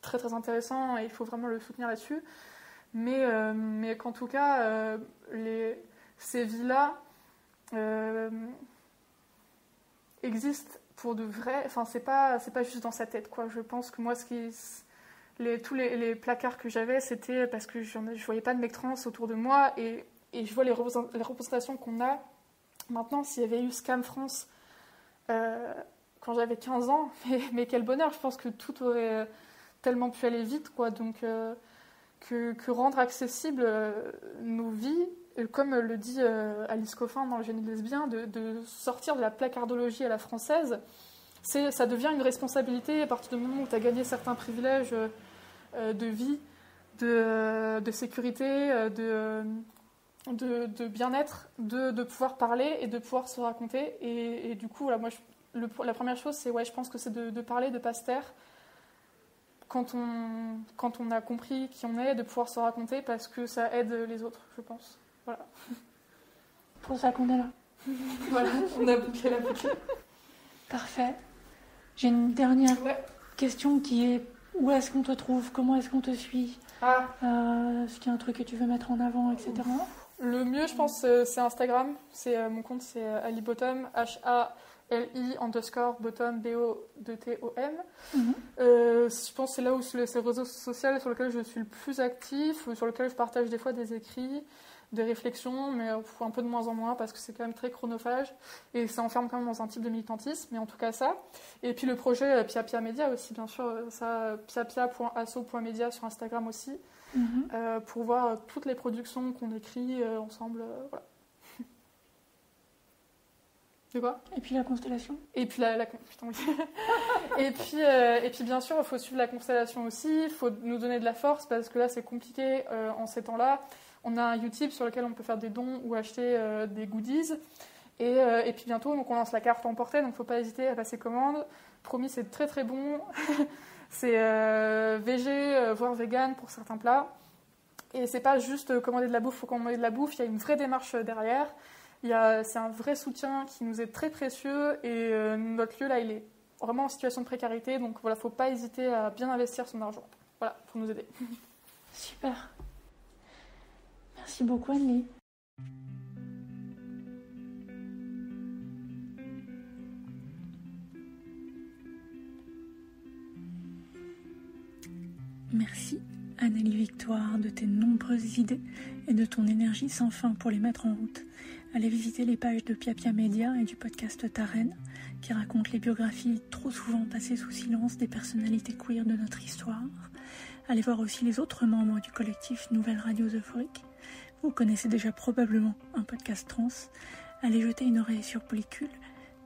[SPEAKER 2] très très intéressant et il faut vraiment le soutenir là-dessus. Mais qu'en tout cas, ces vies-là existent pour de vrai. Enfin, c'est pas juste dans sa tête, quoi. Je pense que moi, tous les placards que j'avais, c'était parce que je voyais pas de mecs trans autour de moi, et je vois les représentations qu'on a. Maintenant, s'il y avait eu Scam France quand j'avais 15 ans, mais quel bonheur, je pense que tout aurait tellement pu aller vite, quoi. Donc, que rendre accessible nos vies, comme le dit Alice Coffin dans Le génie lesbien, de sortir de la placardologie à la française, ça devient une responsabilité à partir du moment où tu as gagné certains privilèges de vie, de sécurité, de bien-être, de pouvoir parler et de pouvoir se raconter. Et du coup, voilà, moi, la première chose, c'est, je pense que c'est de parler, de ne pas se taire quand on a compris qui on est, de pouvoir se raconter, parce que ça aide les autres, je pense. Voilà.
[SPEAKER 1] Pour ça qu'on est là.
[SPEAKER 2] Voilà, on a bouclé la boucle.
[SPEAKER 1] Parfait. J'ai une dernière question qui est: où est-ce qu'on te trouve? Comment est-ce qu'on te suit? Est-ce qu'il y a un truc que tu veux mettre en avant, etc.
[SPEAKER 2] Le mieux, je pense, c'est Instagram. Mon compte, c'est Ali Bottom, HALI_bottom, BOTOM. Je pense que c'est là où c'est le réseau social sur lequel je suis le plus actif, sur lequel je partage des fois des écrits, des réflexions, mais un peu de moins en moins, parce que c'est quand même très chronophage et ça enferme quand même dans un type de militantisme, mais en tout cas ça. Et puis le projet Pia Pia Media aussi, bien sûr, ça, piapia.asso.media sur Instagram aussi, pour voir toutes les productions qu'on écrit ensemble. Voilà. De quoi?
[SPEAKER 1] Et puis la constellation.
[SPEAKER 2] Et puis putain, oui. et puis bien sûr, il faut suivre la constellation aussi, il faut nous donner de la force, parce que là c'est compliqué en ces temps-là. On a un Utip sur lequel on peut faire des dons ou acheter des goodies. Et puis bientôt, donc on lance la carte emportée, donc il ne faut pas hésiter à passer commande. Promis, c'est très très bon. C'est végé, voire vegan pour certains plats. Et c'est pas juste commander de la bouffe, il faut commander de la bouffe, il y a une vraie démarche derrière. C'est un vrai soutien qui nous est très précieux, et notre lieu là, il est vraiment en situation de précarité, donc voilà, faut pas hésiter à bien investir son argent. Voilà, pour nous aider.
[SPEAKER 1] Super. Merci beaucoup, Anne-Lie. Merci, Anne-Lie Victoire, de tes nombreuses idées et de ton énergie sans fin pour les mettre en route. Allez visiter les pages de Pia Pia Media et du podcast Ta Reine, qui racontent les biographies trop souvent passées sous silence des personnalités queer de notre histoire. Allez voir aussi les autres membres du collectif Nouvelle Radio Euphorique. Vous connaissez déjà probablement un podcast trans. Allez jeter une oreille sur Polycule,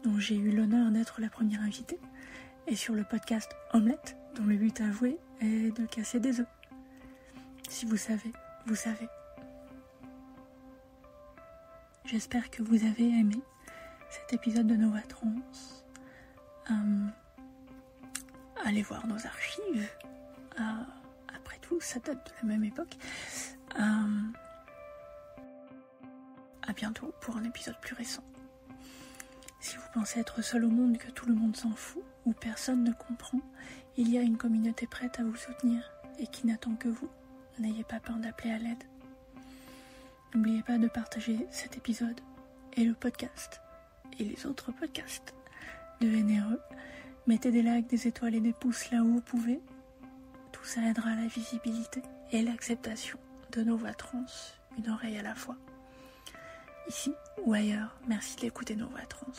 [SPEAKER 1] dont j'ai eu l'honneur d'être la première invitée, et sur le podcast Omelette, dont le but avoué est de casser des œufs. Si vous savez, vous savez. J'espère que vous avez aimé cet épisode de Nova Trans. Allez voir nos archives. Après tout, ça date de la même époque. À bientôt pour un épisode plus récent. Si vous pensez être seul au monde, que tout le monde s'en fout ou personne ne comprend, il y a une communauté prête à vous soutenir et qui n'attend que vous. N'ayez pas peur d'appeler à l'aide. N'oubliez pas de partager cet épisode et le podcast et les autres podcasts. Devenez heureux. Mettez des likes, des étoiles et des pouces là où vous pouvez. Tout ça aidera à la visibilité et l'acceptation de Nova Trans, une oreille à la fois. Ici ou ailleurs, merci d'écouter Nova Trans.